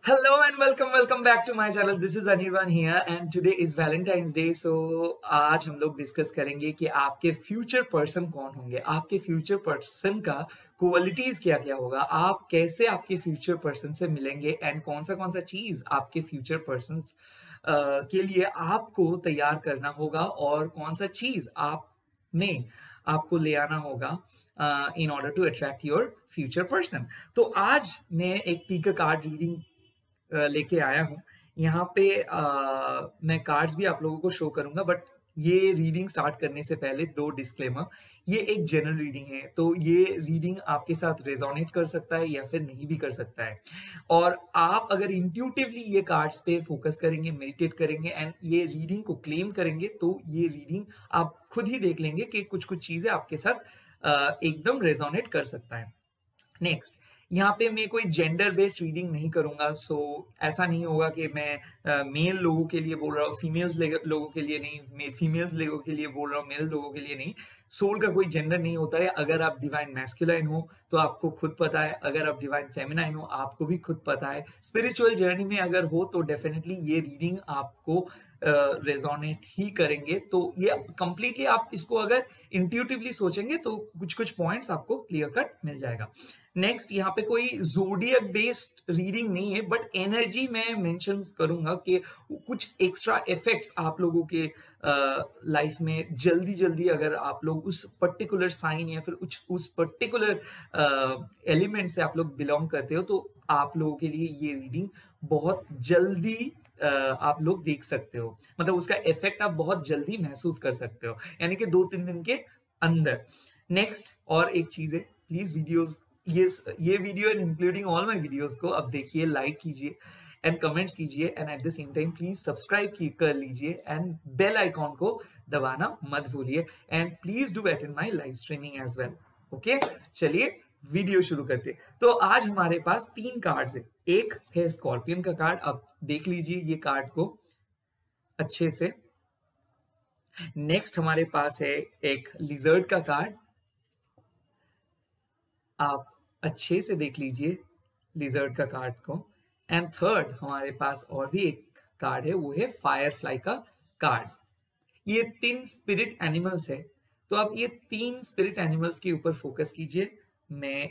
Hello and welcome back to my channel. This is Anirban here and today is Valentine's Day. So आज हम लोग discuss करेंगे कि आपके फ्यूचर पर्सन कौन होंगे, आपके फ्यूचर पर्सन का क्वालिटीज क्या क्या होगा, आप कैसे आपके फ्यूचर पर्सन से मिलेंगे एंड कौन सा चीज आपके फ्यूचर पर्सन के लिए आपको तैयार करना होगा और कौन सा चीज आपको ले आना होगा in order to attract your future person. तो आज मैं एक पीक कार्ड रीडिंग लेके आया हूँ। यहाँ पे मैं कार्ड्स भी आप लोगों को शो करूंगा, बट ये रीडिंग स्टार्ट करने से पहले दो डिस्क्लेमर। ये एक जनरल रीडिंग है, तो ये रीडिंग आपके साथ रेजोनेट कर सकता है या फिर नहीं भी कर सकता है। और आप अगर इंट्यूटिवली ये कार्ड्स पे फोकस करेंगे, मेडिटेट करेंगे एंड ये रीडिंग को क्लेम करेंगे, तो ये रीडिंग आप खुद ही देख लेंगे कि कुछ चीजें आपके साथ एकदम रेजोनेट कर सकता है। नेक्स्ट, यहाँ पे मैं कोई जेंडर बेस्ड रीडिंग नहीं करूंगा। सो ऐसा नहीं होगा कि मैं मेल लोगों के लिए बोल रहा हूँ, फीमेल्स लोगों के लिए नहीं, फीमेल्स लोगों के लिए बोल रहा हूँ, मेल लोगों के लिए नहीं। सोल का कोई जेंडर नहीं होता है। अगर आप डिवाइन मैस्कुलाइन हो तो आपको खुद पता है, अगर आप डिवाइन फेमिनाइन हो आपको भी खुद पता है। स्पिरिचुअल जर्नी में अगर हो तो डेफिनेटली ये रीडिंग आपको रेजोनेट ही करेंगे। तो ये कंप्लीटली आप इसको अगर इंट्यूटिवली सोचेंगे तो कुछ पॉइंट्स आपको क्लियर कट मिल जाएगा। नेक्स्ट, यहाँ पे कोई जोडियक बेस्ड रीडिंग नहीं है, बट एनर्जी मैं मेंशन करूंगा कि कुछ एक्स्ट्रा इफेक्ट्स आप लोगों के लाइफ में जल्दी अगर आप लोग उस पर्टिकुलर साइन या फिर उस पर्टिकुलर एलिमेंट से आप लोग बिलोंग करते हो, तो आप लोगों के लिए ये रीडिंग बहुत जल्दी आप लोग देख सकते हो। मतलब उसका इफेक्ट आप बहुत जल्दी महसूस कर सकते हो, यानी कि 2-3 दिन के अंदर। नेक्स्ट, और एक चीज है, प्लीज वीडियोस, ये video and including all my videos को अब देखिए, लाइक कीजिए एंड कमेंट्स कीजिए and at the same time please subscribe कर लीजिए एंड बेल आइकॉन को दबाना मत भूलिए and please do attend my live streaming as well. Okay, चलिए वीडियो शुरू करते। तो आज हमारे पास 3 कार्ड्स है। एक है स्कॉर्पियन का कार्ड, अब देख लीजिए ये कार्ड को अच्छे से। नेक्स्ट हमारे पास है एक लिजर्ड का कार्ड, आप अच्छे से देख लीजिए लिजर्ड का कार्ड को। एंड थर्ड हमारे पास और भी एक कार्ड है, वो है फायरफ्लाई का कार्ड्स। ये 3 स्पिरिट एनिमल्स है, तो आप ये 3 स्पिरिट एनिमल्स के ऊपर फोकस कीजिए। मैं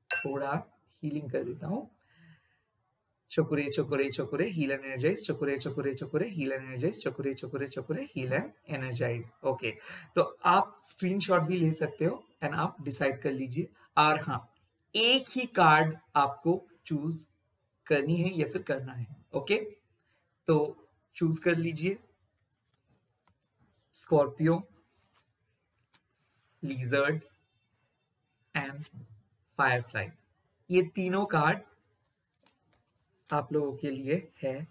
थोड़ा हीलिंग कर देता हूं। चकुरे चकुरे चकुरे हील एंड एनर्जाइज, चकुरे चकुरे चकुरे हील एंड एनर्जाइज, चकुरे चकुरे चकुरे हील एंड एनर्जाइज। ओके, तो आप स्क्रीनशॉट भी ले सकते हो एंड आप डिसाइड कर लीजिए। और हाँ, एक ही कार्ड आपको चूज करनी है या फिर करना है। ओके, तो चूज कर लीजिए स्कॉर्पियो, लिजर्ड एंड फायरफ्लाई। ये तीनों कार्ड आप लोगों के लिए है।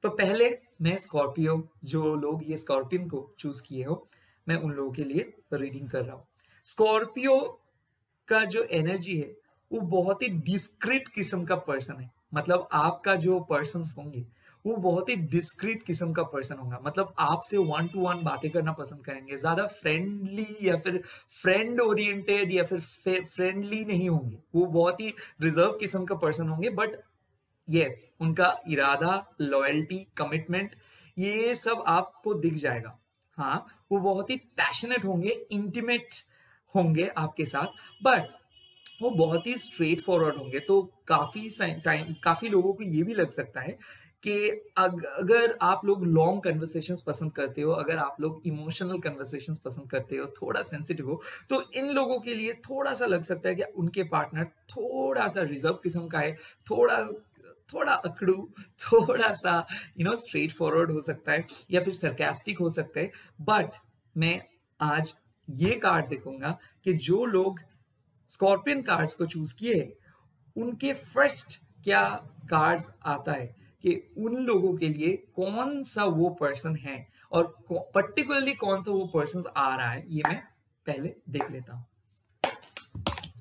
तो पहले मैं स्कॉर्पियो, जो लोग ये स्कॉर्पियन को चूज किए हो, मैं उन लोगों के लिए रीडिंग कर रहा हूं। स्कॉर्पियो का जो एनर्जी है वो बहुत ही डिस्क्रीट किस्म का पर्सन है। मतलब आपका जो पर्सन होंगे वो बहुत ही डिस्क्रीट किस्म का पर्सन होगा। मतलब आपसे 1 to 1 बातें करना पसंद करेंगे, ज्यादा फ्रेंडली या फिर फ्रेंड ओरिएंटेड या फिर फ्रेंडली नहीं होंगे। वो बहुत ही रिजर्व किस्म का पर्सन होंगे, बट यस, उनका इरादा, लॉयल्टी, कमिटमेंट, ये सब आपको दिख जाएगा। हाँ, वो बहुत ही पैशनेट होंगे, इंटीमेट होंगे आपके साथ, बट वो बहुत ही स्ट्रेट फॉरवर्ड होंगे। तो काफी लोगों को ये भी लग सकता है कि अगर आप लोग लॉन्ग कन्वर्सेशंस पसंद करते हो, अगर आप लोग इमोशनल कन्वर्सेशंस पसंद करते हो, थोड़ा सेंसिटिव हो, तो इन लोगों के लिए थोड़ा सा लग सकता है कि उनके पार्टनर थोड़ा सा रिजर्व किस्म का है, थोड़ा अकड़ू, थोड़ा सा स्ट्रेट फॉरवर्ड हो सकता है या फिर सरकास्टिक हो सकता है। बट मैं आज ये कार्ड देखूंगा कि जो लोग स्कॉर्पियन कार्ड्स को चूज किए, उनके फर्स्ट क्या कार्ड्स आता है कि उन लोगों के लिए कौन सा वो पर्सन है और पर्टिकुलरली कौन सा वो पर्सन आ रहा है, ये मैं पहले देख लेता हूं।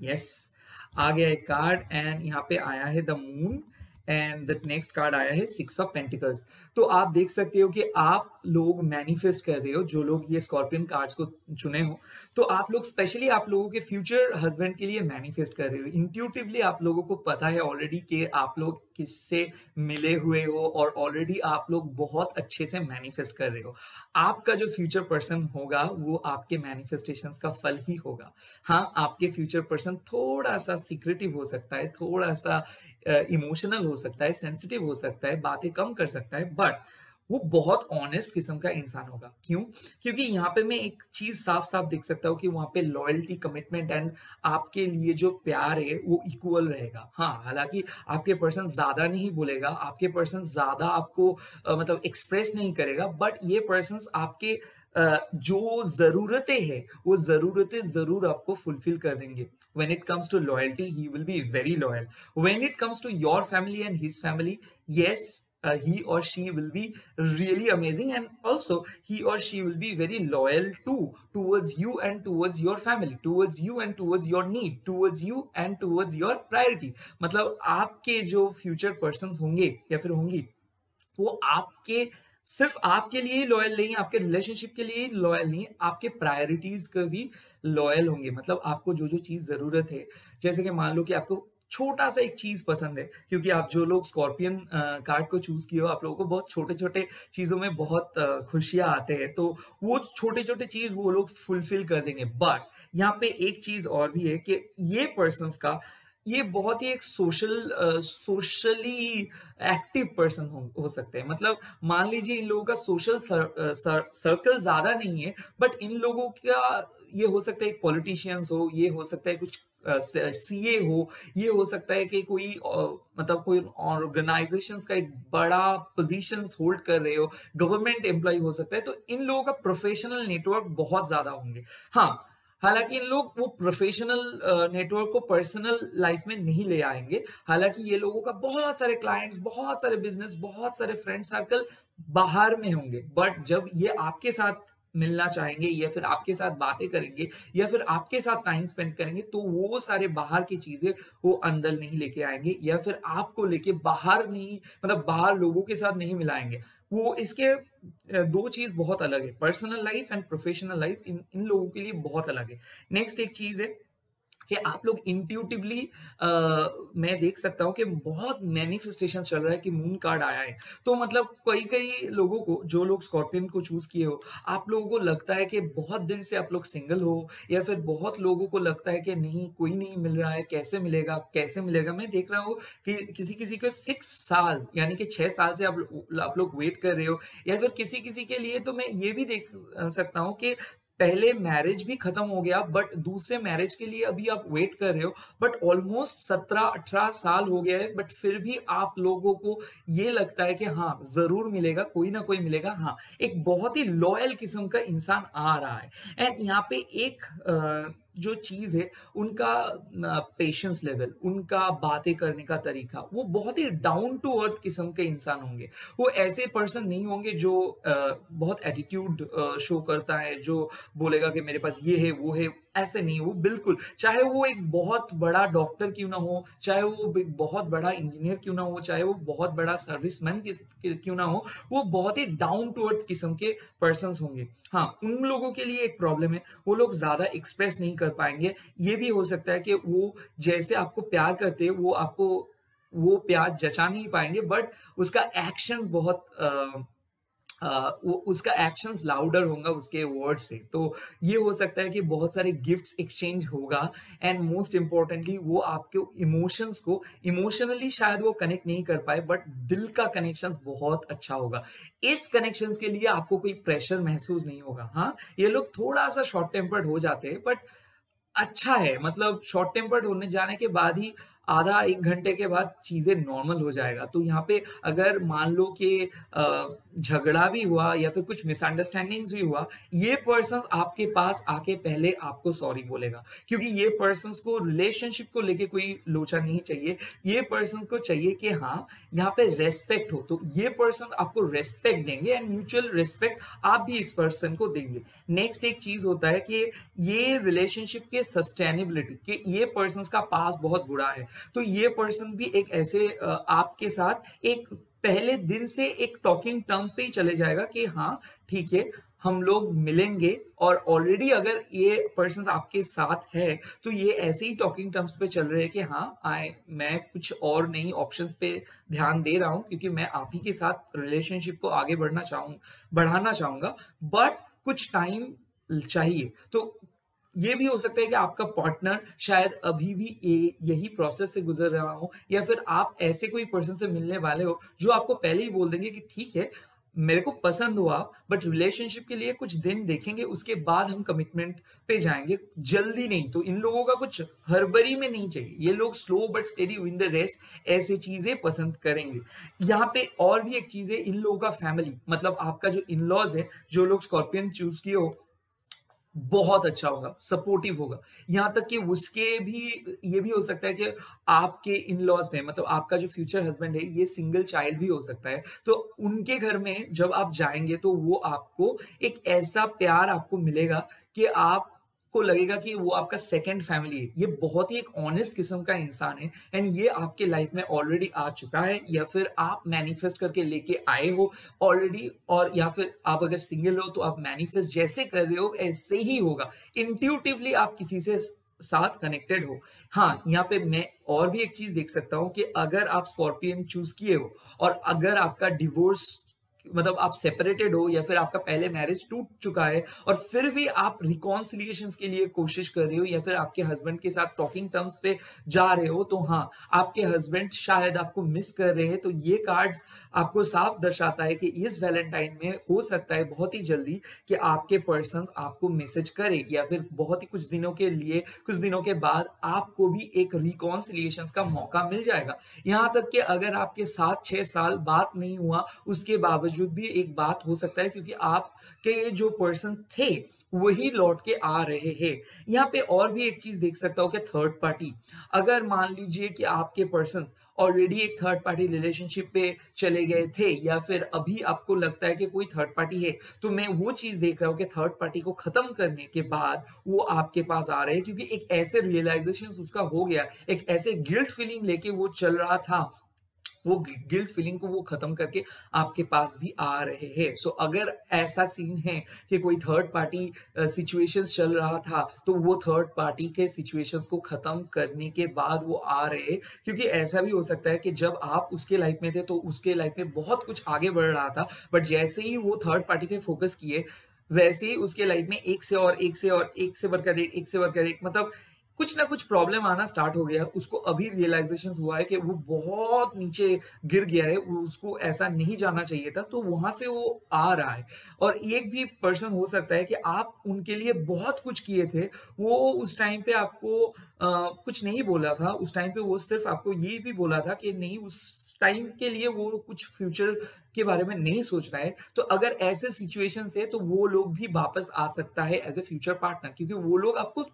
यस, आ गया एक कार्ड एंड यहाँ पे आया है the moon and the next card आया है 6 ऑफ पेंटिकल्स। तो आप देख सकते हो कि आप लोग मैनिफेस्ट कर रहे हो, जो लोग ये स्कॉर्पियन कार्ड्स को चुने हो, तो आप लोग स्पेशली आप लोगों के फ्यूचर हस्बैंड के लिए मैनिफेस्ट कर रहे हो। इंट्यूटिवली आप लोगों को पता है ऑलरेडी कि आप लोग किससे मिले हुए हो और ऑलरेडी आप लोग बहुत अच्छे से मैनिफेस्ट कर रहे हो। आपका जो फ्यूचर पर्सन होगा वो आपके मैनिफेस्टेशंस का फल ही होगा। हाँ, आपके फ्यूचर पर्सन थोड़ा-सा सीक्रेटिव हो सकता है, थोड़ा-सा इमोशनल हो सकता है, सेंसिटिव हो सकता है, बातें कम कर सकता है, बट वो बहुत ऑनेस्ट किस्म का इंसान होगा। क्यों? क्योंकि यहाँ पे मैं एक चीज़ साफ-साफ देख सकता हूँ कि वहाँ पे लॉयल्टी, कमिटमेंट एंड आपके लिए जो प्यार है वो इक्वल रहेगा। हाँ, हालाँकि आपके पर्सन ज़्यादा नहीं बोलेगा, आपके पर्सन ज़्यादा आपको मतलब एक्सप्रेस नहीं करेगा, बट ये पर्सन्स आपके जो ज़रूरतें हैं, वो ज़रूरतें ज़रूर आपको फुलफिल कर देंगे। When it comes to loyalty, he will be very loyal. When it comes to your family and his family, yes, he or she will be really amazing, and also he or she will be very loyal too towards you and towards your family, towards you and towards your need, towards you and towards your priority. मतलब आपके जो future persons होंगे या फिर होंगी, वो आपके सिर्फ आपके लिए ही लॉयल नहीं, आपके रिलेशनशिप के लिए ही लॉयल नहीं, आपके प्रायोरिटीज का भी लॉयल होंगे। मतलब आपको जो जो चीज जरूरत है, जैसे कि मान लो कि आपको छोटा सा एक चीज पसंद है, क्योंकि आप जो लोग स्कॉर्पियन कार्ड को चूज किए हो, आप लोगों को बहुत छोटे छोटे चीजों में बहुत खुशियां आते हैं, तो वो छोटे छोटे चीज वो लोग फुलफिल कर देंगे। बट यहाँ पे एक चीज और भी है कि ये पर्सन का ये बहुत ही एक सोशली एक्टिव पर्सन हो सकते हैं। मतलब मान लीजिए इन लोगों का सोशल सर्कल ज्यादा नहीं है, बट इन लोगों का ये हो सकता है एक पॉलिटिशियंस हो, ये हो सकता है कुछ सीए हो, ये हो सकता है कि कोई मतलब कोई ऑर्गेनाइजेशंस का एक बड़ा पोजीशंस होल्ड कर रहे हो, गवर्नमेंट एम्प्लॉय हो सकता है। तो इन लोगों का प्रोफेशनल नेटवर्क बहुत ज्यादा होंगे। हाँ, हालांकि इन लोग वो प्रोफेशनल नेटवर्क को पर्सनल लाइफ में नहीं ले आएंगे। हालांकि ये लोगों का बहुत सारे क्लाइंट्स, बहुत सारे बिजनेस, बहुत सारे फ्रेंड सर्कल बाहर में होंगे, बट जब ये आपके साथ मिलना चाहेंगे या फिर आपके साथ बातें करेंगे या फिर आपके साथ टाइम स्पेंड करेंगे, तो वो सारे बाहर की चीजें वो अंदर नहीं लेके आएंगे या फिर आपको लेके बाहर नहीं, मतलब बाहर लोगों के साथ नहीं मिलाएंगे। वो इसके दो चीज बहुत अलग है, personal life and professional life in लोगों के लिए बहुत अलग है। नेक्स्ट एक चीज है कि आप लोग इंट्यूटिवली मैं देख सकता हूँ कि बहुत मैनिफेस्टेशन चल रहा है कि मून कार्ड आया है। तो मतलब कई कई लोगों को, जो लोग स्कॉर्पियन को चूज किए हो, आप लोगों को लगता है कि बहुत दिन से आप लोग सिंगल हो, या फिर बहुत लोगों को लगता है कि नहीं, कोई नहीं मिल रहा है, कैसे मिलेगा कैसे मिलेगा। मैं देख रहा हूँ कि किसी किसी को 6 साल यानी कि 6 साल से आप लोग वेट कर रहे हो, या फिर किसी किसी के लिए तो मैं ये भी देख सकता हूँ कि पहले मैरिज भी खत्म हो गया, बट दूसरे मैरिज के लिए अभी आप वेट कर रहे हो, बट ऑलमोस्ट 17-18 साल हो गया है, बट फिर भी आप लोगों को ये लगता है कि हाँ जरूर मिलेगा, कोई ना कोई मिलेगा। हाँ, एक बहुत ही लॉयल किस्म का इंसान आ रहा है। एंड यहाँ पे एक जो चीज है, उनका पेशेंस लेवल, उनका बातें करने का तरीका, वो बहुत ही डाउन टू अर्थ किस्म के इंसान होंगे। वो ऐसे पर्सन नहीं होंगे जो बहुत एटीट्यूड शो करता है, जो बोलेगा कि मेरे पास ये है वो है, ऐसे नहीं। वो बिल्कुल, चाहे वो एक बहुत बड़ा डॉक्टर क्यों ना हो, चाहे वो एक बहुत बड़ा इंजीनियर क्यों ना हो, चाहे वो बहुत बड़ा सर्विसमैन क्यों ना हो, वो बहुत ही डाउन टू अर्थ किस्म के पर्सन्स होंगे। हाँ, उन लोगों के लिए एक प्रॉब्लम है, वो लोग ज्यादा एक्सप्रेस नहीं कर पाएंगे। ये भी हो सकता है कि वो जैसे आपको प्यार करते हैं, वो आपको वो प्यार जचा नहीं पाएंगे, बट उसका एक्शंस बहुत वो उसका एक्शंस लाउडर होगा उसके वर्ड से। तो ये हो सकता है कि बहुत सारे गिफ्ट्स एक्सचेंज होगा, एंड मोस्ट इंपॉर्टेंटली वो आपके इमोशंस को इमोशनली शायद वो कनेक्ट नहीं कर पाए, बट दिल का कनेक्शंस बहुत अच्छा होगा। इस कनेक्शंस के लिए आपको कोई प्रेशर महसूस नहीं होगा। हाँ, ये लोग थोड़ा सा शॉर्ट टेम्पर्ड हो जाते हैं, बट अच्छा है, मतलब शॉर्ट टेम्पर्ड होने जाने के बाद ही आधा 1 घंटे के बाद चीजें नॉर्मल हो जाएगा। तो यहाँ पे अगर मान लो कि झगड़ा भी हुआ या फिर कुछ मिसअंडरस्टैंडिंग्स भी हुआ, ये पर्सन आपके पास आके पहले आपको सॉरी बोलेगा, क्योंकि ये पर्सन को रिलेशनशिप को लेके कोई लोचा नहीं चाहिए। ये पर्सन को चाहिए कि हाँ, यहाँ पे रेस्पेक्ट हो, तो ये पर्सन आपको रेस्पेक्ट देंगे एंड म्यूचुअल रेस्पेक्ट आप भी इस पर्सन को देंगे। नेक्स्ट एक चीज होता है कि ये रिलेशनशिप के सस्टेनेबिलिटी के, ये पर्सन का पास बहुत बुरा है, तो ये पर्सन भी एक ऐसे आपके साथ एक पहले दिन से एक टॉकिंग टर्म पे ही चले जाएगा कि हाँ ठीक है, हम लोग मिलेंगे और ऑलरेडी अगर ये पर्सन आपके साथ है तो ये ऐसे ही टॉकिंग टर्म्स पे चल रहे हैं कि हाँ मैं कुछ और नई ऑप्शंस पे ध्यान दे रहा हूँ क्योंकि मैं आप ही के साथ रिलेशनशिप को आगे बढ़ाना चाहूंगा, बट कुछ टाइम चाहिए। तो ये भी हो सकता है कि आपका पार्टनर शायद अभी भी यही प्रोसेस से गुजर रहा हो, या फिर आप ऐसे कोई पर्सन से मिलने वाले हो जो आपको पहले ही बोल देंगे कि ठीक है मेरे को पसंद हो आप, बट रिलेशनशिप के लिए कुछ दिन देखेंगे, उसके बाद हम कमिटमेंट पे जाएंगे, जल्दी नहीं। तो इन लोगों का कुछ हड़बड़ी में नहीं चाहिए, ये लोग slow but steady win the rest ऐसे चीजें पसंद करेंगे। यहाँ पे और भी एक चीज है, इन लोगों का फैमिली, मतलब आपका जो इन लॉज है, जो लोग स्कॉर्पियन चूज किए हो, बहुत अच्छा होगा, सपोर्टिव होगा। यहाँ तक कि उसके भी ये भी हो सकता है कि आपके इन लॉज में, मतलब आपका जो फ्यूचर हस्बैंड है ये सिंगल चाइल्ड भी हो सकता है, तो उनके घर में जब आप जाएंगे तो वो आपको एक ऐसा प्यार आपको मिलेगा कि आपको लगेगा कि वो आपका सेकंड फैमिली है। ये बहुत ही एक ऑनेस्ट किस्म का इंसान है एंड ये आपके लाइफ में ऑलरेडी आ चुका है, या फिर आप मैनिफेस्ट करके लेके आए हो ऑलरेडी, और या फिर आप अगर सिंगल हो तो आप मैनिफेस्ट जैसे कर रहे हो ऐसे ही होगा। इंट्यूटिवली आप किसी से साथ कनेक्टेड हो। हाँ, यहाँ पे मैं और भी एक चीज देख सकता हूँ कि अगर आप स्कॉर्पियन चूज किए हो और अगर आपका डिवोर्स, मतलब आप सेपरेटेड हो या फिर आपका पहले मैरिज टूट चुका है और फिर भी आप रिकॉन्सिलिएशंस के लिए कोशिश कर रहे हो या फिर आपके हस्बैंड के साथ टॉकिंग टर्म्स पे जा रहे हो, तो हाँ, आपके हस्बैंड शायद आपको मिस कर रहे हैं। तो ये कार्ड्स आपको साफ दर्शाता है कि इस वैलेंटाइन में हो सकता है बहुत ही जल्दी कि आपके पर्सन आपको मैसेज करे, या फिर बहुत ही कुछ दिनों के बाद आपको भी एक रिकॉन्सिलिएशंस का मौका मिल जाएगा। यहाँ तक कि अगर आपके साथ 6 साल बात नहीं हुआ उसके बावजूद भी एक बात हो सकता है, क्योंकि आपके जो पर्सन थे वही लौट के आ रहे हैं। यहाँ पे और भी एक चीज देख सकता हूँ कि थर्ड पार्टी, अगर मान लीजिए कि आपके पर्सन ऑलरेडी एक थर्ड पार्टी रिलेशनशिप पे चले गए थे, या फिर अभी आपको लगता है कि कोई थर्ड पार्टी है, तो मैं वो चीज देख रहा हूँ कि थर्ड पार्टी को खत्म करने के बाद वो आपके पास आ रहे हैं, क्योंकि एक ऐसे रियलाइजेशन उसका हो गया, एक ऐसे गिल्ट फीलिंग लेके वो चल रहा था, वो गिल्ट फीलिंग को वो खत्म करके आपके पास भी आ रहे हैं। सो अगर ऐसा सीन है कि कोई थर्ड पार्टी सिचुएशंस चल रहा था, तो वो थर्ड पार्टी के सिचुएशंस को खत्म करने के बाद वो आ रहे हैं, क्योंकि ऐसा भी हो सकता है कि जब आप उसके लाइफ में थे तो उसके लाइफ में बहुत कुछ आगे बढ़ रहा था, बट जैसे ही वो थर्ड पार्टी पे फोकस किए वैसे ही उसके लाइफ में एक से और एक से और एक से बढ़कर एक, मतलब कुछ ना कुछ प्रॉब्लम आना स्टार्ट हो गया। उसको अभी रियलाइजेशन हुआ है कि वो बहुत नीचे गिर गया है, उसको ऐसा नहीं जाना चाहिए था, तो वहां से वो आ रहा है। और एक भी पर्सन हो सकता है कि आप उनके लिए बहुत कुछ किए थे, वो उस टाइम पे आपको कुछ नहीं बोला था, उस टाइम पे वो सिर्फ आपको ये भी बोला था कि नहीं, उस टाइम के लिए वो कुछ फ्यूचर के बारे में नहीं सोच रहा है। तो अगर ऐसे सिचुएशन है तो वो लोग भी वापस आ सकता है एज ए फ्यूचर पार्टनर, क्योंकि वो लोग आपको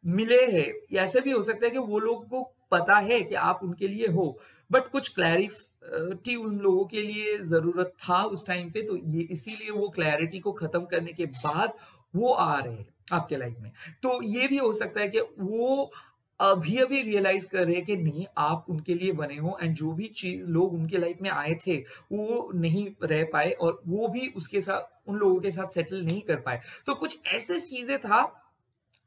मिले हैं। ऐसे भी हो सकता है कि वो लोगों को पता है कि आप उनके लिए हो, बट कुछ क्लैरिटी उन लोगों के लिए जरूरत था उस टाइम पे, तो ये इसीलिए वो क्लैरिटी को खत्म करने के बाद वो आ रहे हैं आपके लाइफ में। तो ये भी हो सकता है कि वो अभी अभी रियलाइज कर रहे हैं कि नहीं, आप उनके लिए बने हो, एंड जो भी चीज लोग उनके लाइफ में आए थे वो नहीं रह पाए और वो भी उसके साथ, उन लोगों के साथ सेटल नहीं कर पाए। तो कुछ ऐसे चीजें था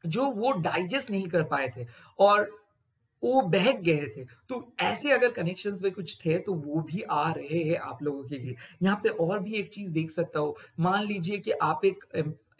जो वो डाइजेस्ट नहीं कर पाए थे और वो बहक गए थे। तो ऐसे अगर कनेक्शंस में कुछ थे तो वो भी आ रहे हैं आप लोगों के लिए। यहाँ पे और भी एक चीज देख सकता हूँ, मान लीजिए कि आप एक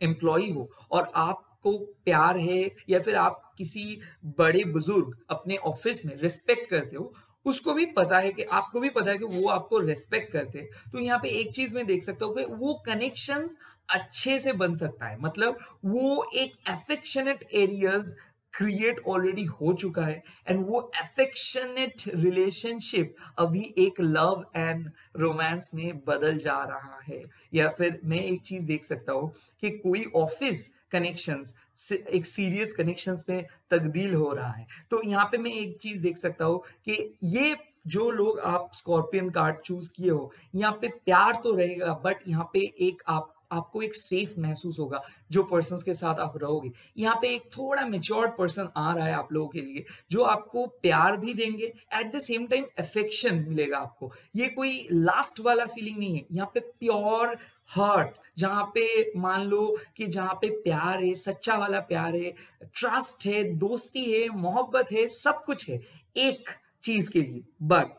एम्प्लॉय हो और आपको प्यार है, या फिर आप किसी बड़े बुजुर्ग अपने ऑफिस में रिस्पेक्ट करते हो, उसको भी पता है कि आपको भी पता है कि वो आपको रेस्पेक्ट करते हैं। तो यहाँ पे एक चीज मैं देख सकता हूँ कि वो कनेक्शन अच्छे से बन सकता है, मतलब वो एक अफेक्शनेट एरियाज क्रिएट ऑलरेडी हो चुका है, एंड वो अफेक्शनेट रिलेशनशिप अभी एक लव एंड रोमांस में बदल जा रहा है। या फिर मैं एक चीज देख सकता हूँ कि कोई ऑफिस कनेक्शंस एक सीरियस कनेक्शंस में तब्दील हो रहा है। तो यहाँ पे मैं एक चीज देख सकता हूँ कि ये जो लोग आप स्कॉर्पियन कार्ड चूज किए हो, यहाँ पे प्यार तो रहेगा, बट यहाँ पे एक आप आपको एक सेफ महसूस होगा जो पर्सन्स के साथ आप रहोगे। यहाँ पे एक थोड़ा मैच्योर्ड पर्सन आ रहा है आप लोगों के लिए, जो आपको प्यार भी देंगे, eight the same time affection मिलेगा आपको। ये कोई लास्ट वाला फीलिंग नहीं है, यहाँ पे प्योर हर्ट, जहाँ पे मान लो कि जहाँ पे प्यार है, सच्चा वाला प्यार है, ट्रस्ट है, दोस्ती है, मोहब्बत है, सब कुछ है एक चीज के लिए। बट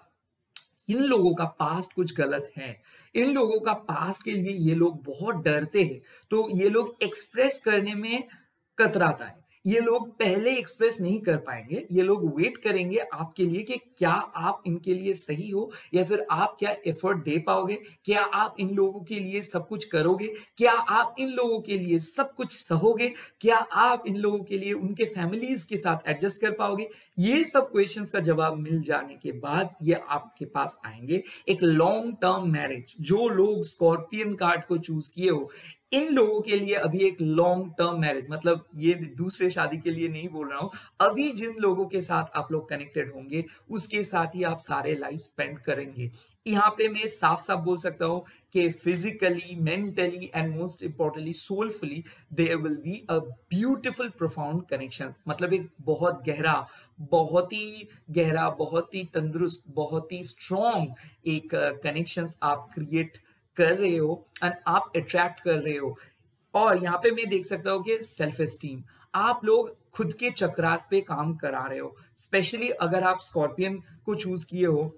इन लोगों का पास्ट कुछ गलत है, इन लोगों का पास्ट के लिए ये लोग बहुत डरते हैं, तो ये लोग एक्सप्रेस करने में कतराता है। ये लोग पहले एक्सप्रेस नहीं कर पाएंगे, ये लोग वेट करेंगे आपके लिए कि क्या आप इनके लिए सही हो, या फिर आप क्या एफर्ट दे पाओगे, क्या आप इन लोगों के लिए सब कुछ करोगे, क्या आप इन लोगों के लिए सब कुछ सहोगे, क्या आप इन लोगों के लिए उनके फैमिलीज के साथ एडजस्ट कर पाओगे। ये सब क्वेश्चंस का जवाब मिल जाने के बाद ये आपके पास आएंगे। एक लॉन्ग टर्म मैरिज, जो लोग स्कॉर्पियन कार्ड को चूज किए हो, इन लोगों के लिए अभी एक लॉन्ग टर्म मैरिज, मतलब ये दूसरे शादी के लिए नहीं बोल रहा हूं, अभी जिन लोगों के साथ आप लोग कनेक्टेड होंगे उसके साथ ही आप सारे लाइफ स्पेंड करेंगे। यहाँ पे मैं साफ साफ बोल सकता हूँ कि physically, mentally and most importantly soulfully there will be a beautiful profound connections. मतलब एक बहुत गहरा, बहुत ही तंदुरुस्त, बहुत ही स्ट्रॉन्ग एक कनेक्शंस आप क्रिएट कर रहे हो एंड आप अट्रैक्ट कर रहे हो। और यहाँ पे मैं देख सकता हूँ कि सेल्फ एस्टीम, आप लोग खुद के चक्रास पे काम करा रहे हो। स्पेशली अगर आप स्कॉर्पियन को चूज किए हो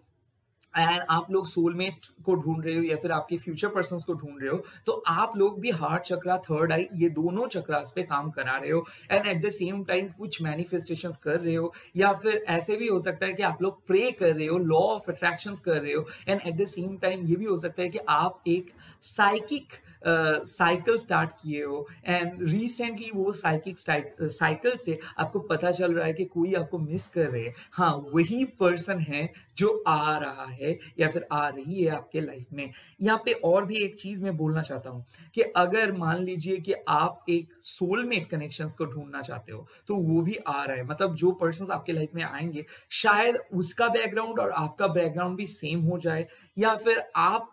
एंड आप लोग सोलमेट को ढूंढ रहे हो या फिर आपके फ्यूचर पर्सन्स को ढूंढ रहे हो, तो आप लोग भी हार्ट चक्रा, थर्ड आई, ये दोनों चक्रास पे काम करा रहे हो and at the same time कुछ मैनिफेस्टेशंस कर रहे हो, या फिर ऐसे भी हो सकता है कि आप लोग प्रे कर रहे हो, लॉ ऑफ अट्रैक्शंस कर रहे हो, and at the same time ये भी हो सकता है कि आप एक साइकिक साइकिल स्टार्ट किए हो एंड रिसेंटली वो साइकिक साइकिल से आपको पता चल रहा है कि कोई आपको मिस कर रहे हैं। हाँ, वही पर्सन है जो आ रहा है या फिर आ रही है आपके लाइफ में। यहाँ पे और भी एक चीज मैं बोलना चाहता हूँ कि अगर मान लीजिए कि आप एक सोलमेट कनेक्शंस को ढूंढना चाहते हो, तो वो भी आ रहा है। मतलब जो पर्सन्स आपके लाइफ में आएंगे, शायद उसका बैकग्राउंड और आपका बैकग्राउंड भी सेम हो जाए, या फिर आप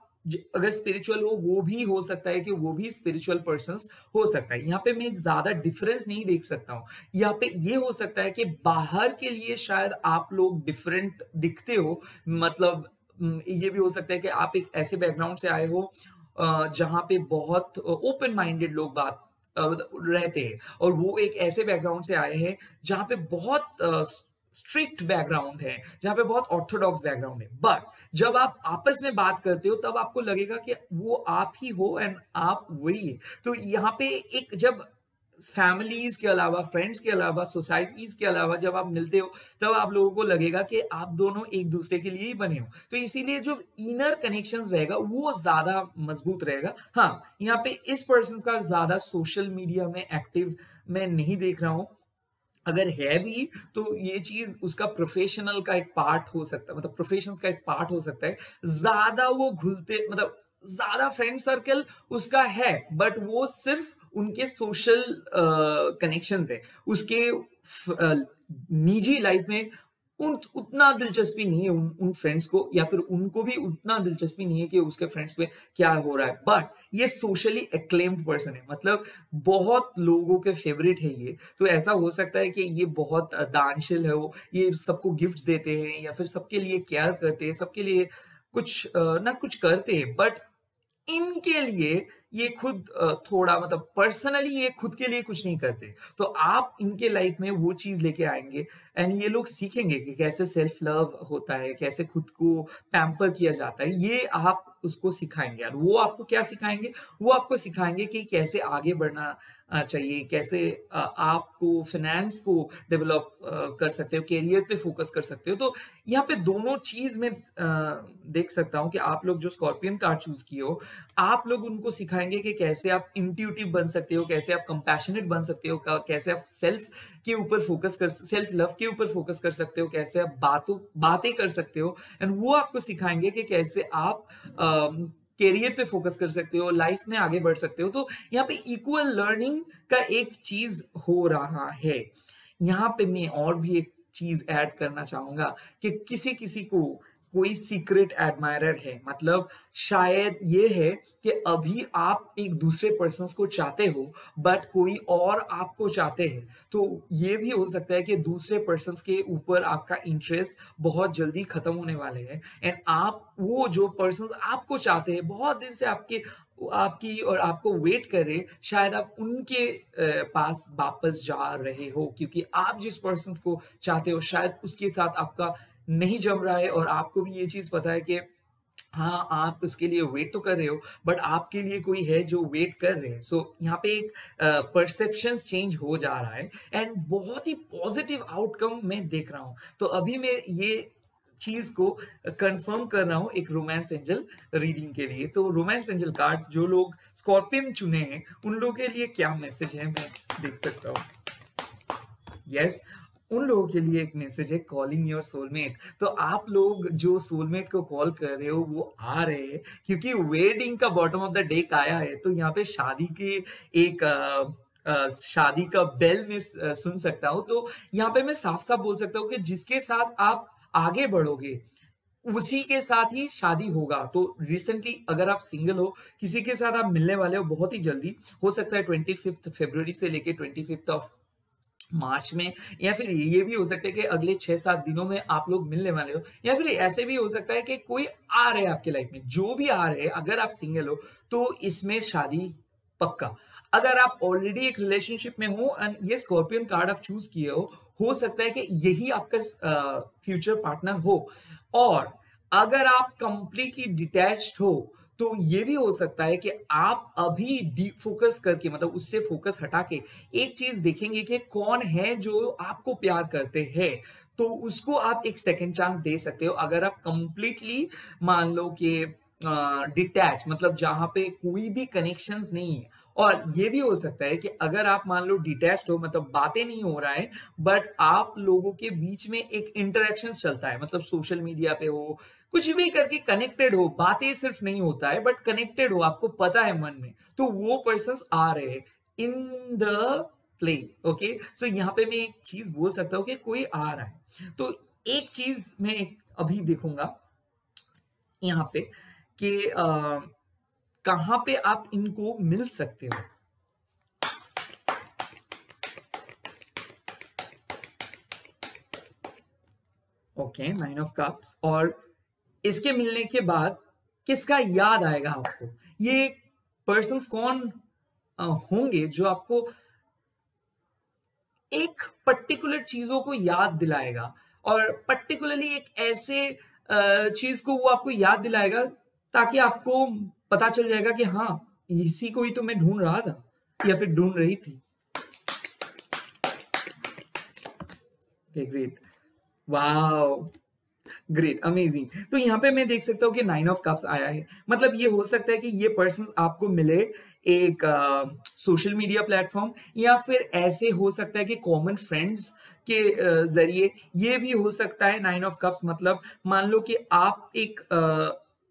अगर स्पिरिचुअल हो, वो भी हो सकता है कि वो भी स्पिरिचुअल पर्सन्स हो सकता है। यहाँ पे मैं ज्यादा डिफरेंस नहीं देख सकता हूँ। यहाँ पे ये हो सकता है कि बाहर के लिए शायद आप लोग डिफरेंट दिखते हो, मतलब ये भी हो सकता है कि आप एक ऐसे बैकग्राउंड से आए हो जहाँ पे बहुत ओपन माइंडेड लोग बात रहते हैं, और वो एक ऐसे बैकग्राउंड से आए हैं जहाँ पे बहुत स्ट्रिक्ट बैकग्राउंड है, जहाँ पे बहुत ऑर्थोडॉक्स बैकग्राउंड है। बट जब आप आपस में बात करते हो तब आपको लगेगा कि वो आप ही हो एंड आप वही है। तो यहाँ पे एक, जब फैमिलीज के अलावा, फ्रेंड्स के अलावा, सोसाइटीज के अलावा जब आप मिलते हो, तब आप लोगों को लगेगा कि आप दोनों एक दूसरे के लिए ही बने हो। तो इसीलिए जो इनर कनेक्शन रहेगा वो ज्यादा मजबूत रहेगा। हाँ, यहाँ पे इस पर्सन का ज्यादा सोशल मीडिया में एक्टिव मैं नहीं देख रहा हूँ। अगर है भी तो ये चीज उसका प्रोफेशनल का एक पार्ट हो सकता है, मतलब प्रोफेशन का एक पार्ट हो सकता है। ज्यादा वो घुलते, मतलब ज्यादा फ्रेंड सर्कल उसका है, बट वो सिर्फ उनके सोशल कनेक्शंस है, उसके निजी लाइफ में उतना दिलचस्पी नहीं है उन फ्रेंड्स को, या फिर उनको भी उतना दिलचस्पी नहीं है कि उसके फ्रेंड्स में क्या हो रहा है। बट ये सोशली एक्लेम्ड पर्सन है, मतलब बहुत लोगों के फेवरेट है ये। तो ऐसा हो सकता है कि ये बहुत दानशील है, वो ये सबको गिफ्ट्स देते हैं या फिर सबके लिए केयर करते हैं, सबके लिए कुछ ना कुछ करते हैं। बट इनके लिए ये खुद थोड़ा, मतलब पर्सनली ये खुद के लिए कुछ नहीं करते। तो आप इनके लाइफ में वो चीज लेके आएंगे एंड ये लोग सीखेंगे कि कैसे सेल्फ लव होता है, कैसे खुद को पैम्पर किया जाता है। ये आप उसको सिखाएंगे। और वो आपको क्या सिखाएंगे? वो आपको सिखाएंगे कि कैसे आगे बढ़ना चाहिए, कैसे आपको फाइनेंस को डेवलप कर सकते हो, करियर पे फोकस कर सकते हो। तो यहाँ पे दोनों चीज में देख सकता हूँ कि आप लोग जो स्कॉर्पियन कार्ड चूज किए हो, आप लोग उनको सिखाएंगे कि कैसे आप इंट्यूटिव बन सकते हो, कैसे आप कंपैशनेट बन सकते हो, कैसे आप सेल्फ के ऊपर फोकस कर, सेल्फ लव के ऊपर फोकस कर सकते हो, कैसे आप बातें कर सकते हो। एंड वो आपको सिखाएंगे कि कैसे आप करियर पे फोकस कर सकते हो, लाइफ में आगे बढ़ सकते हो। तो यहाँ पे इक्वल लर्निंग का एक चीज हो रहा है। यहाँ पे मैं और भी एक चीज ऐड करना चाहूंगा कि किसी किसी को कोई सीक्रेट एडमायरर है, मतलब शायद ये है कि अभी आप एक दूसरे पर्सन को चाहते हो बट कोई और आपको चाहते हैं, तो ये भी हो सकता है कि दूसरे पर्सन के ऊपर आपका इंटरेस्ट बहुत जल्दी खत्म होने वाले हैं एंड आप वो जो पर्सन आपको चाहते हैं बहुत दिन से आपकी और आपको वेट कर रहे, शायद आप उनके पास वापस जा रहे हो क्योंकि आप जिस पर्सन को चाहते हो शायद उसके साथ आपका नहीं जम रहा है और आपको भी ये चीज पता है कि हाँ, आप उसके लिए वेट तो कर रहे हो बट आपके लिए कोई है जो वेट कर रहे हैं। सो यहाँ पे एक परसेप्शंस चेंज हो जा रहा है एंड बहुत ही पॉजिटिव आउटकम मैं देख रहा हूँ। तो अभी मैं ये चीज को कंफर्म कर रहा हूँ एक रोमांस एंजल रीडिंग के लिए। तो रोमांस एंजल कार्ड जो लोग स्कॉर्पियन चुने हैं उन लोगों के लिए क्या मैसेज है मैं देख सकता हूँ। यस, उन लोगों के लिए एक मैसेज है, कॉलिंग योर सोलमेट। तो आप लोग जो सोलमेट को कॉल कर रहे हो वो आ रहे हैं क्योंकि वेडिंग का बॉटम ऑफ द डेक आया है। तो यहाँ पे शादी के एक शादी का बेल में सुन सकता हूँ। तो यहाँ पे मैं साफ साफ बोल सकता हूँ कि जिसके साथ आप आगे बढ़ोगे उसी के साथ ही शादी होगा। तो रिसेंटली अगर आप सिंगल हो, किसी के साथ आप मिलने वाले हो बहुत ही जल्दी, हो सकता है 25 फरवरी से लेके 25 ऑफ मार्च में, या फिर ये भी हो सकता है कि अगले 6-7 दिनों में आप लोग मिलने वाले हो, या फिर ऐसे भी हो सकता है कि कोई आ रहे हैं आपके लाइफ में। जो भी आ रहे हैं, अगर आप सिंगल हो तो इसमें शादी पक्का। अगर आप ऑलरेडी एक रिलेशनशिप में हो एंड ये स्कॉर्पियन कार्ड आप चूज किए हो सकता है कि यही आपका फ्यूचर पार्टनर हो। और अगर आप कंप्लीटली डिटैच्ड हो तो ये भी हो सकता है कि आप अभी डीप फोकस करके, मतलब उससे फोकस हटा के एक चीज देखेंगे कि कौन है जो आपको प्यार करते हैं, तो उसको आप एक सेकंड चांस दे सकते हो। अगर आप कंप्लीटली मान लो कि डिटैच, मतलब जहां पे कोई भी कनेक्शंस नहीं है। और ये भी हो सकता है कि अगर आप मान लो डिटैच्ड हो, मतलब बातें नहीं हो रहा है बट आप लोगों के बीच में एक इंटरेक्शन चलता है, मतलब सोशल मीडिया पे हो, कुछ भी करके कनेक्टेड हो, बातें सिर्फ नहीं होता है बट कनेक्टेड हो, आपको पता है मन में, तो वो पर्सन आ रहे हैं इन द प्ले। ओके, सो यहाँ पे मैं एक चीज बोल सकता हूँ कि कोई आ रहा है। तो एक चीज मैं अभी देखूंगा यहाँ पे कि कहाँ पे आप इनको मिल सकते हो। Okay, 9 of cups. और इसके मिलने के बाद किसका याद आएगा आपको? ये पर्सन्स कौन होंगे जो आपको एक पर्टिकुलर चीजों को याद दिलाएगा, और पर्टिकुलरली एक ऐसे चीज को वो आपको याद दिलाएगा ताकि आपको पता चल जाएगा कि हाँ, इसी को ही तो मैं ढूंढ रहा था या फिर ढूंढ रही थी। Okay, great, wow, great, amazing. तो यहाँ पे मैं देख सकता हूँ कि 9 ऑफ कप्स आया है, मतलब ये हो सकता है कि ये पर्सन आपको मिले एक सोशल मीडिया प्लेटफॉर्म, या फिर ऐसे हो सकता है कि कॉमन फ्रेंड्स के जरिए। ये भी हो सकता है 9 ऑफ कप्स, मतलब मान लो कि आप एक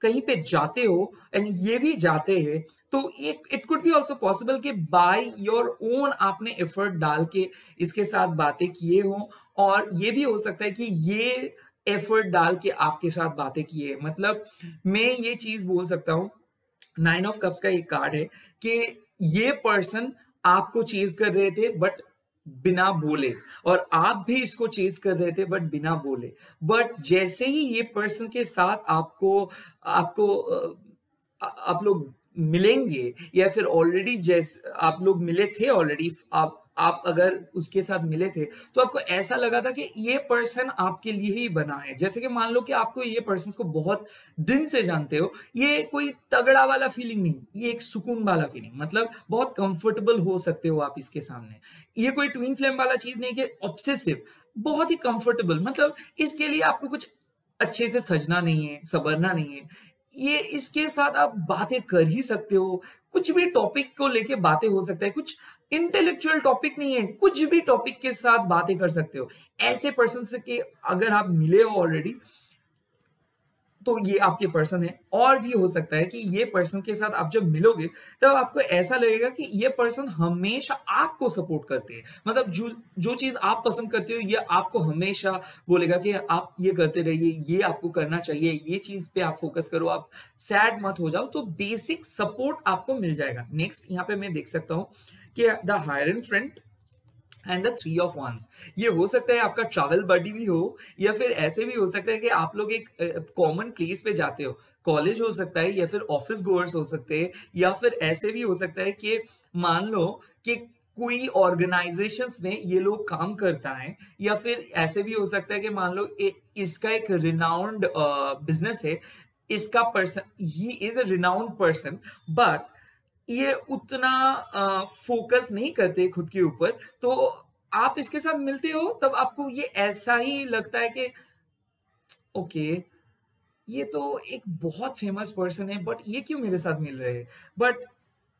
कहीं पे जाते हो एंड ये भी जाते हैं, तो एक it could be also possible कि बाय योर ओन आपने एफर्ट डाल के इसके साथ बातें किए हो, और ये भी हो सकता है कि ये एफर्ट डाल के आपके साथ बातें किए। मतलब मैं ये चीज बोल सकता हूँ, 9 ऑफ कप्स का एक कार्ड है कि ये पर्सन आपको चेज कर रहे थे बट बिना बोले, और आप भी इसको चेज कर रहे थे बट बिना बोले। बट जैसे ही ये पर्सन के साथ आपको आपको आप लोग मिलेंगे, या फिर ऑलरेडी जैसे आप लोग मिले थे ऑलरेडी, आप अगर उसके साथ मिले थे तो आपको ऐसा लगा था कि ये पर्सन आपके लिए ही बना है। जैसे कि मान लो कि आपको ये पर्सन को बहुत दिन से जानते हो, ये कोई तगड़ा वाला फीलिंग नहीं, ये एक सुकून वाला फीलिंग, मतलब बहुत कंफर्टेबल हो सकते हो आप इसके सामने। ये कोई ट्विन फ्लेम वाला चीज नहीं कि ऑब्सेसिव, बहुत ही कंफर्टेबल, मतलब इसके लिए आपको कुछ अच्छे से सजना नहीं है, संवरना नहीं है। ये इसके साथ आप बातें कर ही सकते हो, कुछ भी टॉपिक को लेके बातें हो सकता है, कुछ इंटेलेक्चुअल टॉपिक नहीं है, कुछ भी टॉपिक के साथ बातें कर सकते हो। ऐसे पर्सन से कि अगर आप मिले हो ऑलरेडी, तो ये आपके पर्सन है। और भी हो सकता है कि ये पर्सन के साथ आप जब मिलोगे तब आपको ऐसा लगेगा कि ये पर्सन हमेशा आपको सपोर्ट करते हैं, मतलब जो जो चीज आप पसंद करते हो ये आपको हमेशा बोलेगा कि आप ये करते रहिए, ये आपको करना चाहिए, ये चीज पे आप फोकस करो, आप सैड मत हो जाओ। तो बेसिक सपोर्ट आपको मिल जाएगा। नेक्स्ट यहाँ पे मैं देख सकता हूँ कि the Hierophant and the three of wands. ये हो सकता है आपका ट्रैवल बडी भी हो, या फिर ऐसे भी हो सकता है कि आप लोग एक कॉमन प्लेस पे जाते हो। कॉलेज हो सकता है, या फिर ऑफिस गोअर्स हो सकते हैं, या फिर ऐसे भी हो सकता है कि मान लो कि कोई ऑर्गेनाइजेशंस में ये लोग काम करता है, या फिर ऐसे भी हो सकता है कि मान लो इसका एक रिनाउंड बिजनेस है, इसका person he is a renowned person, but ये उतना फोकस नहीं करते खुद के ऊपर। तो आप इसके साथ मिलते हो तब आपको ये ऐसा ही लगता है कि ओके, ये तो एक बहुत फेमस पर्सन है, बट ये क्यों मेरे साथ मिल रहे हैं, बट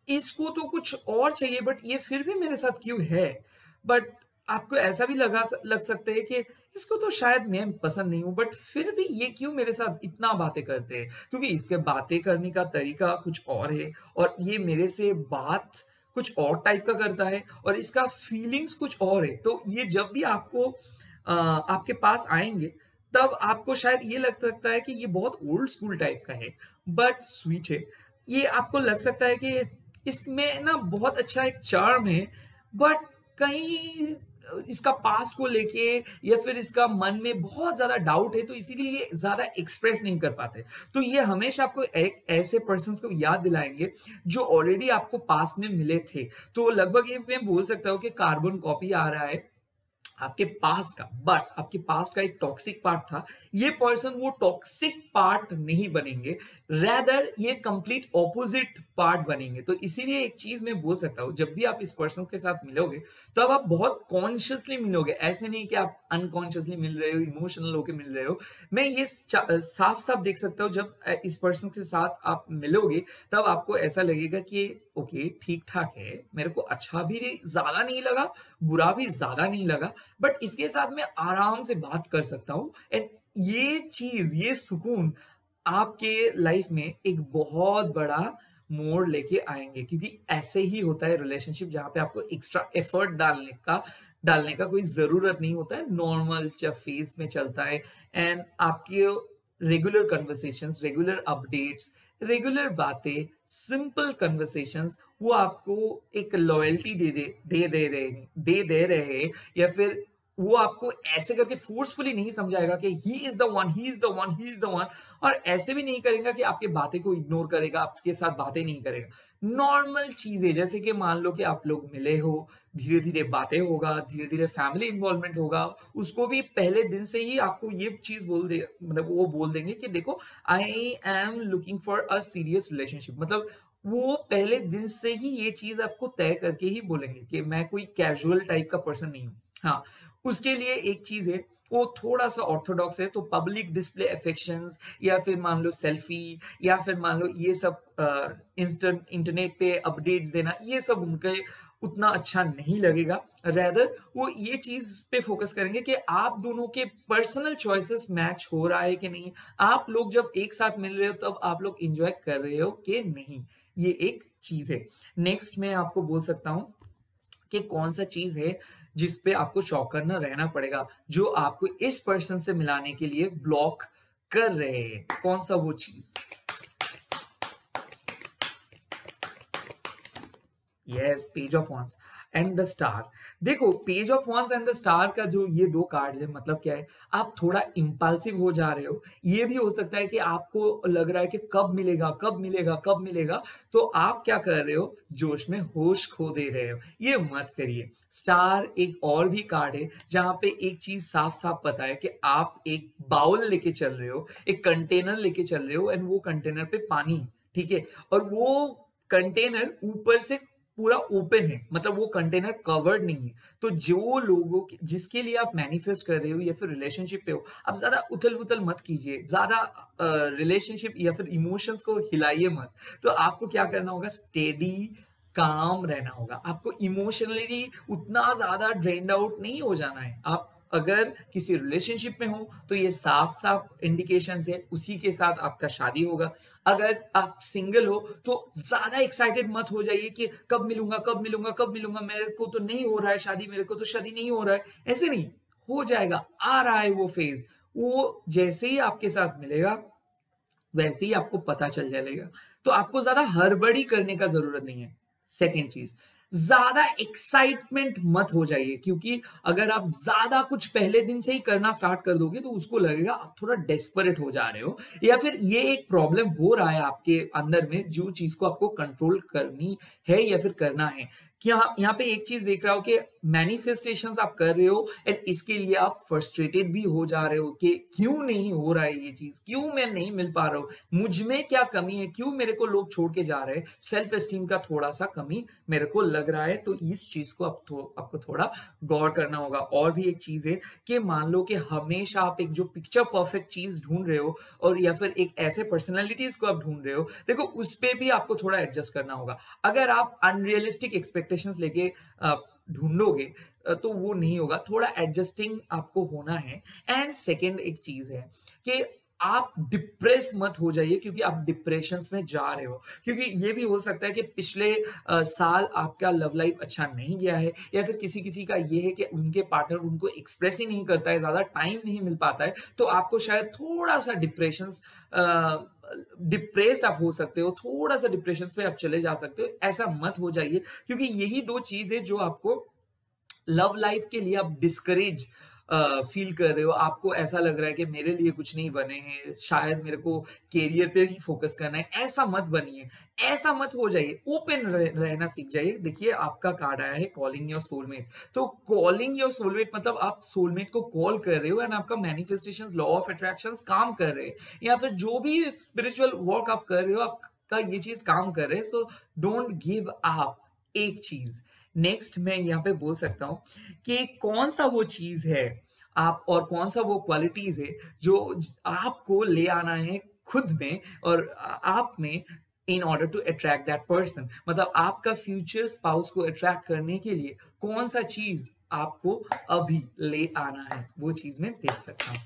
इसको तो कुछ और चाहिए, बट ये फिर भी मेरे साथ क्यों है। बट आपको ऐसा भी लग सकता है कि इसको तो शायद मैं पसंद नहीं हूं, बट फिर भी ये क्यों मेरे साथ इतना बातें करते हैं, क्योंकि इसके बातें करने का तरीका कुछ और है, और ये मेरे से बात कुछ और टाइप का करता है, और इसका फीलिंग्स कुछ और है। तो ये जब भी आपको आपके पास आएंगे तब आपको शायद ये लग सकता है कि ये बहुत ओल्ड स्कूल टाइप का है, बट स्वीट है। ये आपको लग सकता है कि इसमें ना बहुत अच्छा एक चार्म है, बट कहीं इसका पास्ट को लेके या फिर इसका मन में बहुत ज्यादा डाउट है, तो इसीलिए ये ज्यादा एक्सप्रेस नहीं कर पाते। तो ये हमेशा आपको एक ऐसे पर्सन को याद दिलाएंगे जो ऑलरेडी आपको पास्ट में मिले थे। तो लगभग ये मैं बोल सकता हूँ कि कार्बन कॉपी आ रहा है आपके पास्ट का, बट आपके पास्ट का एक टॉक्सिक पार्ट था। ये पर्सन वो टॉक्सिक पार्ट नहीं बनेंगे, रेदर ये कंप्लीट ऑपोजिट पार्ट बनेंगे। तो इसीलिए एक चीज मैं बोल सकता हूँ, जब भी आप इस पर्सन के साथ मिलोगे तो अब आप बहुत कॉन्शियसली मिलोगे, ऐसे नहीं कि आप अनकॉन्शियसली मिल रहे हो, इमोशनल होके मिल रहे हो। मैं ये साफ साफ देख सकता हूँ, जब इस पर्सन के साथ आप मिलोगे तब आपको ऐसा लगेगा कि ओके ठीक ठाक है, मेरे को अच्छा भी ज्यादा नहीं लगा, बुरा भी ज्यादा नहीं लगा, बट इसके साथ मैं आराम से बात कर सकता हूँ। एंड ये चीज, ये सुकून आपके लाइफ में एक बहुत बड़ा मोड़ लेके आएंगे, क्योंकि ऐसे ही होता है रिलेशनशिप, जहां पे आपको एक्स्ट्रा एफर्ट डालने का कोई जरूरत नहीं होता है, नॉर्मल फेज में चलता है। एंड आपके regular conversations, regular updates, regular बातें, सिंपल कन्वर्सेशंस वो आपको एक लॉयल्टी दे रहे हैं, या फिर वो आपको ऐसे करके फोर्सफुली नहीं समझाएगा कि he is the one, he is the one, he is the one, और ऐसे भी नहीं करेगा कि आपकी बातें को इग्नोर करेगा, आपके साथ बातें नहीं करेगा। नॉर्मल चीजें, जैसे कि मान लो कि आप लोग मिले हो, धीरे धीरे बातें होगा, धीरे धीरे फैमिली इन्वॉल्वमेंट होगा, उसको भी पहले दिन से ही आपको ये चीज बोल दे, मतलब वो बोल देंगे कि देखो I am looking for a serious relationship. मतलब वो पहले दिन से ही ये चीज आपको तय करके ही बोलेंगे कि मैं कोई कैजुअल टाइप का पर्सन नहीं हूँ। हाँ, उसके लिए एक चीज है, वो थोड़ा सा ऑर्थोडॉक्स है, तो पब्लिक डिस्प्ले अफेक्शंस, या फिर मान लो सेल्फी, या फिर मान लो ये सब इंटरनेट पे अपडेट्स देना, ये सब उनके उतना अच्छा नहीं लगेगा। रेदर वो ये चीज पे फोकस करेंगे कि आप दोनों के पर्सनल चॉइसेस मैच हो रहा है कि नहीं, आप लोग जब एक साथ मिल रहे हो तब आप लोग एंजॉय कर रहे हो कि नहीं, ये एक चीज है। नेक्स्ट मैं आपको बोल सकता हूँ कि कौन सा चीज है जिस पे आपको चौकन्ना रहना पड़ेगा, जो आपको इस पर्सन से मिलाने के लिए ब्लॉक कर रहे हैं, कौन सा वो चीज। Yes, page of wands and the star. देखो, page of wands and the star का जो ये दो कार्ड है, मतलब क्या है, आप थोड़ा इंपल्सिव हो जा रहे हो। ये भी हो सकता है कि आपको लग रहा है कि कब मिलेगा, कब मिलेगा, कब मिलेगा, तो आप क्या कर रहे हो, जोश में होश खो दे रहे हो। ये मत करिए। स्टार एक और भी कार्ड है जहां पे एक चीज साफ साफ पता है कि आप एक बाउल लेके चल रहे हो, एक कंटेनर लेके चल रहे हो, एंड वो कंटेनर पे पानी है, ठीक है, और वो कंटेनर ऊपर से पूरा ओपन है, मतलब वो कंटेनर कवर्ड नहीं है। तो जो लोगों जिसके लिए आप मैनिफेस्ट कर रहे हो या फिर रिलेशनशिप पे हो, आप ज्यादा उथल पुथल मत कीजिए, ज्यादा रिलेशनशिप या फिर इमोशंस को हिलाइए मत। तो आपको क्या करना होगा, स्टेडी काम रहना होगा, आपको इमोशनली उतना ज्यादा ड्रेन्ड आउट नहीं हो जाना है। आप अगर किसी रिलेशनशिप में हो तो ये साफ साफ इंडिकेशन है उसी के साथ आपका शादी होगा। अगर आप सिंगल हो तो ज्यादा एक्साइटेड मत हो जाइए कि कब मिलूंगा कब मिलूंगा कब मिलूंगा, मेरे को तो नहीं हो रहा है शादी, मेरे को तो शादी नहीं हो रहा है। ऐसे नहीं, हो जाएगा, आ रहा है वो फेज। वो जैसे ही आपके साथ मिलेगा वैसे ही आपको पता चल जाएगा। तो आपको ज्यादा हड़बड़ी करने का जरूरत नहीं है। सेकेंड चीज, ज्यादा एक्साइटमेंट मत हो जाइए, क्योंकि अगर आप ज्यादा कुछ पहले दिन से ही करना स्टार्ट कर दोगे तो उसको लगेगा आप थोड़ा डेस्परेट हो जा रहे हो, या फिर ये एक प्रॉब्लम हो रहा है आपके अंदर में जो चीज को आपको कंट्रोल करनी है या फिर करना है। कि यहाँ पे एक चीज देख रहा हो कि मैनिफेस्टेशंस आप कर रहे हो एंड इसके लिए आप फ्रस्ट्रेटेड भी हो जा रहे हो कि क्यों नहीं हो रहा है ये चीज, क्यों मैं नहीं मिल पा रहा हूँ, मुझ में क्या कमी है, क्यों मेरे को लोग छोड़ के जा रहे हैं, सेल्फ एस्टीम का थोड़ा सा कमी मेरे को लग रहा है। तो इस चीज को आपको थोड़ा गौर करना होगा। और भी एक चीज है कि मान लो कि हमेशा आप एक जो पिक्चर परफेक्ट चीज ढूंढ रहे हो और या फिर एक ऐसे पर्सनैलिटीज को आप ढूंढ रहे हो, देखो उस पे भी आपको थोड़ा एडजस्ट करना होगा। अगर आप अनरियलिस्टिक एक्सपेक्टेशंस लेके ढूंढोगे तो वो नहीं होगा, थोड़ा एडजस्टिंग आपको होना है। एंड सेकेंड एक चीज है कि आप डिप्रेस मत हो जाइए क्योंकि आप डिप्रेशन में जा रहे हो, क्योंकि ये भी हो सकता है कि पिछले साल आपका लव लाइफ अच्छा नहीं गया है, या फिर किसी किसी का ये है कि उनके पार्टनर उनको एक्सप्रेस ही नहीं करता है, ज्यादा टाइम नहीं मिल पाता है, तो आपको शायद थोड़ा सा डिप्रेस्ड आप हो सकते हो, थोड़ा सा डिप्रेशन पे आप चले जा सकते हो। ऐसा मत हो जाइए, क्योंकि यही दो चीज है जो आपको लव लाइफ के लिए आप डिस्करेज फील कर रहे हो। आपको ऐसा लग रहा है कि मेरे लिए कुछ नहीं बने हैं, शायद मेरे को कैरियर पे ही फोकस करना है। ऐसा मत बनिए, ऐसा मत हो जाइए, ओपन रहना सीख जाइए। देखिए आपका कार्ड आया है कॉलिंग योर सोलमेट, तो कॉलिंग योर सोलमेट मतलब आप सोलमेट को कॉल कर रहे हो एंड आपका मैनिफेस्टेशन, लॉ ऑफ अट्रैक्शन काम कर रहे हैं, या फिर जो भी स्पिरिचुअल वर्क आप कर रहे हो आपका ये चीज काम कर रहे हैं। So don't give up. एक चीज नेक्स्ट मैं यहाँ पे बोल सकता हूँ कि कौन सा वो चीज है आप और कौन सा वो क्वालिटीज है जो आपको ले आना है खुद में और आप में in order to attract that person. मतलब आपका फ्यूचर स्पाउस को अट्रैक्ट करने के लिए कौन सा चीज आपको अभी ले आना है, वो चीज मैं देख सकता हूँ।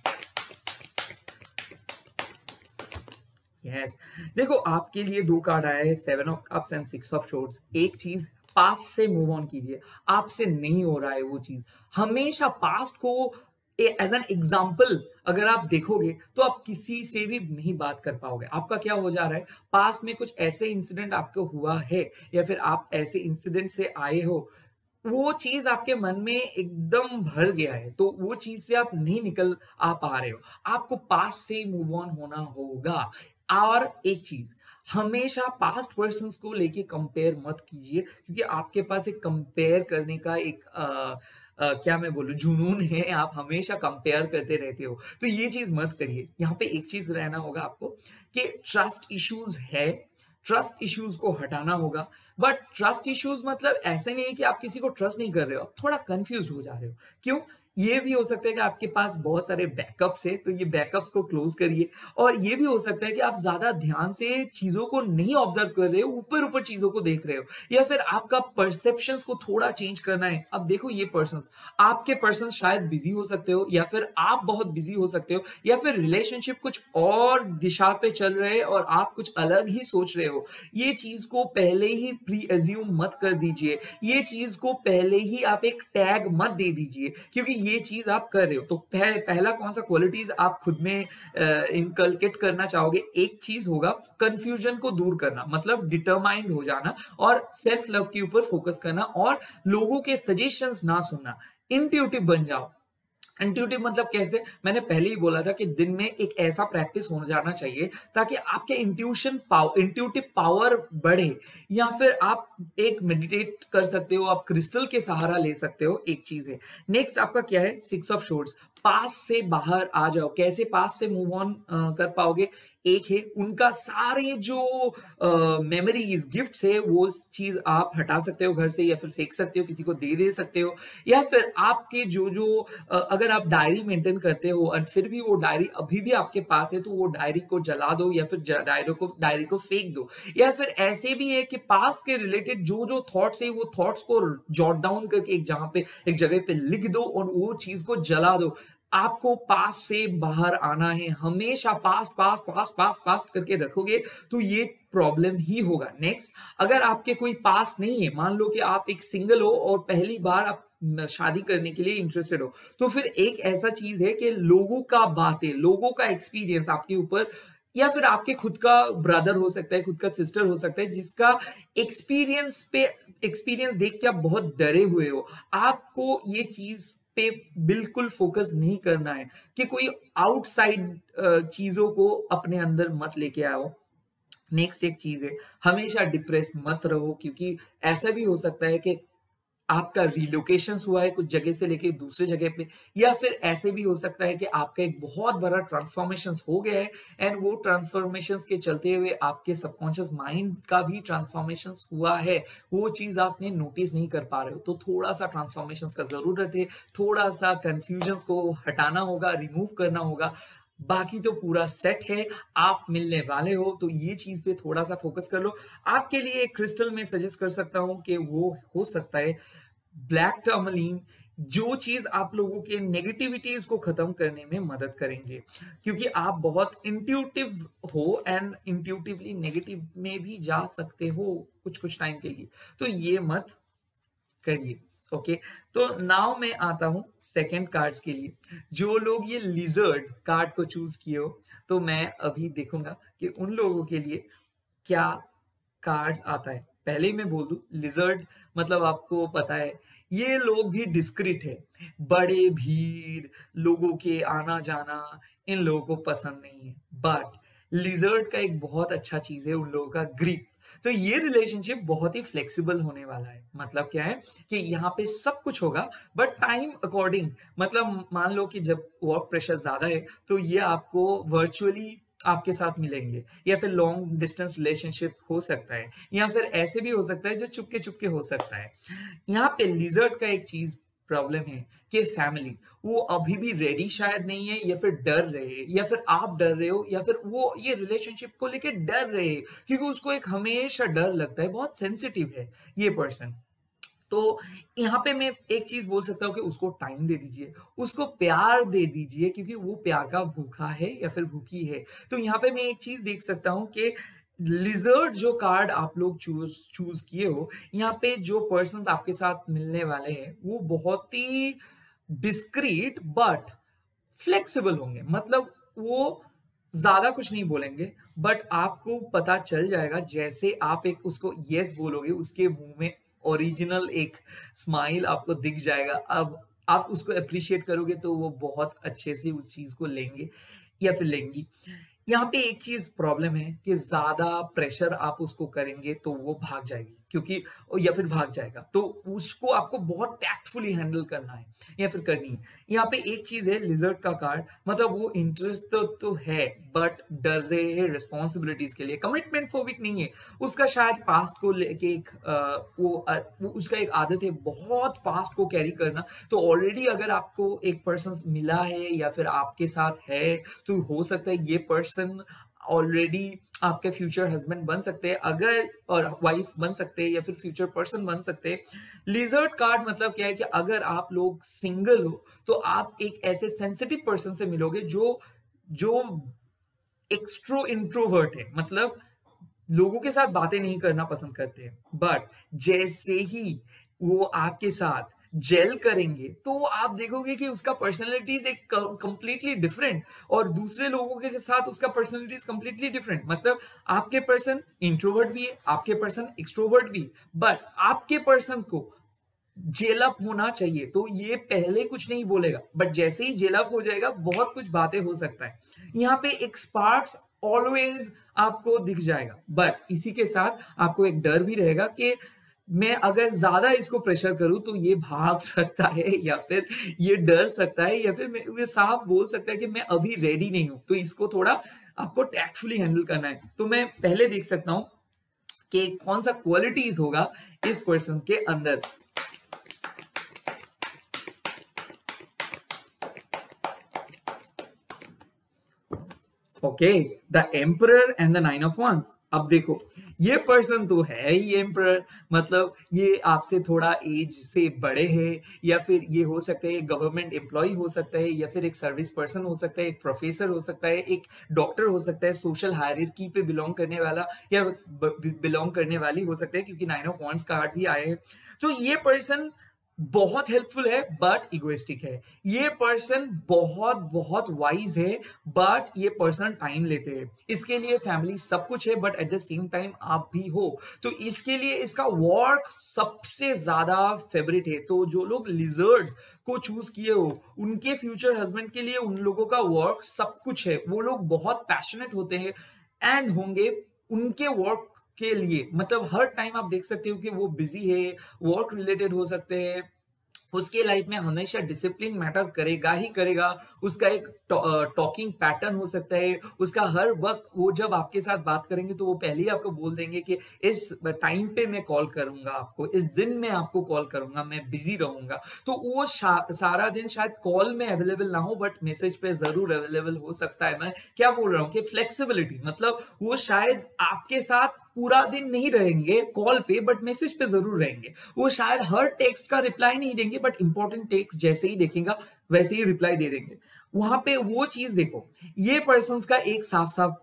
यस, देखो आपके लिए दो कार्ड आए हैं, 7 of cups and 6 of shorts. एक चीज, पास्ट से मूव ऑन कीजिए, आपसे नहीं हो रहा है वो चीज। हमेशा पास्ट को एज एन एग्जाम्पल अगर आप देखोगे तो आप किसी से भी नहीं बात कर पाओगे। आपका क्या हो जा रहा है, पास्ट में कुछ ऐसे इंसिडेंट आपको हुआ है या फिर आप ऐसे इंसिडेंट से आए हो, वो चीज आपके मन में एकदम भर गया है, तो वो चीज से आप नहीं निकल आ पा रहे हो। आपको पास्ट से मूव ऑन होना होगा। और एक चीज, हमेशा पास्ट पर्सन्स को लेके कंपेयर मत कीजिए, क्योंकि आपके पास एक कंपेयर करने का एक क्या मैं बोलूं जुनून है, आप हमेशा कंपेयर करते रहते हो, तो ये चीज मत करिए। यहाँ पे एक चीज रहना होगा आपको कि ट्रस्ट इश्यूज है, ट्रस्ट इश्यूज को हटाना होगा। बट ट्रस्ट इश्यूज मतलब ऐसे नहीं है कि आप किसी को ट्रस्ट नहीं कर रहे हो, आप थोड़ा कंफ्यूज हो जा रहे हो। क्यों? ये भी हो सकता है कि आपके पास बहुत सारे बैकअप्स है, तो ये बैकअप्स को क्लोज करिए। और ये भी हो सकता है कि आप ज्यादा ध्यान से चीजों को नहीं ऑब्जर्व कर रहे हो, ऊपर ऊपर चीजों को देख रहे हो, या फिर आपका परसेप्शंस को थोड़ा चेंज करना है। अब देखो ये पर्सन्स, आपके पर्सन्स शायद बिजी हो सकते हो, या फिर आप बहुत बिजी हो सकते हो, या फिर रिलेशनशिप कुछ और दिशा पे चल रहे हैं और आप कुछ अलग ही सोच रहे हो। ये चीज को पहले ही प्री एज्यूम मत कर दीजिए, ये चीज को पहले ही आप एक टैग मत दे दीजिए, क्योंकि ये चीज आप कर रहे हो। तो पहला कौन सा क्वालिटीज आप खुद में इनकलकेट करना चाहोगे? एक चीज होगा कंफ्यूजन को दूर करना, मतलब डिटरमाइंड हो जाना और सेल्फ लव के ऊपर फोकस करना और लोगों के सजेशंस ना सुनना। इंट्यूटिव बन जाओ। इंट्यूटिव मतलब कैसे? मैंने पहले ही बोला था कि दिन में एक ऐसा प्रैक्टिस हो जाना चाहिए ताकि आपके इंट्यूटिव पावर बढ़े, या फिर आप एक मेडिटेट कर सकते हो, आप क्रिस्टल के सहारा ले सकते हो। एक चीज है। नेक्स्ट आपका क्या है? 6 ऑफ शॉर्ट्स। पास से बाहर आ जाओ। कैसे पास से मूव ऑन कर पाओगे? एक है उनका सारे जो मेमोरीज गिफ्ट्स है वो चीज आप हटा सकते हो घर से, या फिर फेंक सकते हो, किसी को दे सकते हो, या फिर आपके जो जो अगर आप डायरी मेंटेन करते हो और फिर भी वो डायरी अभी भी आपके पास है तो वो डायरी को जला दो, या फिर डायरी को फेंक दो। या फिर ऐसे भी है कि पास्ट के रिलेटेड जो जो थॉट्स है वो थॉट्स को जॉट डाउन करके एक जगह पे लिख दो और वो चीज को जला दो। आपको पास्ट से बाहर आना है, हमेशा past past past past past करके रखोगे तो ये प्रॉब्लम ही होगा। नेक्स्ट, अगर आपके कोई पास्ट नहीं है, मान लो कि आप एक सिंगल हो और पहली बार आप शादी करने के लिए इंटरेस्टेड हो, तो फिर एक ऐसा चीज है कि लोगों का बातें, लोगों का एक्सपीरियंस आपके ऊपर, या फिर आपके खुद का ब्रदर हो सकता है, खुद का सिस्टर हो सकता है, जिसका एक्सपीरियंस देख के आप बहुत डरे हुए हो। आपको ये चीज पे बिल्कुल फोकस नहीं करना है कि कोई आउटसाइड चीजों को अपने अंदर मत लेके आओ। नेक्स्ट एक चीज है, हमेशा डिप्रेस्ड मत रहो, क्योंकि ऐसा भी हो सकता है कि आपका रिलोकेशन हुआ है कुछ जगह से लेके दूसरे जगह पे, या फिर ऐसे भी हो सकता है कि आपका एक बहुत बड़ा ट्रांसफॉर्मेशन हो गया है एंड वो ट्रांसफॉर्मेशन के चलते हुए आपके सबकॉन्शियस माइंड का भी ट्रांसफॉर्मेशन हुआ है, वो चीज आपने नोटिस नहीं कर पा रहे हो। तो थोड़ा सा ट्रांसफॉर्मेशन का जरूरत है, थोड़ा सा कंफ्यूजन को हटाना होगा, रिमूव करना होगा। बाकी तो पूरा सेट है, आप मिलने वाले हो, तो ये चीज पे थोड़ा सा फोकस कर लो। आपके लिए एक क्रिस्टल में सजेस्ट कर सकता हूं कि वो हो सकता है ब्लैक टर्मलीन, जो चीज आप लोगों के नेगेटिविटीज को खत्म करने में मदद करेंगे, क्योंकि आप बहुत इंट्यूटिव हो एंड इंट्यूटिवली नेगेटिव में भी जा सकते हो कुछ कुछ टाइम के लिए, तो ये मत करिए। ओके, तो नाउ मैं आता हूं सेकंड कार्ड्स के लिए। जो लोग ये लिजर्ड कार्ड को चूज किए हो, तो मैं अभी देखूंगा कि उन लोगों के लिए क्या कार्ड्स आता है। पहले ही मैं बोल दूं, लिजर्ड मतलब आपको पता है ये लोग भी डिस्क्रिट है, बड़े भीड़ लोगों के आना जाना इन लोगों को पसंद नहीं है। बट लिजर्ड का एक बहुत अच्छा चीज है उन लोगों का ग्रिप। तो ये रिलेशनशिप बहुत ही फ्लेक्सिबल होने वाला है। मतलब क्या है कि यहाँ पे सब कुछ होगा बट टाइम अकॉर्डिंग। मतलब मान लो कि जब वर्क प्रेशर ज्यादा है तो ये आपको वर्चुअली आपके साथ मिलेंगे, या फिर लॉन्ग डिस्टेंस रिलेशनशिप हो सकता है, या फिर ऐसे भी हो सकता है जो चुपके चुपके हो सकता है। यहाँ पे लिजर्ड का एक चीज प्रॉब्लम है कि फैमिली वो अभी भी रेडी शायद नहीं है, या फिर डर रहे हैं, या फिर आप डर रहे हो, या फिर वो ये रिलेशनशिप को लेके डर रहे हैं, क्योंकि उसको एक हमेशा डर लगता है, बहुत सेंसिटिव है ये पर्सन। तो यहाँ पे मैं एक चीज बोल सकता हूँ कि उसको टाइम दे दीजिए, उसको प्यार दे दीजिए, क्योंकि वो प्यार का भूखा है या फिर भूखी है। तो यहाँ पे मैं एक चीज देख सकता हूँ कि लिजर्ड जो कार्ड आप लोग चूज किए हो, यहाँ पे जो पर्सन आपके साथ मिलने वाले हैं वो बहुत ही डिस्क्रीट बट फ्लेक्सिबल होंगे। मतलब वो ज्यादा कुछ नहीं बोलेंगे, बट आपको पता चल जाएगा जैसे आप एक उसको यस बोलोगे, उसके मुंह में ओरिजिनल एक स्माइल आपको दिख जाएगा। अब आप उसको अप्रिशिएट करोगे तो वो बहुत अच्छे से उस चीज को लेंगे या फिर लेंगी। यहाँ पे एक चीज प्रॉब्लम है कि ज्यादा प्रेशर आप उसको करेंगे तो वो भाग जाएगी, क्योंकि या फिर भाग जाएगा, तो उसको आपको बहुत टैक्टफुली हैंडल करना है या फिर करनी है। यहाँ पे एक चीज है लिजर्ड का कार्ड, मतलब वो इंटरेस्ट तो है बट डर रहे हैं रिस्पॉन्सिबिलिटीज के लिए, कमिटमेंट फोबिक नहीं है। उसका शायद पास्ट को लेके एक वो उसका एक आदत है बहुत पास्ट को कैरी करना। तो ऑलरेडी अगर आपको एक पर्सन मिला है या फिर आपके साथ है, तो हो सकता है ये पर्सन ऑलरेडी आपके फ्यूचर हस्बैंड बन सकते हैं, अगर और वाइफ बन सकते हैं, या फिर फ्यूचर पर्सन बन सकते हैं। लिजर्ड कार्ड मतलब क्या है कि अगर आप लोग सिंगल हो तो आप एक ऐसे सेंसिटिव पर्सन से मिलोगे जो जो एक्सट्रो इंट्रोवर्ट है, मतलब लोगों के साथ बातें नहीं करना पसंद करते हैं। बट जैसे ही वो आपके साथ जेल करेंगे तो आप देखोगे कि उसका पर्सनैलिटीज एक कंप्लीटली डिफरेंट, और दूसरे लोगों के साथ उसका पर्सनैलिटीज कंप्लीटली डिफरेंट। मतलब आपके पर्सन इंट्रोवर्ट भी है, आपके पर्सन एक्सट्रोवर्ट भी, बट आपके पर्सन को जेल अप होना चाहिए, तो ये पहले कुछ नहीं बोलेगा, बट जैसे ही जेल अप हो जाएगा बहुत कुछ बातें हो सकता है। यहाँ पे एक स्पार्क्स ऑलवेज आपको दिख जाएगा, बट इसी के साथ आपको एक डर भी रहेगा कि मैं अगर ज़्यादा इसको प्रेशर करूँ तो ये भाग सकता है या फिर ये डर सकता है या फिर मैं ये साफ बोल सकता है कि मैं अभी रेडी नहीं हूँ। तो इसको थोड़ा आपको टैक्टफुली हैंडल करना है। तो मैं पहले देख सकता हूँ कि कौन-सा क्वालिटीज़ होगा इस पर्सन के अंदर। Okay, the emperor and the nine of वांस। अब देखो, ये पर्सन तो है ही एम्परर, मतलब ये आपसे थोड़ा एज से बड़े हैं, या फिर ये हो सकता है गवर्नमेंट एम्प्लॉय हो सकता है, या फिर एक सर्विस पर्सन हो सकता है, एक प्रोफेसर हो सकता है, एक डॉक्टर हो सकता है, सोशल हायरार्की पे बिलोंग करने वाला या बिलोंग करने वाली हो सकता है, क्योंकि नाइन ऑफ वांस कार्ड भी आए हैं। तो ये पर्सन बहुत हेल्पफुल है बट इगोइस्टिक है। ये पर्सन बहुत बहुत वाइज है बट ये पर्सन टाइम लेते हैं। इसके लिए फैमिली सब कुछ है but at the same time आप भी हो। तो इसके लिए इसका वर्क सबसे ज्यादा फेवरेट है। तो जो लोग लिजर्ड को चूज किए हो, उनके फ्यूचर हस्बैंड के लिए उन लोगों का वर्क सब कुछ है। वो लोग बहुत पैशनेट होते हैं एंड होंगे उनके वर्क के लिए। मतलब हर टाइम आप देख सकते हो कि वो बिजी है, वर्क रिलेटेड हो सकते हैं, उसके लाइफ में हमेशा डिसिप्लिन मैटर करेगा ही करेगा। उसका एक टॉकिंग पैटर्न हो सकता है, उसका हर वक्त वो जब आपके साथ बात करेंगे तो वो पहले ही आपको बोल देंगे कि इस टाइम पे मैं कॉल करूंगा आपको, इस दिन में आपको कॉल करूंगा, मैं बिजी रहूंगा। तो वो सारा दिन शायद कॉल में अवेलेबल ना हो बट मैसेज पे जरूर अवेलेबल हो सकता है। मैं क्या बोल रहा हूँ कि फ्लेक्सिबिलिटी, मतलब वो शायद आपके साथ पूरा दिन नहीं रहेंगे कॉल पे बट मैसेज पे जरूर रहेंगे। वो शायद हर टेक्स्ट का रिप्लाई नहीं देंगे बट इंपॉर्टेंट टेक्स्ट जैसे ही देखेगा वैसे ही रिप्लाई दे देंगे। वहां पे वो चीज देखो, ये पर्सन्स का एक साफ साफ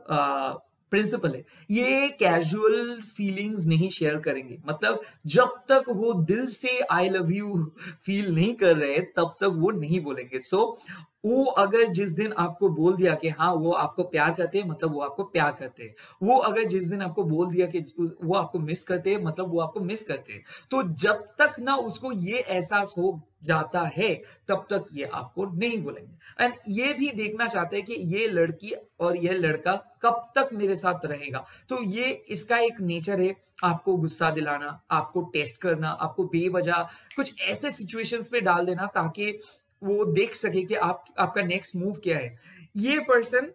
प्रिंसिपल है, ये कैजुअल फीलिंग्स नहीं शेयर करेंगे। मतलब जब तक वो दिल से आई लव यू फील नहीं कर रहे तब तक वो नहीं बोलेंगे। सो वो अगर जिस दिन आपको बोल दिया कि हाँ वो आपको प्यार करते हैं, मतलब वो आपको प्यार करते हैं। वो अगर जिस दिन आपको बोल दिया कि वो आपको मिस करते हैं, मतलब वो आपको मिस करते हैं। तो जब तक ना उसको ये एहसास हो जाता है तब तक ये आपको नहीं बोलेंगे। एंड ये भी देखना चाहते हैं कि ये लड़की और यह लड़का कब तक मेरे साथ रहेगा। तो ये इसका एक नेचर है, आपको गुस्सा दिलाना, आपको टेस्ट करना, आपको बेवजह कुछ ऐसे सिचुएशंस पे डाल देना ताकि वो देख सके कि आपका नेक्स्ट मूव क्या है। ये पर्सन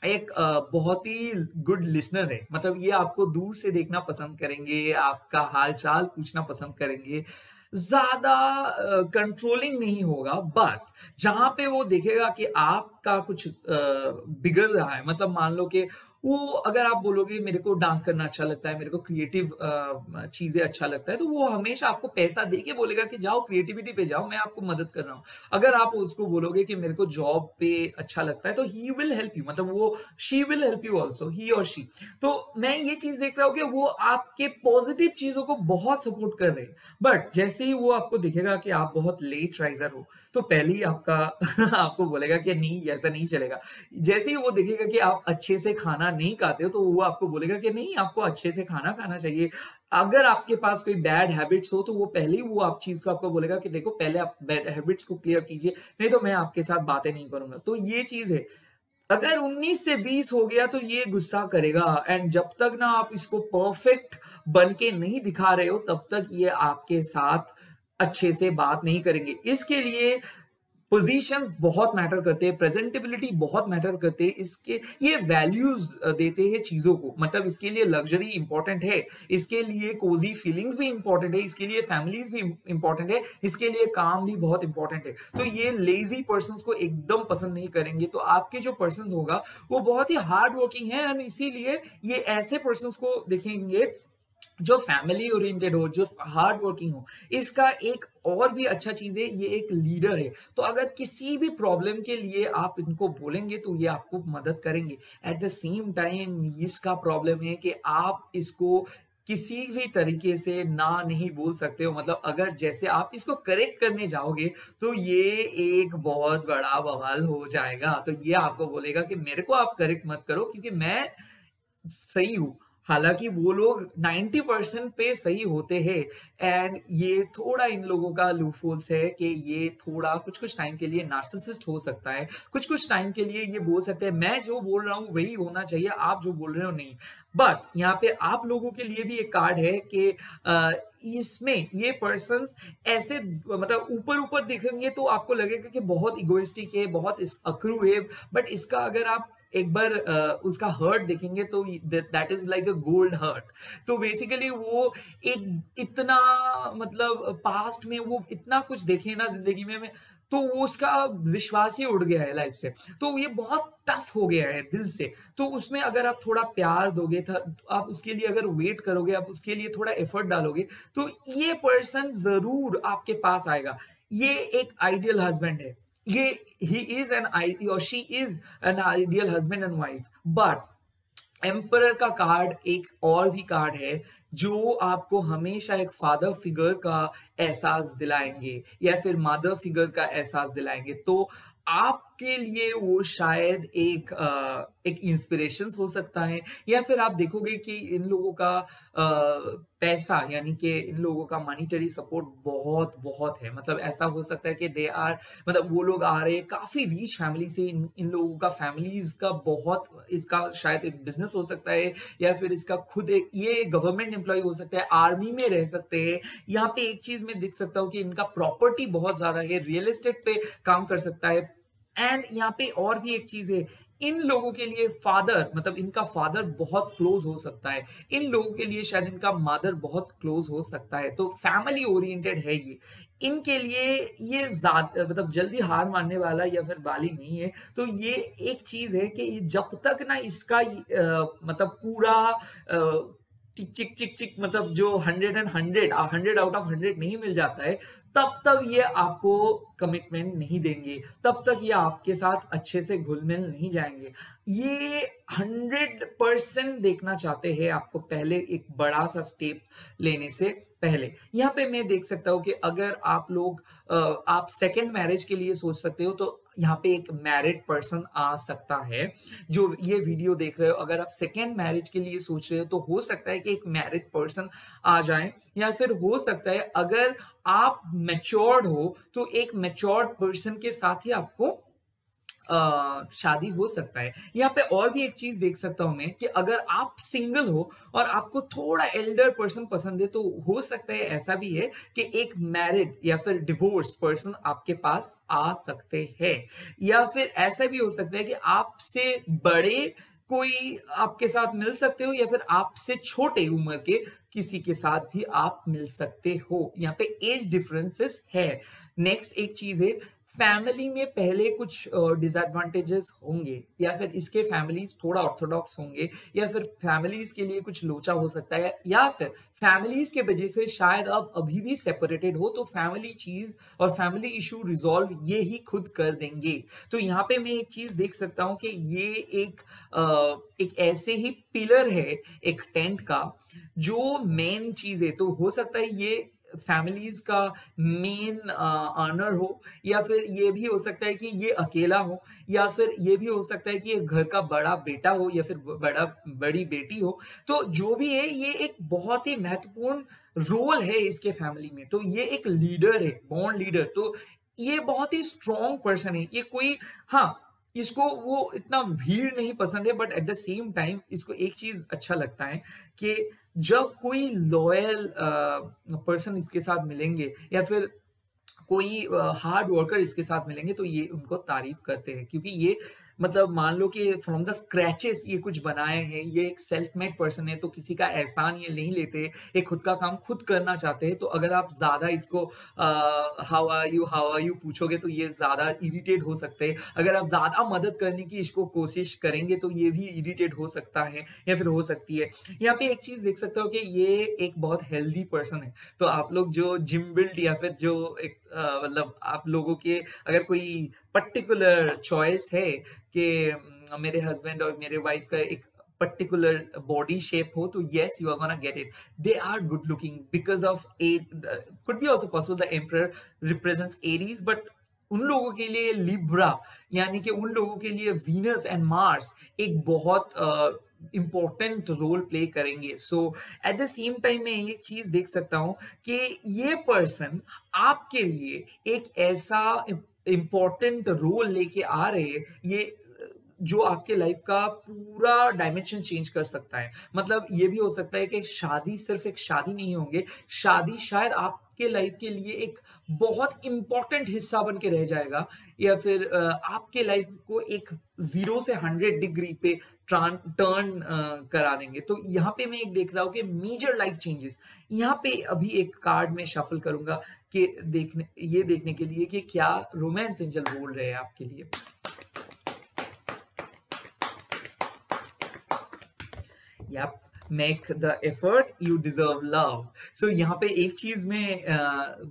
एक बहुत ही गुड लिसनर है। मतलब ये आपको दूर से देखना पसंद करेंगे, आपका हाल चाल पूछना पसंद करेंगे, ज्यादा कंट्रोलिंग नहीं होगा। बट जहां पे वो देखेगा कि आपका कुछ बिगड़ रहा है, मतलब मान लो कि वो अगर आप बोलोगे मेरे को डांस करना अच्छा लगता है, मेरे को क्रिएटिव चीजें अच्छा लगता है, तो वो हमेशा आपको पैसा दे के बोलेगा कि जाओ क्रिएटिविटी पे जाओ, मैं आपको मदद कर रहा हूँ। अगर आप उसको बोलोगे कि मेरे को जॉब पे अच्छा लगता है तो ही विल हेल्प यू, मतलब वो she will help you also, he और शी। तो मैं ये चीज देख रहा हूँ कि वो आपके पॉजिटिव चीजों को बहुत सपोर्ट कर रहे हैं। बट जैसे ही वो आपको दिखेगा कि आप बहुत लेट राइजर हो तो पहले ही आपका आपको बोलेगा कि नहीं ऐसा नहीं चलेगा। जैसे ही वो देखेगा कि आप अच्छे से खाना नहीं खाते हो तो वो आपको बोलेगा कि नहीं आपको अच्छे से खाना खाना चाहिए। अगर आपके पास कोई बैड हैबिट्स हो तो वो पहले ही वो आप चीज को आपको बोलेगा कि देखो पहले आप बैड हैबिट्स को क्लियर कीजिए, नहीं तो मैं आपके साथ बातें नहीं करूंगा। तो ये चीज है। अगर 19 से 20 हो गया तो ये गुस्सा करेगा। एंड जब तक ना आप इसको परफेक्ट बन के नहीं दिखा रहे हो तब तक ये आपके साथ अच्छे से बात नहीं करेंगे। इसके लिए पोजीशंस बहुत मैटर करते हैं, प्रेजेंटेबिलिटी बहुत मैटर करते हैं। इसके ये वैल्यूज देते हैं चीजों को, मतलब इसके लिए लग्जरी इंपॉर्टेंट है, इसके लिए कोजी फीलिंग्स भी इंपॉर्टेंट है, इसके लिए फैमिलीज भी इंपॉर्टेंट है, इसके लिए काम भी बहुत इंपॉर्टेंट है। तो ये लेजी पर्संस को एकदम पसंद नहीं करेंगे। तो आपके जो पर्सन होगा वो बहुत ही हार्ड वर्किंग है एंड इसीलिए ये ऐसे पर्सन को देखेंगे जो फैमिली ओरिएंटेड हो, जो हार्ड वर्किंग हो। इसका एक और भी अच्छा चीज है, ये एक लीडर है। तो अगर किसी भी प्रॉब्लम के लिए आप इनको बोलेंगे तो ये आपको मदद करेंगे। एट द सेम टाइम इसका प्रॉब्लम है कि आप इसको किसी भी तरीके से ना नहीं बोल सकते हो। मतलब अगर जैसे आप इसको करेक्ट करने जाओगे तो ये एक बहुत बड़ा बवाल हो जाएगा। तो ये आपको बोलेगा कि मेरे को आप करेक्ट मत करो क्योंकि मैं सही हूं। हालांकि वो लोग 90% पे सही होते हैं। एंड ये थोड़ा इन लोगों का लूपहोल्स है कि ये थोड़ा कुछ कुछ टाइम के लिए नार्सिसिस्ट हो सकता है, कुछ कुछ टाइम के लिए ये बोल सकते हैं मैं जो बोल रहा हूँ वही होना चाहिए, आप जो बोल रहे हो नहीं। बट यहाँ पे आप लोगों के लिए भी एक कार्ड है कि इसमें ये पर्सन्स ऐसे मतलब ऊपर ऊपर दिखेंगे तो आपको लगेगा कि बहुत इगोइस्टिक है, बहुत अकड़ू है, बट इसका अगर आप एक बार उसका हर्ट देखेंगे तो that is like a gold heart. तो बेसिकली वो एक इतना मतलब पास्ट में वो इतना कुछ देखे ना जिंदगी में तो वो उसका विश्वास ही उड़ गया है लाइफ से। तो ये बहुत टफ हो गया है दिल से। तो उसमें अगर आप थोड़ा प्यार दोगे था, आप उसके लिए अगर वेट करोगे, आप उसके लिए थोड़ा एफर्ट डालोगे, तो ये पर्सन जरूर आपके पास आएगा। ये एक आइडियल हस्बैंड है, ये he is an ideal or she is an ideal husband and wife। But emperor का कार्ड एक और भी कार्ड है जो आपको हमेशा एक फादर फिगर का एहसास दिलाएंगे या फिर मदर फिगर का एहसास दिलाएंगे। तो आपके लिए वो शायद एक इंस्पिरेशन हो सकता है, या फिर आप देखोगे कि इन लोगों का पैसा यानी कि इन लोगों का मॉनिटरी सपोर्ट बहुत बहुत है। मतलब ऐसा हो सकता है कि दे आर मतलब वो लोग आ रहे हैं काफी रीच फैमिली से, इन लोगों का फैमिलीज का बहुत, इसका शायद एक बिजनेस हो सकता है या फिर इसका खुद एक ये गवर्नमेंट एम्प्लॉय हो सकता है, आर्मी में रह सकते हैं। यहाँ पे एक चीज मैं देख सकता हूँ कि इनका प्रॉपर्टी बहुत ज्यादा है, रियल एस्टेट पे काम कर सकता है। एंड यहाँ पे और भी एक चीज है, इन लोगों के लिए फादर मतलब इनका फादर बहुत क्लोज हो सकता है, इन लोगों के लिए शायद इनका मदर बहुत क्लोज हो सकता है। तो फैमिली ओरिएंटेड है ये, इनके लिए ये ज्यादा मतलब जल्दी हार मानने वाला या फिर वाली नहीं है। तो ये एक चीज है कि जब तक ना इसका मतलब पूरा चिक चिक चिक चिक मतलब जो 100 आउट ऑफ 100 नहीं मिल जाता है, तब तक ये आपको कमिटमेंट नहीं देंगे, तब तक ये आपके साथ अच्छे से घुल मिल नहीं जाएंगे। ये 100% देखना चाहते हैं आपको पहले एक बड़ा सा स्टेप लेने से पहले। यहाँ पे मैं देख सकता हूँ कि अगर आप लोग आप सेकेंड मैरिज के लिए सोच सकते हो, तो यहाँ पे एक मैरिड पर्सन आ सकता है जो ये वीडियो देख रहे हो। अगर आप सेकेंड मैरिज के लिए सोच रहे हो तो हो सकता है कि एक मैरिड पर्सन आ जाए, या फिर हो सकता है अगर आप मैच्योर्ड हो तो एक मैच्योर्ड पर्सन के साथ ही आपको शादी हो सकता है। यहाँ पे और भी एक चीज देख सकता हूं मैं कि अगर आप सिंगल हो और आपको थोड़ा एल्डर पर्सन पसंद है, तो हो सकता है ऐसा भी है कि एक मैरिड या फिर डिवोर्स्ड पर्सन आपके पास आ सकते हैं, या फिर ऐसा भी हो सकता है कि आपसे बड़े कोई आपके साथ मिल सकते हो, या फिर आपसे छोटे उम्र के किसी के साथ भी आप मिल सकते हो। यहाँ पे एज डिफरेंसेस है। नेक्स्ट एक चीज है, फैमिली में पहले कुछ डिसएडवांटेजेस होंगे, या फिर इसके फैमिलीज थोड़ा ऑर्थोडॉक्स होंगे, या फिर फैमिलीज के लिए कुछ लोचा हो सकता है, या फिर फैमिलीज के वजह से शायद आप अभी भी सेपरेटेड हो, तो फैमिली चीज और फैमिली इशू रिजॉल्व ये ही खुद कर देंगे। तो यहाँ पे मैं एक चीज देख सकता हूँ कि ये एक ऐसे ही पिलर है एक टेंट का जो मेन चीज है। तो हो सकता है ये फैमिलीज का मेन अर्नर हो, या फिर ये भी हो सकता है कि ये अकेला हो, या फिर ये भी हो सकता है कि ये घर का बड़ा बेटा हो या फिर बड़ी बेटी हो। तो जो भी है ये एक बहुत ही महत्वपूर्ण रोल है इसके फैमिली में। तो ये एक लीडर है, बॉर्न लीडर। तो ये बहुत ही स्ट्रॉन्ग पर्सन है। ये कोई, हाँ, इसको वो इतना भीड़ नहीं पसंद है, but at the same time इसको एक चीज अच्छा लगता है कि जब कोई लॉयल पर्सन इसके साथ मिलेंगे या फिर कोई हार्ड वर्कर इसके साथ मिलेंगे, तो ये उनको तारीफ करते हैं, क्योंकि ये मतलब मान लो कि फ्रॉम द स्क्रैचेस ये कुछ बनाए हैं, ये एक सेल्फ मेड पर्सन है, तो किसी का एहसान ये नहीं लेते, ये खुद का काम खुद करना चाहते हैं। तो अगर आप ज्यादा इसको हाउ आर यू पूछोगे तो ये ज्यादा इरिटेट हो सकते हैं। अगर आप ज्यादा मदद करने की इसको कोशिश करेंगे तो ये भी इरिटेट हो सकता है या फिर हो सकती है। यहाँ पे एक चीज देख सकते हो कि ये एक बहुत हेल्दी पर्सन है। तो आप लोग जो जिम बिल्ड या फिर जो एक मतलब आप लोगों के अगर कोई पर्टिकुलर चॉइस है कि मेरे हस्बैंड और मेरे वाइफ का एक पर्टिकुलर बॉडी शेप हो, तो yes you are gonna get it. They are good looking because of could be also possible the emperor represents Aries, but उन लोगों के लिए लिब्रा यानी कि उन लोगों के लिए वीनस एंड मार्स एक बहुत इम्पोर्टेंट रोल प्ले करेंगे। सो एट द सेम टाइम मैं ये चीज देख सकता हूँ कि ये पर्सन आपके लिए एक ऐसा इम्पोर्टेंट रोल लेके आ रहे हैं, ये जो आपके लाइफ का पूरा डायमेंशन चेंज कर सकता है। मतलब ये भी हो सकता है कि शादी सिर्फ एक शादी नहीं होंगे, शादी शायद आपके लाइफ के लिए एक बहुत इंपॉर्टेंट हिस्सा बन के रह जाएगा, या फिर आपके लाइफ को एक 0 से 100 डिग्री पे टर्न करा देंगे। तो यहाँ पे मैं एक देख रहा हूँ कि मेजर लाइफ चेंजेस। यहाँ पे अभी एक कार्ड में शफल करूंगा कि देखने के लिए कि क्या रोमांस एंजल बोल रहे हैं आपके लिए। Yep, make the effort, you deserve love. So यहाँ पे एक चीज मैं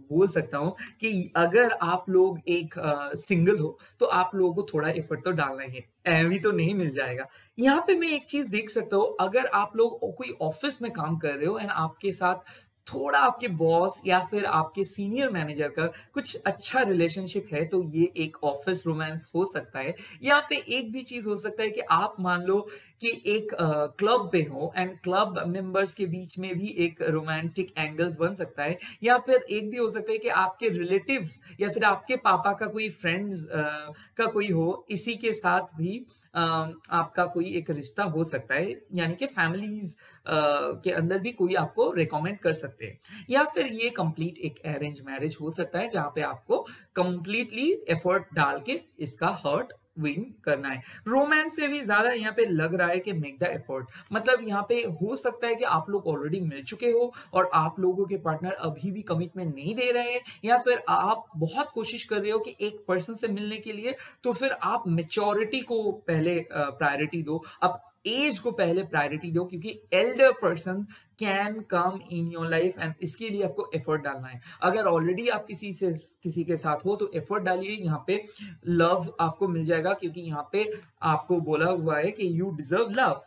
बोल सकता हूँ कि अगर आप लोग एक सिंगल हो तो आप लोगों को थोड़ा एफर्ट तो डालना ही है, ऐवी तो नहीं मिल जाएगा। यहाँ पे मैं एक चीज देख सकता हूँ, अगर आप लोग कोई ऑफिस में काम कर रहे हो एंड आपके साथ थोड़ा आपके बॉस या फिर आपके सीनियर मैनेजर का कुछ अच्छा रिलेशनशिप है, तो ये एक ऑफिस रोमांस हो सकता है। यहाँ पे एक भी चीज हो सकता है कि आप मान लो कि एक क्लब पे हो एंड क्लब मेंबर्स के बीच में भी एक रोमांटिक एंगल्स बन सकता है, या फिर एक भी हो सकता है कि आपके रिलेटिव्स या फिर आपके पापा का कोई फ्रेंड्स का कोई हो, इसी के साथ भी आपका कोई एक रिश्ता हो सकता है, यानी कि फैमिलीज के अंदर भी कोई आपको रिकमेंड कर सकते हैं। या फिर ये कंप्लीट एक अरेंज मैरिज हो सकता है जहां पे आपको कंप्लीटली एफर्ट डाल के इसका हर्ट विन करना है। रोमांस से भी ज्यादा यहाँ पे लग रहा है कि मेक द एफर्ट, मतलब यहाँ पे हो सकता है कि आप लोग ऑलरेडी मिल चुके हो और आप लोगों के पार्टनर अभी भी कमिटमेंट नहीं दे रहे हैं, या फिर आप बहुत कोशिश कर रहे हो कि एक पर्सन से मिलने के लिए, तो फिर आप मेच्योरिटी को पहले प्रायोरिटी दो, आप एज को पहले प्रायोरिटी दो, क्योंकि Elder person can come in your life and इसके लिए आपको एफर्ट डालना है। अगर ऑलरेडी आप किसी के साथ हो तो एफर्ट डालिए, यहाँ पे लव आपको मिल जाएगा, क्योंकि यहाँ पे आपको बोला हुआ है कि you deserve love.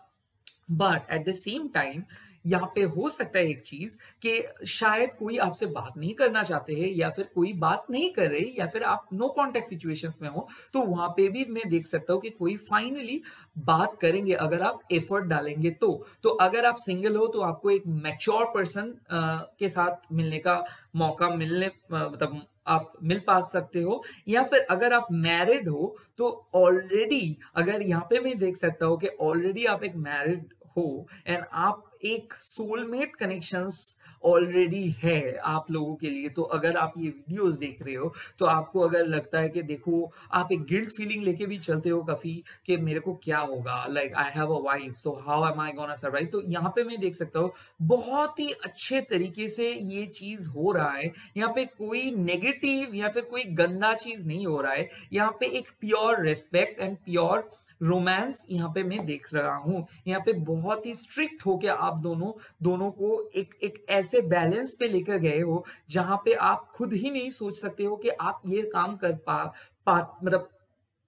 But at the same time यहाँ पे हो सकता है एक चीज कि शायद कोई आपसे बात नहीं करना चाहते हैं, या फिर कोई बात नहीं कर रहे, या फिर आप नो कांटेक्ट सिचुएशंस में हो, तो वहां पे भी मैं देख सकता हूँ कि कोई फाइनली बात करेंगे अगर आप एफर्ट डालेंगे तो अगर आप सिंगल हो तो आपको एक मैच्योर पर्सन के साथ मिलने का मौका मतलब आप मिल पा सकते हो, या फिर अगर आप मैरिड हो तो ऑलरेडी, अगर यहाँ पे मैं देख सकता हूँ कि ऑलरेडी आप एक मैरिड हो एंड आप एक सोलमेट कनेक्शंस ऑलरेडी है आप लोगों के लिए। तो अगर आप ये वीडियोस देख रहे हो तो आपको अगर लगता है कि देखो, आप एक गिल्ट फीलिंग लेके भी चलते हो काफी कि मेरे को क्या होगा, like I have a wife so how am I gonna survive, तो यहाँ पे मैं देख सकता हूँ बहुत ही अच्छे तरीके से ये चीज हो रहा है। यहाँ पे कोई नेगेटिव या फिर कोई गंदा चीज नहीं हो रहा है, यहाँ पे एक pure respect and pure romance यहाँ पे मैं देख रहा हूँ। यहाँ पे बहुत ही स्ट्रिक्ट होके आप दोनों को एक ऐसे बैलेंस पे लेकर गए हो जहां पे आप खुद ही नहीं सोच सकते हो कि आप ये काम कर मतलब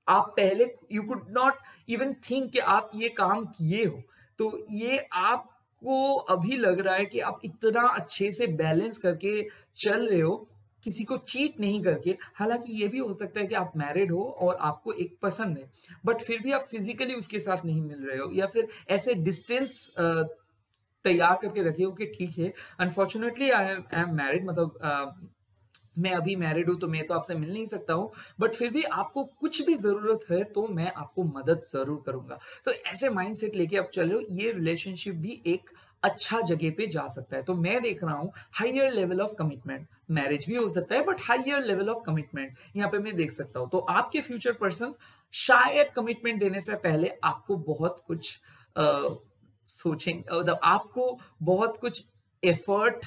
आप पहले you could not even think कि आप ये काम किए हो। तो ये आपको अभी लग रहा है कि आप इतना अच्छे से बैलेंस करके चल रहे हो, किसी को चीट नहीं करके। हालांकि ये भी हो सकता है कि आप मैरिड हो और आपको एक पसंद है, बट फिर भी आप फिजिकली उसके साथ नहीं मिल रहे हो, या फिर ऐसे डिस्टेंस तैयार करके रखे हो कि ठीक है, अनफॉर्चुनेटली आई एम मैरिड, मतलब मैं अभी मैरिड हूं तो मैं तो आपसे मिल नहीं सकता हूं, बट फिर भी आपको कुछ भी जरूरत है तो मैं आपको मदद जरूर करूंगा। तो ऐसे माइंडसेट लेके आप चलो, ये रिलेशनशिप भी एक अच्छा जगह पे जा सकता है। तो मैं देख रहा हूँ higher level of commitment, marriage भी हो सकता है but higher level of commitment यहाँ पे मैं देख सकता हूँ। तो आपके फ्यूचर पर्सन शायद कमिटमेंट देने से पहले आपको बहुत कुछ सोचेंगे, मतलब आपको बहुत कुछ एफर्ट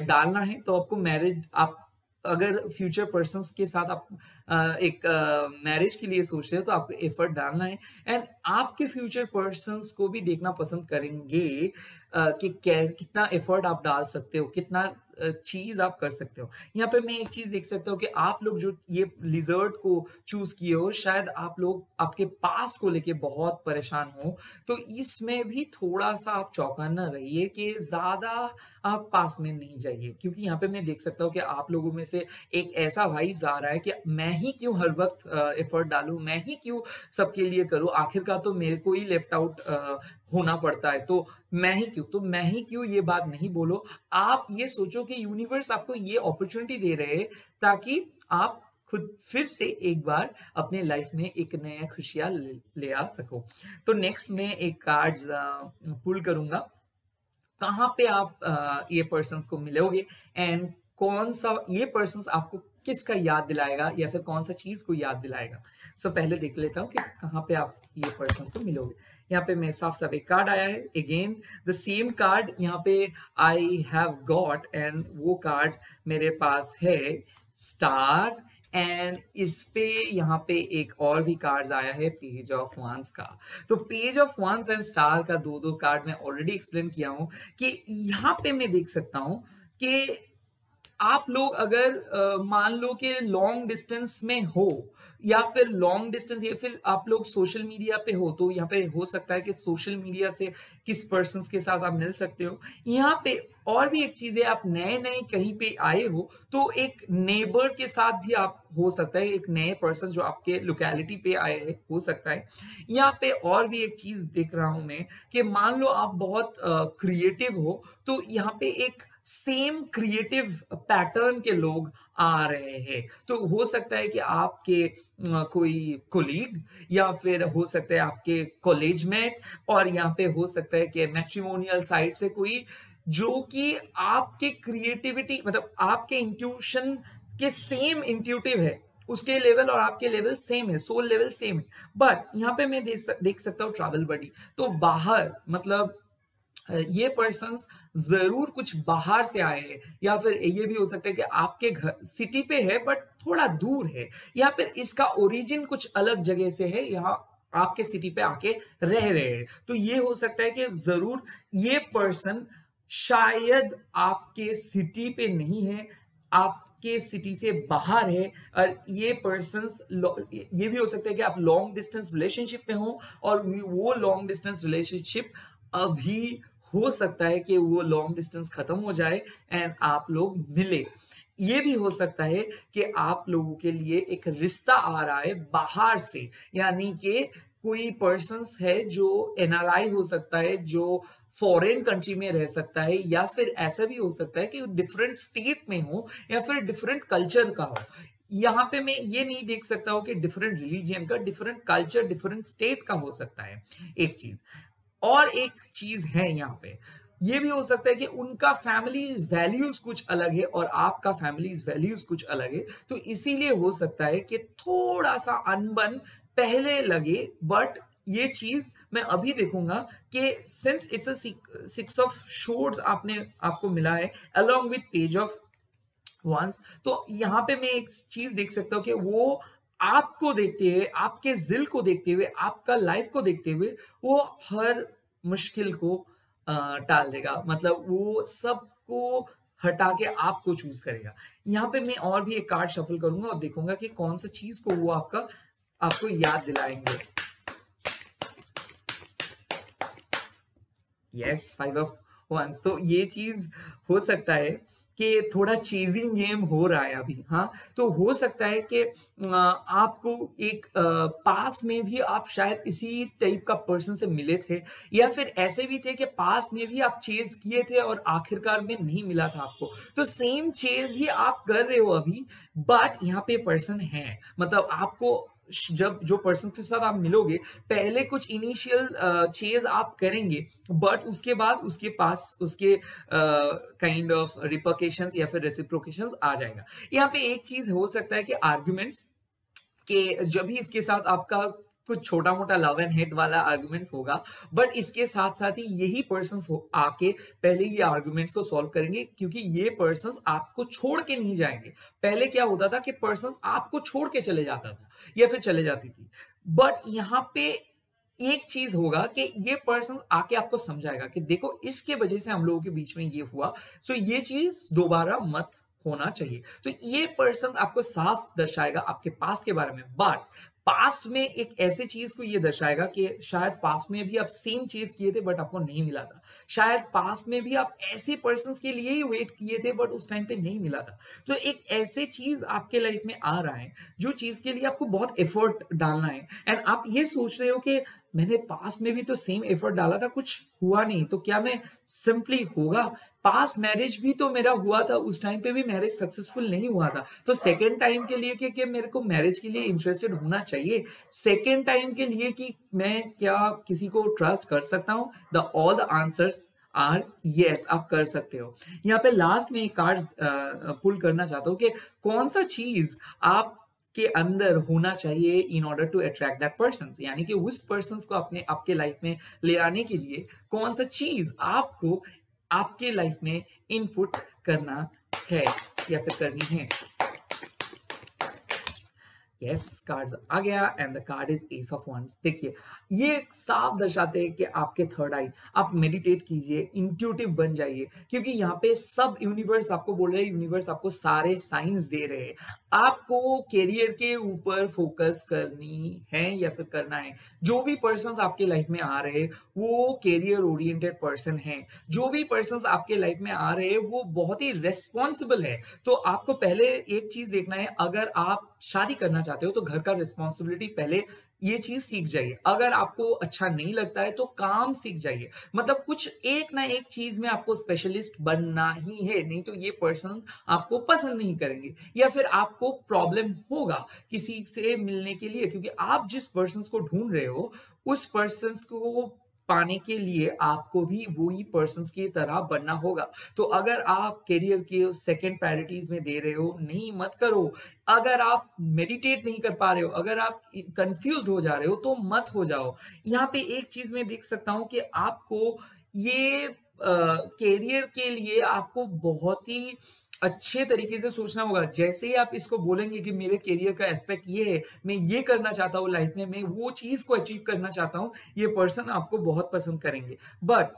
डालना है। तो आपको मैरिज, आप अगर फ्यूचर पर्सन्स के साथ आप एक मैरिज के लिए सोच रहे हो तो आपको एफर्ट डालना है, एंड आपके फ्यूचर पर्सन्स को भी देखना पसंद करेंगे कि कितना एफर्ट आप डाल सकते हो, कितना चीज आप कर सकते हो। यहाँ पे मैं एक चीज देख सकता हूँ कि आप लोग जो ये लिजर्ड को चूज किए हो, शायद आप लोग आपके पास्ट को लेके बहुत परेशान हो, तो इसमें भी थोड़ा सा आप चौकन्ना रहिए कि ज्यादा आप पास में नहीं जाइए, क्योंकि यहाँ पे मैं देख सकता हूँ कि आप लोगों में से एक ऐसा वाइब्स आ रहा है कि मैं ही क्यों हर वक्त एफर्ट डालूं, मैं ही क्यों सबके लिए करूं, आखिरकार तो मेरे को ही लेफ्ट आउट होना पड़ता है, तो मैं ही क्यों ये बात नहीं बोलो। आप ये सोचो कि यूनिवर्स आपको ये अपॉर्चुनिटी दे रहे हैं ताकि आप खुद फिर से एक बार अपने लाइफ में एक नया खुशियाँ ले आ सको। तो नेक्स्ट मैं एक कार्ड पुल करूँगा, कहाँ पे आप ये पर्सन्स को मिलोगे एंड कौन सा ये पर्सन्स आपको किसका याद दिलाएगा या फिर कौन सा चीज को याद दिलाएगा। सो पहले देख लेता हूँ कि कहाँ पे आप ये पर्सन्स को मिलोगे। यहाँ पे मैं साफ साफ एक कार्ड आया है, अगेन द सेम कार्ड यहाँ पे आई हैव गॉट, एंड वो कार्ड मेरे पास है स्टार, एंड इस पे यहाँ पे एक और भी कार्ड आया है पेज ऑफ वांस का। तो पेज ऑफ वांस एंड स्टार का दो कार्ड मैं ऑलरेडी एक्सप्लेन किया हूं कि यहाँ पे मैं देख सकता हूं कि आप लोग अगर मान लो कि लॉन्ग डिस्टेंस में हो या फिर लॉन्ग डिस्टेंस या फिर आप लोग सोशल मीडिया पे हो, तो यहाँ पे हो सकता है कि सोशल मीडिया से किस पर्सन के साथ आप मिल सकते हो। यहाँ पे और भी एक चीज है, आप नए नए कहीं पे आए हो तो एक नेबर के साथ भी आप हो सकता है, एक नए पर्सन जो आपके लोकेलिटी पे आए हैं हो सकता है। यहाँ पे और भी एक चीज देख रहा हूं मैं कि मान लो आप बहुत क्रिएटिव हो, तो यहाँ पे एक सेम क्रिएटिव पैटर्न के लोग आ रहे हैं। तो हो सकता है कि आपके कोई कोलीग या फिर हो सकता है आपके कॉलेज मेट, और यहाँ पे हो सकता है कि मैट्रिमोनियल साइड से कोई जो कि आपके क्रिएटिविटी मतलब आपके इंट्यूशन के सेम इंट्यूटिव है, उसके लेवल और आपके लेवल सेम है, सोल लेवल सेम है। बट यहाँ पे मैं देख सकता हूँ ट्रैवल बडी, तो बाहर मतलब ये पर्सन्स जरूर कुछ बाहर से आए हैं, या फिर ये भी हो सकता है कि आपके घर सिटी पे है बट थोड़ा दूर है, या फिर इसका ओरिजिन कुछ अलग जगह से है, यहाँ आपके सिटी पे आके रह रहे हैं। तो ये हो सकता है कि जरूर ये पर्सन शायद आपके सिटी पे नहीं है, आपके सिटी से बाहर है, और ये पर्सन्स ये भी हो सकता है कि आप लॉन्ग डिस्टेंस रिलेशनशिप में हो और वो लॉन्ग डिस्टेंस रिलेशनशिप अभी हो सकता है कि वो लॉन्ग डिस्टेंस खत्म हो जाए एंड आप लोग मिले। ये भी हो सकता है कि आप लोगों के लिए एक रिश्ता आ रहा है बाहर से, यानी कि कोई पर्सन्स है जो एनआरआई हो सकता है, जो फॉरेन कंट्री में रह सकता है, या फिर ऐसा भी हो सकता है कि डिफरेंट स्टेट में हो या फिर डिफरेंट कल्चर का हो। यहाँ पे मैं ये नहीं देख सकता हूँ कि डिफरेंट रिलीजियन का, डिफरेंट कल्चर, डिफरेंट स्टेट का हो सकता है एक चीज। और एक चीज है यहाँ पे, ये भी हो सकता है कि उनका फैमिली वैल्यूज कुछ अलग है और आपका फैमिली वैल्यूज कुछ अलग है, तो इसीलिए हो सकता है कि थोड़ा सा अनबन पहले लगे। बट ये चीज मैं अभी देखूंगा कि since it's a 6 of swords आपको मिला है along with page of wands, तो यहाँ पे मैं एक चीज देख सकता हूँ कि वो आपको देखते हुए, आपके दिल को देखते हुए, आपका लाइफ को देखते हुए वो हर मुश्किल को टाल देगा, मतलब वो सबको हटा के आपको चूज करेगा। यहाँ पे मैं और भी एक कार्ड शफल करूंगा और देखूंगा कि कौन सा चीज को वो आपको याद दिलाएंगे। यस, 5 ऑफ वंस, तो ये चीज हो सकता है कि थोड़ा चेजिंग गेम हो रहा है अभी। हाँ, तो हो सकता है कि आपको एक पास्ट में भी आप शायद इसी टाइप का पर्सन से मिले थे, या फिर ऐसे भी थे कि पास्ट में भी आप चेज किए थे और आखिरकार में नहीं मिला था आपको, तो सेम चेज ही आप कर रहे हो अभी। बट यहाँ पे पर्सन है, मतलब आपको जब जो पर्सन के साथ आप मिलोगे पहले कुछ इनिशियल चेज आप करेंगे, बट उसके बाद उसके पास उसके काइंड ऑफ रिपरकेशंस या फिर रेसिप्रोकेशंस आ जाएगा। यहाँ पे एक चीज हो सकता है कि आर्ग्यूमेंट्स के जब भी इसके साथ आपका कुछ छोटा मोटा लव एंड हेट वाला आर्गुमेंट्स होगा, बट इसके साथ साथ ही यही पर्सन्स आके पहले ये आर्गुमेंट्स को सॉल्व करेंगे, क्योंकि ये पर्सन्स आपको छोड़ के नहीं जाएंगे। पहले क्या होता था कि पर्सन्स आपको छोड़ के चले जाता था या फिर चले जाती थी, बट यहाँ पे एक चीज होगा कि ये पर्सन आके आपको समझाएगा कि देखो इसके वजह से हम लोगों के बीच में ये हुआ, सो ये चीज दोबारा मत होना चाहिए। तो ये पर्सन आपको साफ दर्शाएगा आपके पास्ट के बारे में, बट पास्ट में एक ऐसे चीज को ये दर्शाएगा कि शायद पास्ट में भी आप सेम चीज किए थे बट आपको नहीं मिला था, शायद पास्ट में भी आप ऐसे पर्सन के लिए ही वेट किए थे बट उस टाइम पे नहीं मिला था। तो एक ऐसे चीज आपके लाइफ में आ रहा है जो चीज के लिए आपको बहुत एफर्ट डालना है, एंड आप ये सोच रहे हो कि मैंने पास्ट में भी तो सेम एफर्ट डाला था, कुछ हुआ नहीं, तो क्या मैं सिंपली होगा? पास्ट मैरिज भी तो मेरा हुआ था, उस टाइम पे भी मैरिज सक्सेसफुल नहीं हुआ था, तो सेकेंड टाइम के लिए क्या मेरे को मैरिज के लिए इंटरेस्टेड होना चाहिए? सेकेंड टाइम के लिए कि मैं क्या किसी को ट्रस्ट कर सकता हूँ? All the answers are yes, आप कर सकते हो। यहाँ पे लास्ट में कार्ड पुल करना चाहता हूँ कि कौन सा चीज आप के अंदर होना चाहिए in order to attract that person, यानी कि उस पर्सन को अपने आपके लाइफ में ले आने के लिए कौन सा चीज आपको आपके लाइफ में इनपुट करना है या फिर करनी है। यस, कार्ड आ गया and the card is ace of wands. देखिए, ये साफ दर्शाते हैं कि आपके थर्ड आई, आप मेडिटेट कीजिए, इंट्यूटिव बन जाइए, क्योंकि यहाँ पे सब यूनिवर्स आपको बोल रहे हैं, यूनिवर्स आपको सारे साइंस दे रहे हैं। आपको कैरियर के ऊपर फोकस करनी है या फिर करना है। जो भी पर्सन आपके लाइफ में आ रहे हैं वो कैरियर ओरिएंटेड पर्सन है। जो भी पर्सन आपके लाइफ में आ रहे हैं वो बहुत ही रेस्पॉन्सिबल है। तो आपको पहले एक चीज देखना है, अगर आप शादी करना चाहते हो तो घर का रिस्पॉन्सिबिलिटी पहले ये चीज सीख जाइए। अगर आपको अच्छा नहीं लगता है तो काम सीख जाइए। मतलब कुछ एक ना एक चीज में आपको स्पेशलिस्ट बनना ही है, नहीं तो ये पर्सन आपको पसंद नहीं करेंगे या फिर आपको प्रॉब्लम होगा किसी से मिलने के लिए, क्योंकि आप जिस पर्सन को ढूंढ रहे हो उस पर्सन को पाने के लिए आपको भी वही पर्सन की तरह बनना होगा। तो अगर आप करियर के सेकंड प्रायोरिटीज में दे रहे हो, नहीं मत करो। अगर आप मेडिटेट नहीं कर पा रहे हो, अगर आप कंफ्यूज्ड हो जा रहे हो तो मत हो जाओ। यहाँ पे एक चीज मैं देख सकता हूँ कि आपको ये करियर के लिए आपको बहुत ही अच्छे तरीके से सोचना होगा। जैसे ही आप इसको बोलेंगे कि मेरे करियर का एस्पेक्ट ये है, मैं ये करना चाहता हूँ लाइफ में, मैं वो चीज को अचीव करना चाहता हूँ, ये पर्सन आपको बहुत पसंद करेंगे। बट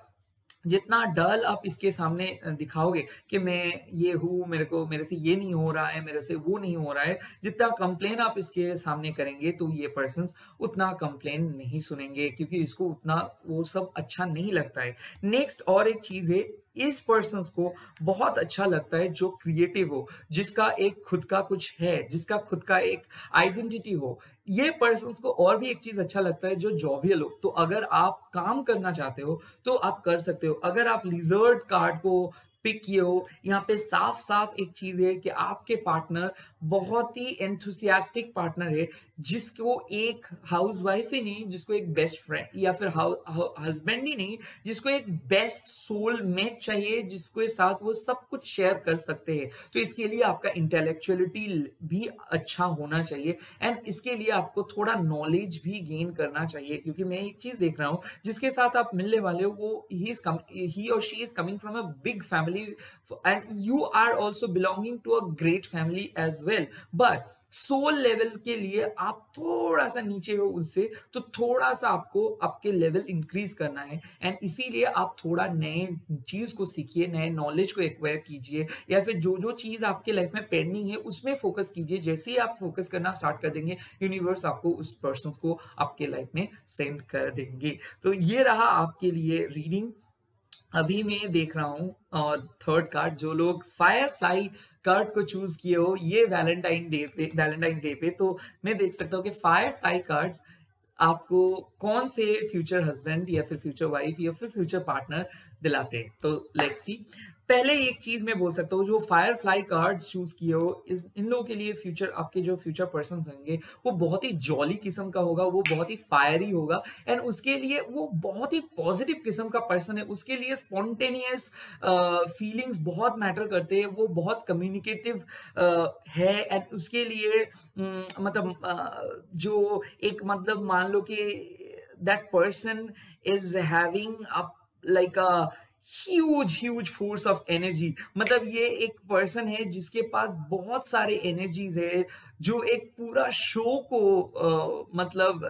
जितना डल आप इसके सामने दिखाओगे कि मैं ये हूँ, मेरे से ये नहीं हो रहा है, मेरे से वो नहीं हो रहा है, जितना कंप्लेन आप इसके सामने करेंगे तो ये पर्सन्स उतना कंप्लेन नहीं सुनेंगे, क्योंकि इसको उतना वो सब अच्छा नहीं लगता है। नेक्स्ट और एक चीज है, इस पर्सन को बहुत अच्छा लगता है जो क्रिएटिव हो, जिसका एक खुद का कुछ है, जिसका खुद का एक आइडेंटिटी हो। ये पर्सन को और भी एक चीज अच्छा लगता है जो जॉबियल हो। तो अगर आप काम करना चाहते हो तो आप कर सकते हो। अगर आप लिजर्ड कार्ड को पिक किए हो, यहाँ पे साफ साफ एक चीज है कि आपके पार्टनर बहुत ही एंथुसियास्टिक पार्टनर है, जिसको एक हाउसवाइफ ही नहीं, जिसको एक बेस्ट फ्रेंड या फिर हस्बैंड ही नहीं, जिसको एक बेस्ट सोल मेट चाहिए, जिसके साथ वो सब कुछ शेयर कर सकते हैं। तो इसके लिए आपका इंटेलेक्चुअलिटी भी अच्छा होना चाहिए एंड इसके लिए आपको थोड़ा नॉलेज भी गेन करना चाहिए, क्योंकि मैं एक चीज देख रहा हूँ, जिसके साथ आप मिलने वाले हो वो ही और she is coming from a big family and you are also belonging to a great family as well, but soul level के लिए आप थोड़ा सा नीचे हो उससे, तो थोड़ा सा आपको आपके लेवल इंक्रीज करना है एंड इसीलिए आप थोड़ा नए चीज को सीखिए, नए नॉलेज को एक्वायर कीजिए, या फिर जो जो चीज आपके लाइफ में पेंडिंग है उसमें फोकस कीजिए। जैसे ही आप फोकस करना स्टार्ट कर देंगे, यूनिवर्स आपको उस पर्सन को आपके लाइफ में सेंड कर देंगे। तो ये रहा आपके लिए रीडिंग। अभी मैं देख रहा हूँ और थर्ड कार्ड, जो लोग फायरफ्लाई कार्ड को चूज किए हो ये वैलेंटाइंस डे पे, तो मैं देख सकता हूँ कि फायरफ्लाई कार्ड्स आपको कौन से फ्यूचर हस्बैंड या फिर फ्यूचर वाइफ या फिर फ्यूचर पार्टनर दिलाते हैं। तो लेट्स सी। पहले एक चीज मैं बोल सकता हूँ, जो फायरफ्लाई कार्ड्स चूज किए हो, इन लोगों के लिए फ्यूचर, आपके जो फ्यूचर पर्सन होंगे वो बहुत ही जॉली किस्म का होगा, वो बहुत ही फायरी होगा एंड उसके लिए वो बहुत ही पॉजिटिव किस्म का पर्सन है। उसके लिए स्पॉन्टेनियस फीलिंग्स बहुत मैटर करते हैं, वो बहुत कम्युनिकेटिव है एंड उसके लिए जो एक मतलब मान लो कि that person is having like a huge force of energy. मतलब ये एक पर्सन है जिसके पास बहुत सारे एनर्जीज है, जो एक पूरा शो को मतलब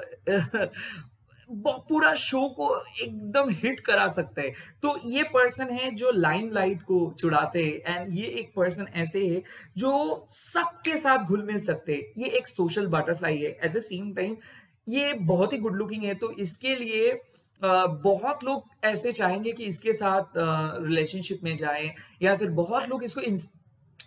पूरा शो को एकदम हिट करा सकता है। तो ये पर्सन है जो लाइमलाइट को चुराते हैं एंड ये एक पर्सन ऐसे है जो सबके साथ घुल मिल सकते हैं। ये एक सोशल बटरफ्लाई है, एट द सेम टाइम ये बहुत ही गुड लुकिंग है। तो इसके लिए बहुत लोग ऐसे चाहेंगे कि इसके साथ रिलेशनशिप में जाएं, या फिर बहुत लोग इसको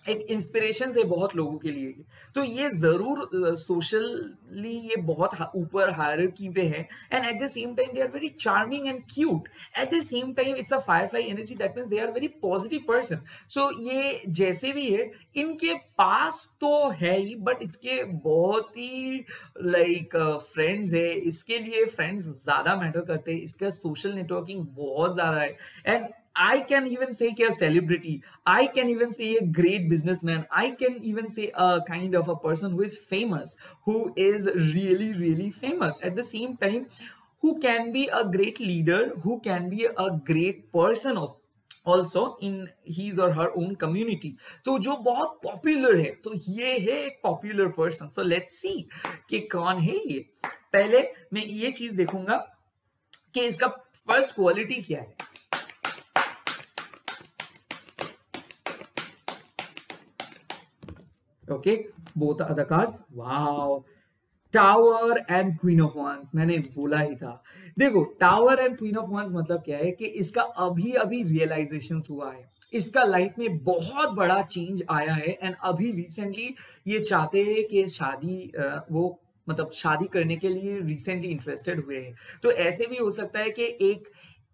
एक इंस्पिरेशन है बहुत लोगों के लिए। तो ये ज़रूर सोशली ये बहुत ऊपर हायरार्की पे है, and at the same time they are very charming and cute. At the same time it's a firefly energy, that means they are very positive person. So ये जैसे भी है, इनके पास तो है ही, बट इसके बहुत ही लाइक फ्रेंड्स है, इसके लिए फ्रेंड्स ज़्यादा मैटर करते हैं, इसका सोशल नेटवर्किंग बहुत ज़्यादा है। And I can even say कि a celebrity, I can even say a great businessman, I can even say a kind of a person who is famous, who is really, really famous. At the same time, who can be a great leader, who can be a great person also in his or her own community. तो जो बहुत popular है, तो ये है एक popular person. So let's see कि कौन है ये। पहले मैं ये चीज देखूंगा कि इसका फर्स्ट क्वालिटी क्या है। Okay, both are the cards. Wow. Tower and queen of wands, मैंने बोला ही था। देखो, tower and queen of wands मतलब क्या है कि इसका अभी अभी रियलाइजेशन हुआ है, इसका लाइफ में बहुत बड़ा चेंज आया है, एंड अभी रिसेंटली ये चाहते हैं कि शादी वो मतलब शादी करने के लिए रिसेंटली इंटरेस्टेड हुए हैं। तो ऐसे भी हो सकता है कि एक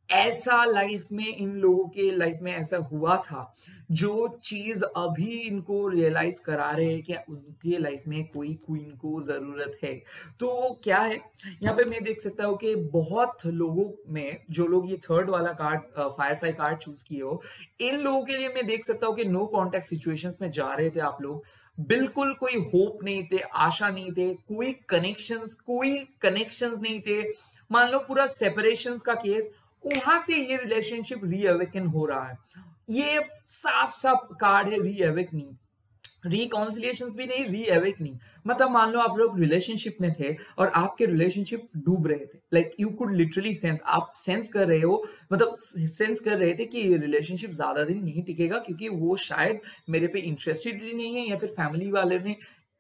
ऐसा लाइफ में इन लोगों के लाइफ में ऐसा हुआ था जो चीज अभी इनको रियलाइज करा रहे हैं कि उनके लाइफ में कोई क्वीन को जरूरत है। तो क्या है, यहाँ पे मैं देख सकता हूँ कि बहुत लोगों में जो लोग ये थर्ड वाला कार्ड फायरफ्लाई कार्ड चूज किए हो, इन लोगों के लिए मैं देख सकता हूँ कि नो कॉन्टेक्ट सिचुएशंस में जा रहे थे आप लोग, बिल्कुल कोई होप नहीं थे, आशा नहीं थे, कोई कनेक्शंस नहीं थे। मान लो पूरा सेपरेशंस का केस, वहां से ये रिलेशनशिप रीअवेकन हो रहा है। ये साफ साफ कार्ड है रीअवेकनिंग, रिकॉन्सिलिएशंस भी नहीं, रीअवेकनिंग। मतलब मान लो आप लोग रिलेशनशिप में थे और आपके रिलेशनशिप डूब रहे थे, like you could literally sense, आप सेंस कर रहे हो, मतलब सेंस कर रहे थे कि ये रिलेशनशिप ज्यादा दिन नहीं टिकेगा, क्योंकि वो शायद मेरे पे इंटरेस्टेड ही नहीं है, या फिर फैमिली वाले ने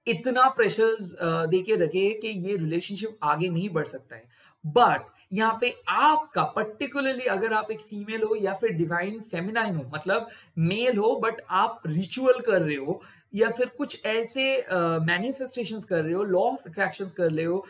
इतना प्रेशर्स दे के रखे कि ये रिलेशनशिप आगे नहीं बढ़ सकता है। बट यहाँ पे आपका पर्टिकुलरली, अगर आप एक फीमेल हो या फिर डिवाइन फेमिनाइन हो, मतलब मेल हो बट आप रिचुअल कर रहे हो, या फिर कुछ ऐसे मैनिफेस्टेशंस कर रहे हो, लॉ ऑफ अट्रैक्शंस कर रहे हो,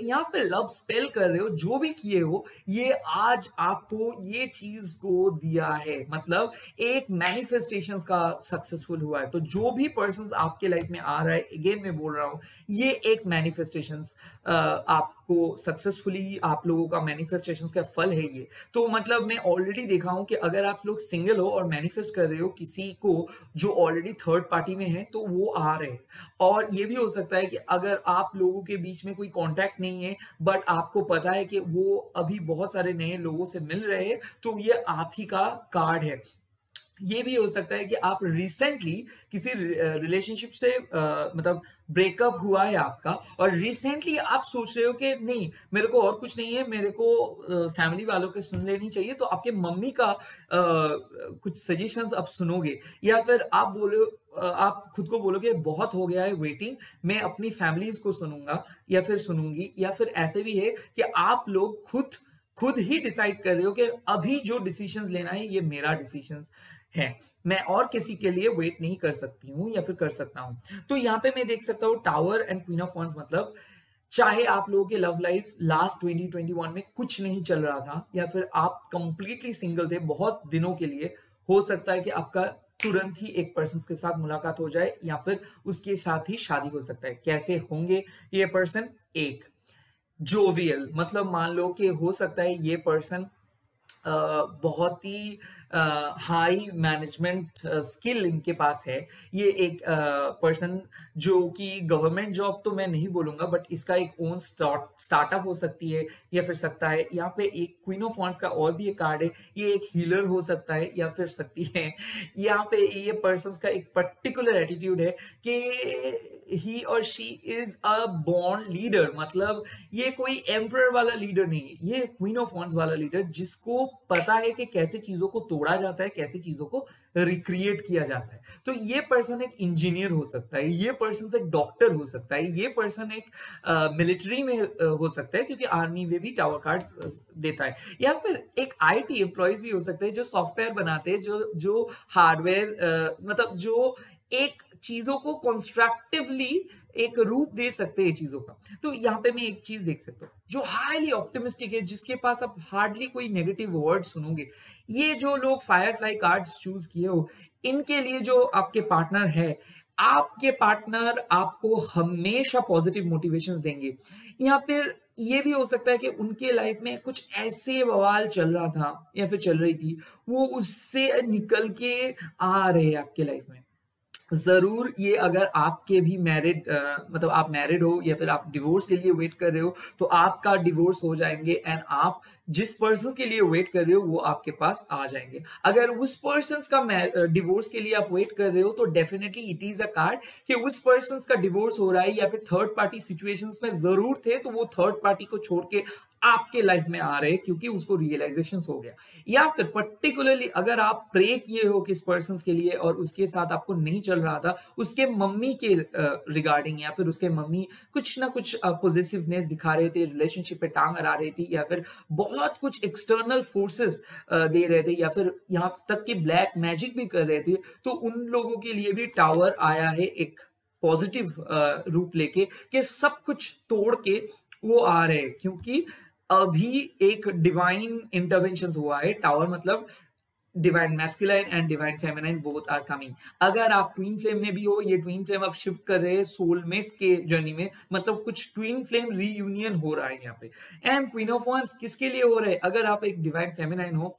या फिर लव स्पेल कर रहे हो, जो भी किए हो, ये आज आपको ये चीज को दिया है, मतलब एक मैनिफेस्टेशंस का सक्सेसफुल हुआ है। तो जो भी पर्सन आपके लाइफ में आ रहा है, अगेन मैं बोल रहा हूँ, ये एक मैनिफेस्टेशंस आपको सक्सेसफुली, आप लोगों का मैनिफेस्टेशंस का फल है ये। तो मतलब मैं ऑलरेडी देखा हूं कि अगर आप लोग सिंगल हो और मैनिफेस्ट कर रहे हो किसी को जो ऑलरेडी थर्ड पार्टी में है, तो वो आ रहे हैं। और ये भी हो सकता है कि अगर आप लोगों के बीच में कोई कांटेक्ट नहीं है, बट आपको पता है कि वो अभी बहुत सारे नए लोगों से मिल रहे हैं, तो ये आप ही का कार्ड है। ये भी हो सकता है कि आप रिसेंटली किसी रिलेशनशिप से मतलब ब्रेकअप हुआ है आपका, और रिसेंटली आप सोच रहे हो कि नहीं, मेरे को और कुछ नहीं है, मेरे को फैमिली वालों के सुन लेनी चाहिए, तो आपके मम्मी का कुछ सजेशंस आप सुनोगे, या फिर आप बोलो, आप खुद को बोलोगे बहुत हो गया है वेटिंग, मैं अपनी फैमिलीज को सुनूंगा या फिर सुनूंगी। या फिर ऐसे भी है कि आप लोग खुद ही डिसाइड कर रहे हो कि अभी जो डिसीजंस लेना है ये मेरा डिसीजंस है, मैं और किसी के लिए वेट नहीं कर सकती हूँ या फिर कर सकता हूँ। तो यहाँ पे मैं देख सकता हूँ tower and queen of wands, मतलब चाहे आप लोगों के लव लाइफ लास्ट 2021 में कुछ नहीं चल रहा था, या फिर आप कंप्लीटली सिंगल थे बहुत दिनों के लिए, हो सकता है कि आपका तुरंत ही एक पर्सन के साथ मुलाकात हो जाए, या फिर उसके साथ ही शादी हो सकता है। कैसे होंगे ये पर्सन? एक जोवियल, मतलब मान लो कि हो सकता है ये पर्सन बहुत ही हाई मैनेजमेंट स्किल इनके पास है। ये एक पर्सन जो कि गवर्नमेंट जॉब तो मैं नहीं बोलूंगा, बट इसका एक ओन स्टार्टअप हो सकती है, या फिर सकता है। यहाँ पे एक क्वीन ऑफ वॉन्ड्स का और भी एक कार्ड है, ये एक हीलर हो सकता है या फिर सकती है। यहाँ पे ये पर्सन का एक पर्टिकुलर एटीट्यूड है कि ही और she is a born leader, मतलब ये कोई एम्परर वाला लीडर नहीं है, ये क्वीन ऑफ वॉन्ड्स वाला लीडर जिसको पता है कि कैसे चीजों को तोड़ा जाता है, कैसे चीजों को रिक्रिएट किया जाता है। तो ये पर्सन एक इंजीनियर हो सकता है, ये पर्सन एक डॉक्टर हो सकता है, ये पर्सन एक मिलिट्री में हो सकता है, क्योंकि आर्मी में भी टावर कार्ड देता है, या फिर एक आईटी एम्प्लॉयज भी हो सकते हैं जो सॉफ्टवेयर बनाते हैं, जो हार्डवेयर मतलब जो एक चीजों को कंस्ट्रक्टिवली एक रूप दे सकते हैं चीजों का। तो यहाँ पे मैं एक चीज देख सकता हूँ, जो हाईली ऑप्टिमिस्टिक है, जिसके पास आप हार्डली कोई नेगेटिव वर्ड सुनोगे, ये जो लोग फायरफ्लाई कार्ड्स चूज किए हो, इनके लिए जो आपके पार्टनर है, आपके पार्टनर आपको हमेशा पॉजिटिव मोटिवेशंस देंगे। यहाँ पे ये भी हो सकता है कि उनके लाइफ में कुछ ऐसे बवाल चल रहा था या फिर चल रही थी, वो उससे निकल के आ रहे हैं आपके लाइफ में। जरूर ये अगर आपके भी मैरिड मतलब आप मैरिड हो या फिर आप डिवोर्स के लिए वेट कर रहे हो, तो आपका डिवोर्स हो जाएंगे एंड आप जिस पर्सन के लिए वेट कर रहे हो वो आपके पास आ जाएंगे। अगर उस पर्सन का डिवोर्स के लिए आप वेट कर रहे हो, तो definitely it is a card कि उस पर्सन का डिवोर्स हो रहा है, या फिर थर्ड पार्टी सिचुएशंस में जरूर थे, तो वो थर्ड पार्टी को छोड़ के आपके लाइफ में आ रहे हैं क्योंकि उसको रियलाइजेशन हो गया। या फिर पर्टिकुलरली अगर आप प्रे किए हो किस पर्सन के लिए और उसके साथ आपको नहीं चल रहा था, उसके मम्मी के रिगार्डिंग, या फिर उसके मम्मी कुछ ना कुछ पॉजिटिवनेस दिखा रहे थे, रिलेशनशिप पे टांग अड़ा रही थी, या फिर बहुत कुछ एक्सटर्नल फोर्सेस दे रहे थे, या फिर यहाँ तक कि ब्लैक मैजिक भी कर रहे थे, तो उन लोगों के लिए भी टावर आया है एक पॉजिटिव रूप लेके कि सब कुछ तोड़ के वो आ रहे हैं, क्योंकि अभी एक डिवाइन इंटरवेंशन हुआ है। टावर मतलब divine masculine and divine feminine both are coming. अगर आप ट्विन फ्लेम में भी हो, ये ट्विन फ्लेम आप शिफ्ट कर रहे हैं सोलमेट के जर्नी में, मतलब कुछ ट्विन फ्लेम रीयूनियन हो रहा है यहाँ पे। एंड क्वीन ऑफ वांस किसके लिए हो रहा है? अगर आप एक डिवाइन फेमिनाइन हो,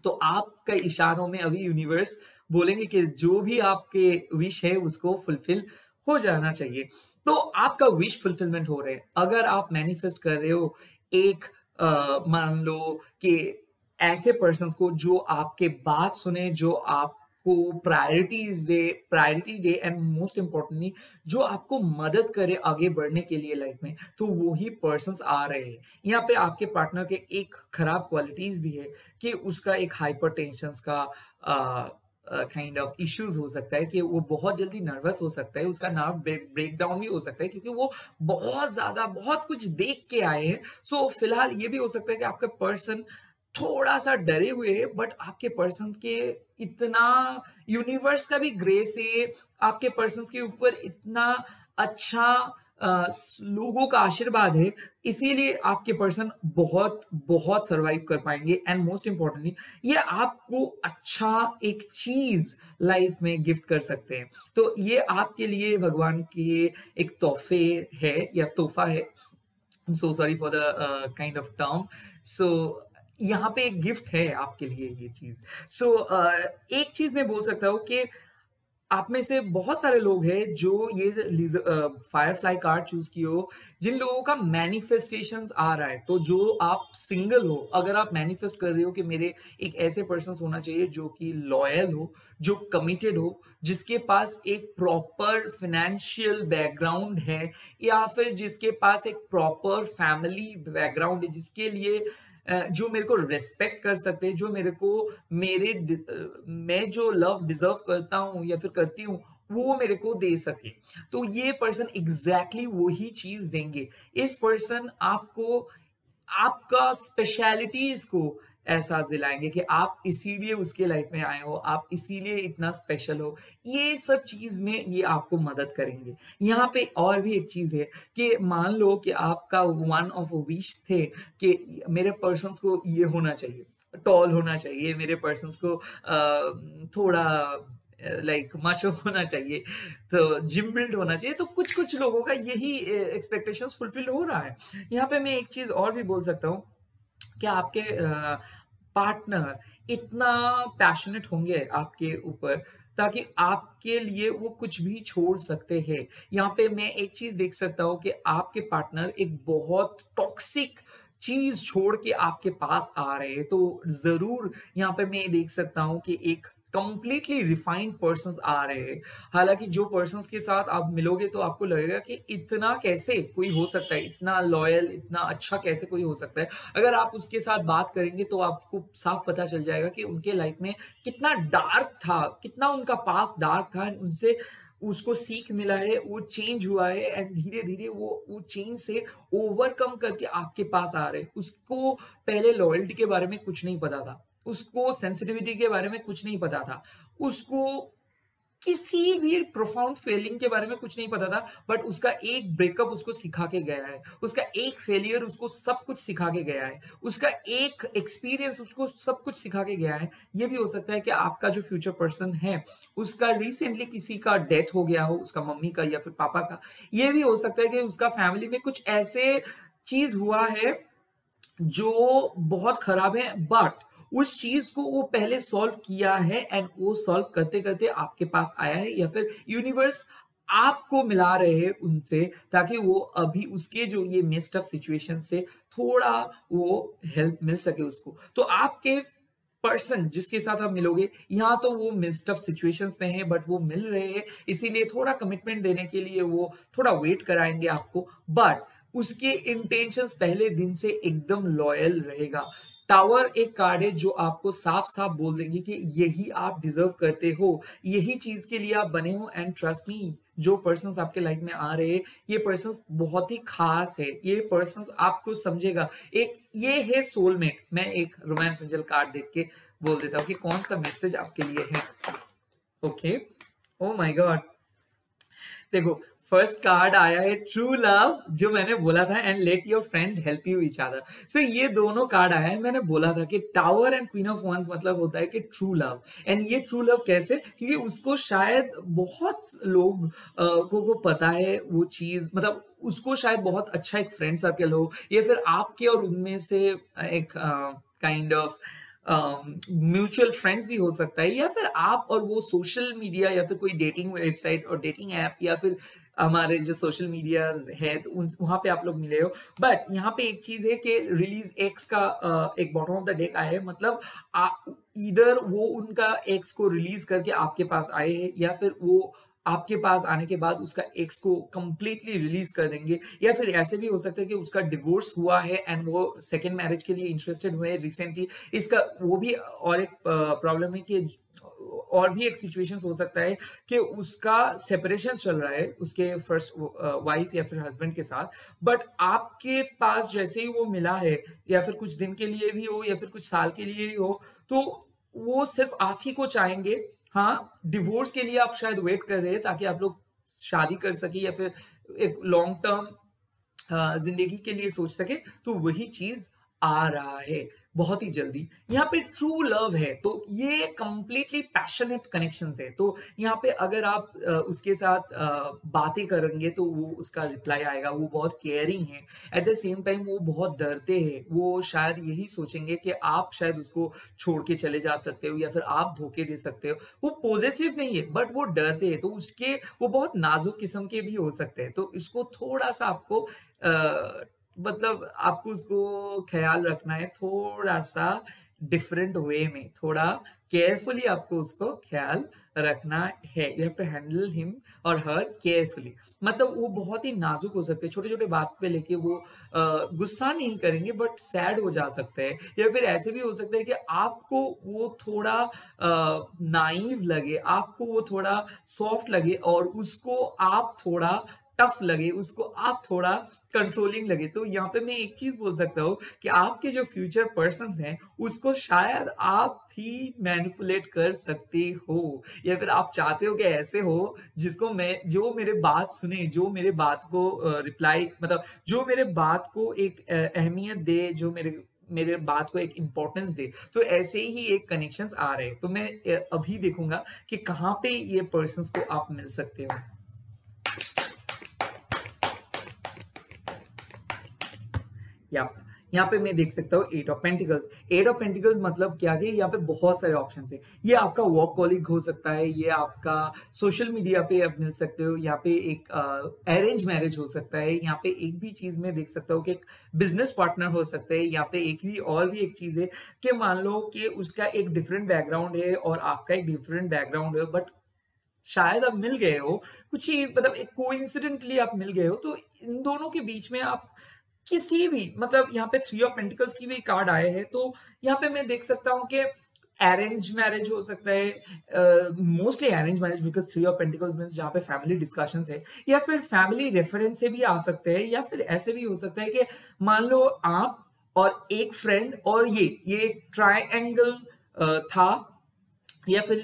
तो आपका इशारों में अभी यूनिवर्स बोलेंगे कि जो भी आपके विश है उसको फुलफिल हो जाना चाहिए। तो आपका विश फुलफिलमेंट हो रहा है। अगर आप मैनिफेस्ट कर रहे हो एक मान लो कि ऐसे पर्सन्स को जो आपके बात सुने, जो आपको priority they and most importantly जो आपको मदद करे आगे बढ़ने के लिए लाइफ में, तो वही पर्सन्स आ रहे हैं। यहाँ पे आपके पार्टनर के एक खराब क्वालिटीज भी है कि उसका एक हाइपरटेंशन का काइंड ऑफ इश्यूज हो सकता है, कि वो बहुत जल्दी नर्वस हो सकता है, उसका नर्व ब्रेक डाउन भी हो सकता है, क्योंकि वो बहुत ज्यादा बहुत कुछ देख के आए हैं। सो फिलहाल ये भी हो सकता है कि आपका पर्सन थोड़ा सा डरे हुए है, बट आपके पर्सन के इतना यूनिवर्स का भी ग्रेस है, आपके पर्सन के ऊपर इतना अच्छा लोगों का आशीर्वाद है, इसीलिए आपके पर्सन बहुत बहुत सरवाइव कर पाएंगे। एंड मोस्ट इंपॉर्टेंटली ये आपको अच्छा एक चीज लाइफ में गिफ्ट कर सकते हैं। तो ये आपके लिए भगवान के एक तोहफे है या तोहफा है। I'm so sorry for the kind of term. So यहाँ पे एक गिफ्ट है आपके लिए ये चीज। सो एक चीज मैं बोल सकता हूँ कि आप में से बहुत सारे लोग हैं जो ये फायरफ्लाई कार्ड चूज किए हो, जिन लोगों का मैनिफेस्टेशंस आ रहा है। तो जो आप सिंगल हो, अगर आप मैनिफेस्ट कर रहे हो कि मेरे एक ऐसे पर्सन होना चाहिए जो कि लॉयल हो, जो कमिटेड हो, जिसके पास एक प्रॉपर फाइनेंशियल बैकग्राउंड है, या फिर जिसके पास एक प्रॉपर फैमिली बैकग्राउंड है, जिसके लिए जो मेरे को रेस्पेक्ट कर सकते हैं, जो मेरे को मैं जो लव डिजर्व करता हूँ या फिर करती हूँ वो मेरे को दे सके, तो ये पर्सन एग्जैक्टली वही चीज देंगे। इस पर्सन आपको आपका स्पेशलिटीज को एहसास दिलाएंगे कि आप इसीलिए उसके लाइफ में आए हो, आप इसीलिए इतना स्पेशल हो। ये सब चीज में ये आपको मदद करेंगे। यहाँ पे और भी एक चीज है कि मान लो कि आपका वन ऑफ विश थे कि मेरे पर्सन्स को ये होना चाहिए, टॉल होना चाहिए, मेरे पर्सन्स को थोड़ा लाइक माचो होना चाहिए, तो जिम बिल्ड होना चाहिए। तो कुछ कुछ लोगों का यही एक्सपेक्टेशंस फुलफिल हो रहा है। यहाँ पे मैं एक चीज और भी बोल सकता हूँ कि आपके पार्टनर इतना पैशनेट होंगे आपके ऊपर, ताकि आपके लिए वो कुछ भी छोड़ सकते हैं। यहाँ पे मैं एक चीज देख सकता हूँ कि आपके पार्टनर एक बहुत टॉक्सिक चीज छोड़ के आपके पास आ रहे हैं। तो जरूर यहाँ पे मैं देख सकता हूँ कि एक कंप्लीटली रिफाइंड पर्सन्स आ रहे हैं। हालांकि जो पर्सन्स के साथ आप मिलोगे तो आपको लगेगा कि इतना कैसे कोई हो सकता है, इतना लॉयल, इतना अच्छा कैसे कोई हो सकता है। अगर आप उसके साथ बात करेंगे तो आपको साफ पता चल जाएगा कि उनके लाइफ में कितना डार्क था, कितना उनका पास्ट डार्क था, उनसे उसको सीख मिला है, वो चेंज हुआ है एंड धीरे धीरे वो चेंज से ओवरकम करके आपके पास आ रहे हैं। उसको पहले लॉयल्टी के बारे में कुछ नहीं पता था, उसको सेंसिटिविटी के बारे में कुछ नहीं पता था, उसको किसी भी प्रोफाउंड फेलिंग के बारे में कुछ नहीं पता था, बट उसका एक ब्रेकअप उसको सिखा के गया है, उसका एक फेलियर उसको सब कुछ सिखा के गया है, उसका एक एक्सपीरियंस उसको सब कुछ सिखा के गया है। ये भी हो सकता है कि आपका जो फ्यूचर पर्सन है उसका रिसेंटली किसी का डेथ हो गया हो, उसका मम्मी का या फिर पापा का। ये भी हो सकता है कि उसका फैमिली में कुछ ऐसे चीज हुआ है जो बहुत खराब है, बट उस चीज को वो पहले सॉल्व किया है एंड वो सॉल्व करते करते आपके पास आया है, या फिर यूनिवर्स आपको मिला रहे हैं उनसे, ताकि वो अभी उसके जो ये मेस्ड अप सिचुएशन से थोड़ा वो हेल्प मिल सके उसको। तो आपके पर्सन जिसके साथ आप मिलोगे, यहाँ तो वो मिस्ड अप सिचुएशंस में है बट वो मिल रहे हैं, इसीलिए थोड़ा कमिटमेंट देने के लिए वो थोड़ा वेट कराएंगे आपको, बट उसके इंटेंशंस पहले दिन से एकदम लॉयल रहेगा। टावर एक कार्ड है जो आपको साफ साफ बोल देंगे कि यही आप डिजर्व करते हो, यही चीज के लिए आप बने हो। एंड ट्रस्ट मी, जो पर्सन्स आपके लाइफ में आ रहे हैं ये पर्सन्स बहुत ही खास है, ये पर्सन्स आपको समझेगा। एक ये है सोलमेट। मैं एक रोमांस एंजल कार्ड देख के बोल देता हूँ कि कौन सा मैसेज आपके लिए है। ओके, ओ माय गॉड, देखो फर्स्ट कार्ड आया है ट्रू लव, जो मैंने बोला था, and let your friend help you each other. So ये दोनों कार्ड आया है। मैंने बोला था कि tower and queen of wands मतलब होता है कि ट्रू लव। एंड ये ट्रू लव कैसे, क्योंकि उसको शायद बहुत लोग को पता है वो चीज, मतलब उसको शायद बहुत अच्छा एक फ्रेंड सर्कल हो, या फिर आपके और उनमें से एक काइंड ऑफ म्यूचुअल फ्रेंड्स भी हो सकता है, या फिर आप और वो सोशल मीडिया या फिर कोई डेटिंग वेबसाइट और डेटिंग ऐप या फिर हमारे जो सोशल मीडिया है तो वहां पे आप लोग मिले हो। बट यहाँ पे एक चीज है कि रिलीज एक्स का एक बॉटम ऑफ द डेक आया है, मतलब इधर वो उनका एक्स को रिलीज करके आपके पास आए हैं, या फिर वो आपके पास आने के बाद उसका एक्स को कंप्लीटली रिलीज कर देंगे, या फिर ऐसे भी हो सकता है कि उसका डिवोर्स हुआ है एंड वो सेकेंड मैरिज के लिए इंटरेस्टेड हुए रिसेंटली। इसका वो भी और एक प्रॉब्लम है कि और भी एक सिचुएशन हो सकता है कि उसका सेपरेशन चल रहा है उसके फर्स्ट वाइफ या फिर हस्बैंड के साथ, बट आपके पास जैसे ही वो मिला है, या फिर कुछ दिन के लिए भी हो या फिर कुछ साल के लिए भी हो, तो वो सिर्फ आप ही को चाहेंगे। हाँ, डिवोर्स के लिए आप शायद वेट कर रहे हैं ताकि आप लोग शादी कर सके या फिर एक लॉन्ग टर्म जिंदगी के लिए सोच सके, तो वही चीज आ रहा है बहुत ही जल्दी। यहाँ पे ट्रू लव है, तो ये कंप्लीटली पैशनेट कनेक्शंस है। तो यहाँ पे अगर आप उसके साथ बातें करेंगे तो वो उसका रिप्लाई आएगा, वो बहुत केयरिंग है, एट द सेम टाइम वो बहुत डरते हैं। वो शायद यही सोचेंगे कि आप शायद उसको छोड़ के चले जा सकते हो या फिर आप धोखे दे सकते हो। वो पॉजिटिव नहीं है बट वो डरते हैं, तो उसके वो बहुत नाजुक किस्म के भी हो सकते हैं। तो इसको थोड़ा सा आपको मतलब आपको उसको ख्याल रखना है, थोड़ा सा डिफरेंट वे में, थोड़ा केयरफुली आपको उसको ख्याल रखना है। You have to handle him और हर केयरफुली। मतलब वो बहुत ही नाजुक हो सकते हैं, छोटे छोटे बात पे लेके वो गुस्सा नहीं करेंगे बट सैड हो जा सकते हैं, या फिर ऐसे भी हो सकता है कि आपको वो थोड़ा नाइव लगे, आपको वो थोड़ा सॉफ्ट लगे और उसको आप थोड़ा टफ लगे, उसको आप थोड़ा कंट्रोलिंग लगे। तो यहाँ पे मैं एक चीज बोल सकता हूँ कि आपके जो फ्यूचर पर्सन्स हैं उसको शायद आप ही मैनिपुलेट कर सकते हो, या फिर आप चाहते हो कि ऐसे हो जिसको मैं, जो मेरे बात सुने, जो मेरे बात को रिप्लाई, मतलब जो मेरे बात को एक अहमियत दे, जो मेरे बात को एक इंपॉर्टेंस दे। तो ऐसे ही एक कनेक्शंस आ रहे हैं। तो मैं अभी देखूंगा कि कहाँ पे ये पर्सन्स को आप मिल सकते हो। या यहाँ पे मैं देख सकता हूँ 8 ऑफ पेंटिकल्स। 8 ऑफ पेंटिकल्स मतलब क्या कि यहाँ पे बहुत सारे ऑप्शन है। ये आपका वर्क कॉलिग हो सकता है, ये आपका सोशल मीडिया पे आप मिल सकते हो, यहाँ पे एक अरेंज मैरिज हो सकता है, यहाँ पे एक भी चीज में देख सकता हूँ कि एक बिजनेस पार्टनर हो सकता है, यहाँ पे एक भी और भी एक चीज है कि मान लो कि उसका एक डिफरेंट बैकग्राउंड है और आपका एक डिफरेंट बैकग्राउंड है, बट शायद आप मिल गए हो, कुछ ही मतलब एक कोइंसिडेंटली आप मिल गए हो, तो इन दोनों के बीच में आप किसी भी मतलब यहाँ पे 3 ऑफ पेंटिकल्स की भी कार्ड आए हैं, तो यहाँ पे मैं देख सकता हूँ कि अरेंज मैरिज हो सकता है, mostly arrange marriage, because 3 of pentacles means जहाँ पे फैमिली डिस्कशंस है, या फिर फैमिली रेफरेंस से भी आ सकते हैं, या फिर ऐसे भी हो सकता है कि मान लो आप और एक फ्रेंड और ये ट्रायंगल था, या फिर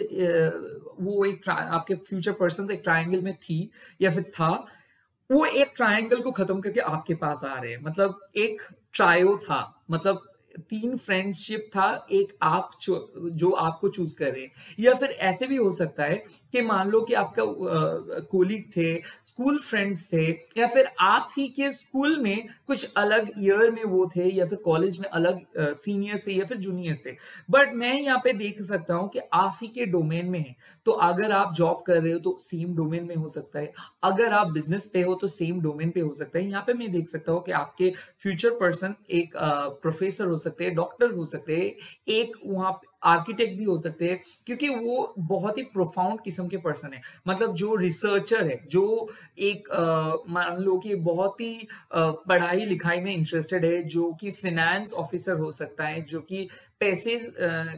वो एक आपके फ्यूचर पर्सन एक ट्रायंगल में थी या फिर था, वो एक ट्रायंगल को खत्म करके आपके पास आ रहे हैं, मतलब एक ट्रायो था, मतलब 3 फ्रेंडशिप था, एक आप जो आपको चूज कर रहे हैं। या फिर ऐसे भी हो सकता है कि मान लो कि आपका कोलीग थे, स्कूल फ्रेंड्स थे, या फिर आप ही के स्कूल में कुछ अलग ईयर में वो थे, या फिर कॉलेज में अलग सीनियर थे या फिर जूनियर्स थे, बट मैं यहाँ पे देख सकता हूँ कि आप ही के डोमेन में है। तो अगर आप जॉब कर रहे हो तो सेम डोमेन में हो सकता है, अगर आप बिजनेस पे हो तो सेम डोमेन पे हो सकता है। यहाँ पे मैं देख सकता हूँ कि आपके फ्यूचर पर्सन एक प्रोफेसर हो सकते हैं, डॉक्टर हो सकते हैं, एक वहाँ आर्किटेक्ट भी हो सकते हैं, क्योंकि वो बहुत ही प्रोफाउंड किस्म के पर्सन है, मतलब जो रिसर्चर है, जो एक मान लो कि बहुत ही पढ़ाई लिखाई में इंटरेस्टेड है, जो कि फाइनेंस ऑफिसर हो सकता है, जो कि पैसे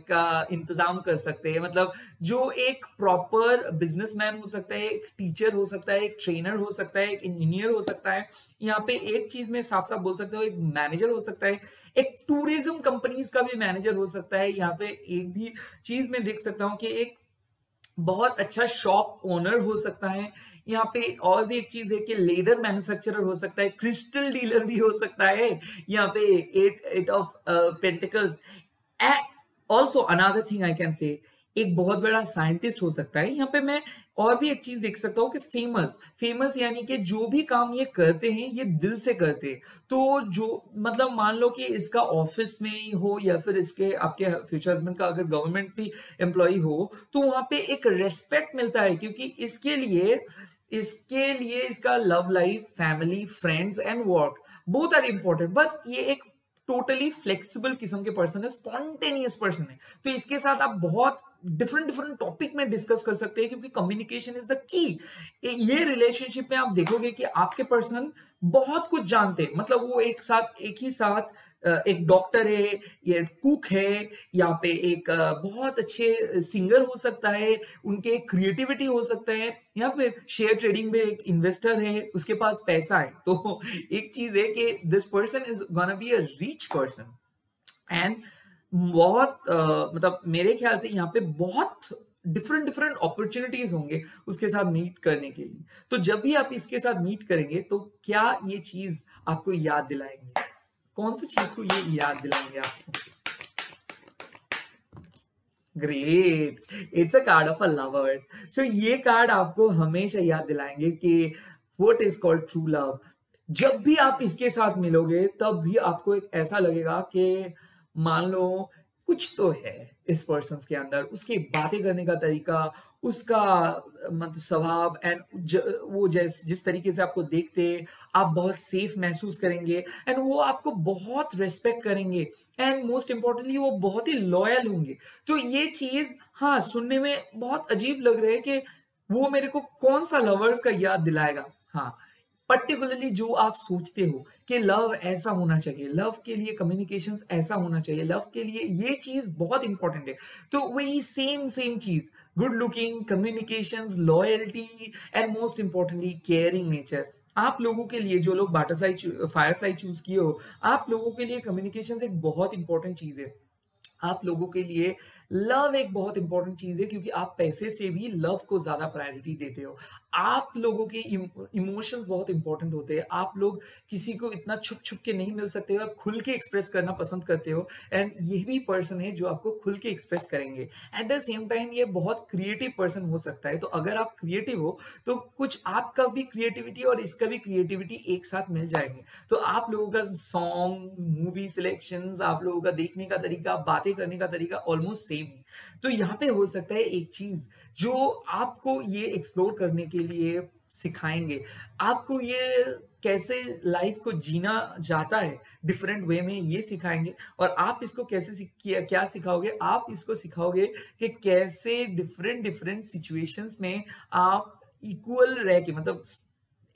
का इंतजाम कर सकते हैं, मतलब जो एक प्रॉपर बिजनेसमैन हो सकता है, एक टीचर हो सकता है, एक ट्रेनर हो सकता है, एक इंजीनियर हो सकता है। यहाँ पे एक चीज में साफ साफ बोल सकते हो, एक मैनेजर हो सकता है, एक टूरिज्म कंपनीज का भी मैनेजर हो सकता है। यहाँ पे एक भी चीज में देख सकता हूँ कि एक बहुत अच्छा शॉप ओनर हो सकता है। यहाँ पे और भी एक चीज है कि लेदर मैन्युफैक्चरर हो सकता है, क्रिस्टल डीलर भी हो सकता है। यहाँ पे eight of pentacles. Also another thing I can say, एक बहुत बड़ा साइंटिस्ट हो सकता है। यहाँ पे मैं और भी एक चीज देख सकता हूँ कि फेमस यानी कि जो भी काम ये करते हैं ये दिल से करते हैं। तो जो मतलब मान लो कि इसका ऑफिस में ही हो, या फिर इसके आपके फ्यूचर हस्बैंड का अगर गवर्नमेंट भी एम्प्लॉय हो, तो वहां पे एक रेस्पेक्ट मिलता है, क्योंकि इसके लिए इसका love life, family, friends and work both are important, but ये एक टोटली फ्लेक्सिबल किस्म के पर्सन है, स्पॉन्टेनियस पर्सन है। तो इसके साथ आप बहुत डिफरेंट डिफरेंट टॉपिक में डिस्कस कर सकते हैं, क्योंकि कम्युनिकेशन इज द की। ये रिलेशनशिप में आप देखोगे कि आपके पर्सन बहुत कुछ जानते हैं, मतलब वो एक ही साथ एक डॉक्टर है, ये कुक है, यहाँ पे एक बहुत अच्छे सिंगर हो सकता है, उनके क्रिएटिविटी हो सकता है, या फिर शेयर ट्रेडिंग में एक इन्वेस्टर है, उसके पास पैसा है। तो एक चीज है कि this person is gonna be a rich person, and बहुत मतलब मेरे ख्याल से यहाँ पे बहुत डिफरेंट डिफरेंट अपॉर्चुनिटीज होंगे उसके साथ मीट करने के लिए। तो जब भी आप इसके साथ मीट करेंगे तो क्या ये चीज आपको याद दिलाएंगे? कौन सी चीज को ये याद दिलाएंगे आपको? Great, it's a card of a lovers. So ये कार्ड आपको हमेशा याद दिलाएंगे कि what is called true love. जब भी आप इसके साथ मिलोगे तब भी आपको एक ऐसा लगेगा कि मान लो कुछ तो है इस पर्सन के अंदर, उसकी बातें करने का तरीका, उसका मतलब स्वभाव, एंड वो जिस तरीके से आपको देखते आप बहुत सेफ महसूस करेंगे, एंड वो आपको बहुत रेस्पेक्ट करेंगे, एंड मोस्ट इंपॉर्टेंटली वो बहुत ही लॉयल होंगे। तो ये चीज हाँ सुनने में बहुत अजीब लग रहा है कि वो मेरे को कौन सा लवर्स का याद दिलाएगा। हाँ, पर्टिकुलरली जो आप सोचते हो कि लव ऐसा होना चाहिए, लव के लिए कम्युनिकेशंस ऐसा होना चाहिए, लव के लिए ये चीज बहुत इंपॉर्टेंट है, तो वही सेम चीज, good looking, communications, loyalty, and most importantly caring nature. आप लोगों के लिए, जो लोग बटरफ्लाई फायरफ्लाई चूज किए हो, आप लोगों के लिए कम्युनिकेशन एक बहुत इंपॉर्टेंट चीज है। आप लोगों के लिए लव एक बहुत इंपॉर्टेंट चीज़ है, क्योंकि आप पैसे से भी लव को ज़्यादा प्रायोरिटी देते हो। आप लोगों के इमोशंस बहुत इंपॉर्टेंट होते हैं। आप लोग किसी को इतना छुप-छुप के नहीं मिल सकते हो, आप खुल के एक्सप्रेस करना पसंद करते हो, एंड ये भी पर्सन है जो आपको खुल के एक्सप्रेस करेंगे। एट द सेम टाइम ये बहुत क्रिएटिव पर्सन हो सकता है, तो अगर आप क्रिएटिव हो, तो कुछ आपका भी क्रिएटिविटी और इसका भी क्रिएटिविटी एक साथ मिल जाएँगे। तो आप लोगों का सॉन्ग्स, मूवी सिलेक्शंस, आप लोगों का देखने का तरीका, बातें करने का तरीका ऑलमोस्ट सेम है। तो यहाँ पे हो सकता है एक चीज़ जो आपको ये एक्सप्लोर करने के लिए सिखाएँगे, आपको ये कैसे लाइफ को जीना जाता है डिफरेंट वे में ये सिखाएँगे, और आप इसको कैसे क्या सिखाओगे? आप इसको सिखाओगे कि कैसे डिफरेंट सिचुएशंस में आप इक्वल रह के, मतलब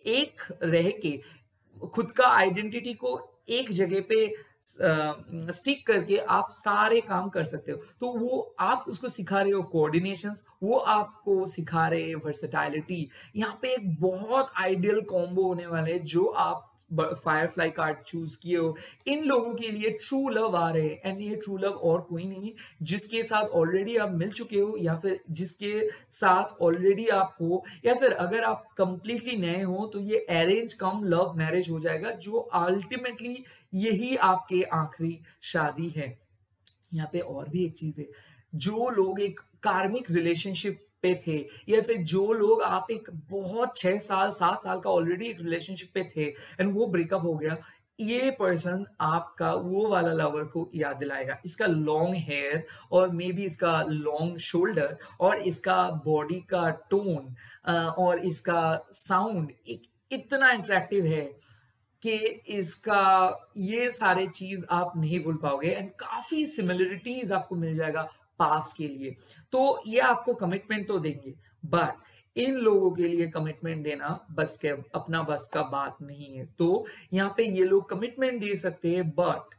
एक रह के खुद का आइडेंटिटी को एक जगह पे स्टिक करके आप सारे काम कर सकते हो। तो वो आप उसको सिखा रहे हो कोऑर्डिनेशंस, वो आपको सिखा रहे हैं वर्सेटाइलिटी। यहाँ पे एक बहुत आइडियल कॉम्बो होने वाले हैं जो आप फायरफ्लाई कार्ड चूज किए हो, इन लोगों के लिए ट्रू लव आ रहे हैं। एंड ये ट्रू लव और कोई नहीं, जिसके साथ ऑलरेडी आप मिल चुके हो, या फिर जिसके साथ ऑलरेडी आप हो, या फिर अगर आप कंप्लीटली नए हो तो ये अरेंज कम लव मैरिज हो जाएगा, जो अल्टीमेटली यही आपके आखिरी शादी है। यहाँ पे और भी एक चीज है, जो लोग एक कार्मिक रिलेशनशिप पे थे, या फिर जो लोग आप एक बहुत 6 साल 7 साल का ऑलरेडी एक रिलेशनशिप पे थे एंड वो ब्रेकअप हो गया, ये पर्सन आपका वो वाला लवर को याद दिलाएगा। इसका लॉन्ग हेयर और मे बी इसका लॉन्ग शोल्डर और इसका बॉडी का टोन और इसका साउंड एक इतना अट्रैक्टिव है कि इसका ये सारे चीज आप नहीं भूल पाओगे, एंड काफी सिमिलरिटीज आपको मिल जाएगा पास्ट के लिए। तो ये आपको कमिटमेंट तो देंगे, बट इन लोगों के लिए कमिटमेंट देना अपना बस का बात नहीं है। तो यहाँ पे ये लोग कमिटमेंट दे सकते हैं, बट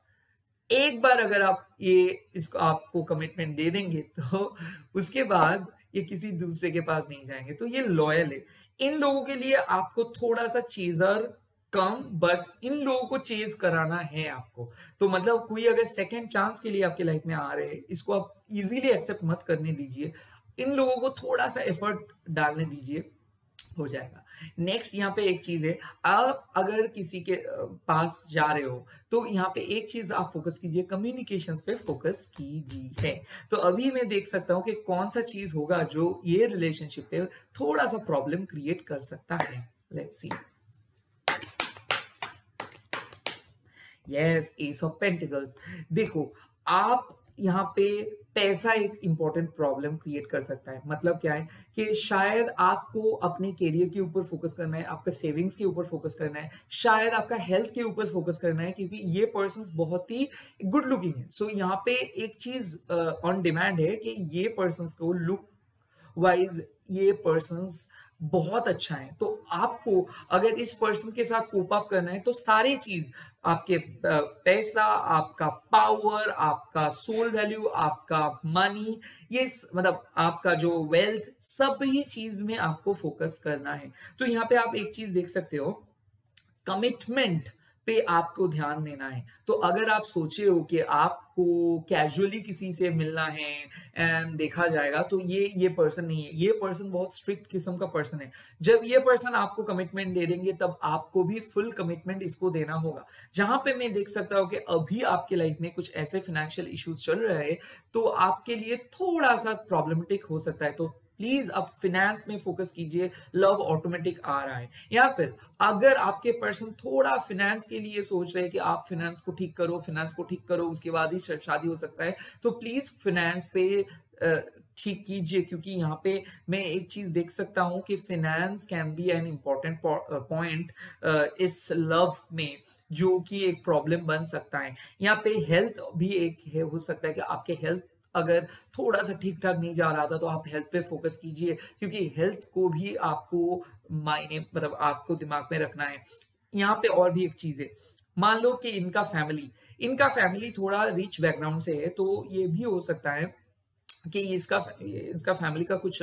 एक बार अगर आप इसको आपको कमिटमेंट दे देंगे तो उसके बाद ये किसी दूसरे के पास नहीं जाएंगे। तो ये लॉयल है। इन लोगों के लिए आपको थोड़ा सा चेजर कम, बट इन लोगों को चेज कराना है आपको। तो मतलब कोई अगर सेकंड चांस के लिए आपके लाइफ में आ रहे हैं, इसको आप इजीली एक्सेप्ट मत करने दीजिए। इन लोगों को थोड़ा सा एफर्ट डालने दीजिए, हो जाएगा। नेक्स्ट यहाँ पे एक चीज है, आप अगर किसी के पास जा रहे हो तो यहाँ पे एक चीज आप फोकस कीजिए, कम्युनिकेशंस पे फोकस कीजिए। तो अभी मैं देख सकता हूँ कि कौन सा चीज होगा जो ये रिलेशनशिप पे थोड़ा सा प्रॉब्लम क्रिएट कर सकता है। Let's see. Yes, S of pentacles. देखो, आप यहाँ पे पैसा एक इंपॉर्टेंट प्रॉब्लम क्रिएट कर सकता है। मतलब क्या है कि शायद आपको अपने करियर के ऊपर फोकस करना है, आपका सेविंग्स के ऊपर फोकस करना है, शायद आपका हेल्थ के ऊपर फोकस करना है, क्योंकि ये पर्सन्स बहुत ही गुड लुकिंग है। सो यहाँ पे एक चीज ऑन डिमांड है कि ये पर्सन्स को लुक वाइज ये पर्सन्स बहुत अच्छा है। तो आपको अगर इस पर्सन के साथ कोप अप करना है तो सारी चीज आपके पैसा, आपका पावर, आपका सोल वैल्यू, आपका मनी, ये मतलब आपका जो वेल्थ, सब ही चीज में आपको फोकस करना है। तो यहाँ पे आप एक चीज देख सकते हो, कमिटमेंट पे आपको ध्यान देना है। तो अगर आप सोचे हो कि आपको कैजुअली किसी से मिलना है एंड देखा जाएगा, तो ये पर्सन नहीं है। ये पर्सन बहुत स्ट्रिक्ट किस्म का पर्सन है। जब ये पर्सन आपको कमिटमेंट दे देंगे तब आपको भी फुल कमिटमेंट इसको देना होगा। जहां पे मैं देख सकता हूँ कि अभी आपके लाइफ में कुछ ऐसे फाइनेंशियल इश्यूज चल रहे हैं तो आपके लिए थोड़ा सा प्रॉब्लमेटिक हो सकता है। तो प्लीज अब फिनेंस में फोकस कीजिए, लव ऑटोमेटिक आ रहा है। या फिर अगर आपके पर्सन थोड़ा फिनेंस के लिए सोच रहे हैं कि आप फिनेंस को ठीक करो उसके बाद ही शादी हो सकता है, तो प्लीज फिनेंस पे ठीक कीजिए, क्योंकि यहाँ पे मैं एक चीज देख सकता हूँ कि finance can be an important point इस लव में, जो कि एक प्रॉब्लम बन सकता है। यहाँ पे हेल्थ भी एक है, हो सकता है कि आपके हेल्थ अगर थोड़ा सा ठीक ठाक नहीं जा रहा था तो आप हेल्थ पे फोकस कीजिए, क्योंकि हेल्थ को भी आपको मायने मतलब आपको दिमाग में रखना है। यहाँ पे और भी एक चीज है, मान लो कि इनका फैमिली थोड़ा रिच बैकग्राउंड से है, तो ये भी हो सकता है कि इसका फैमिली का कुछ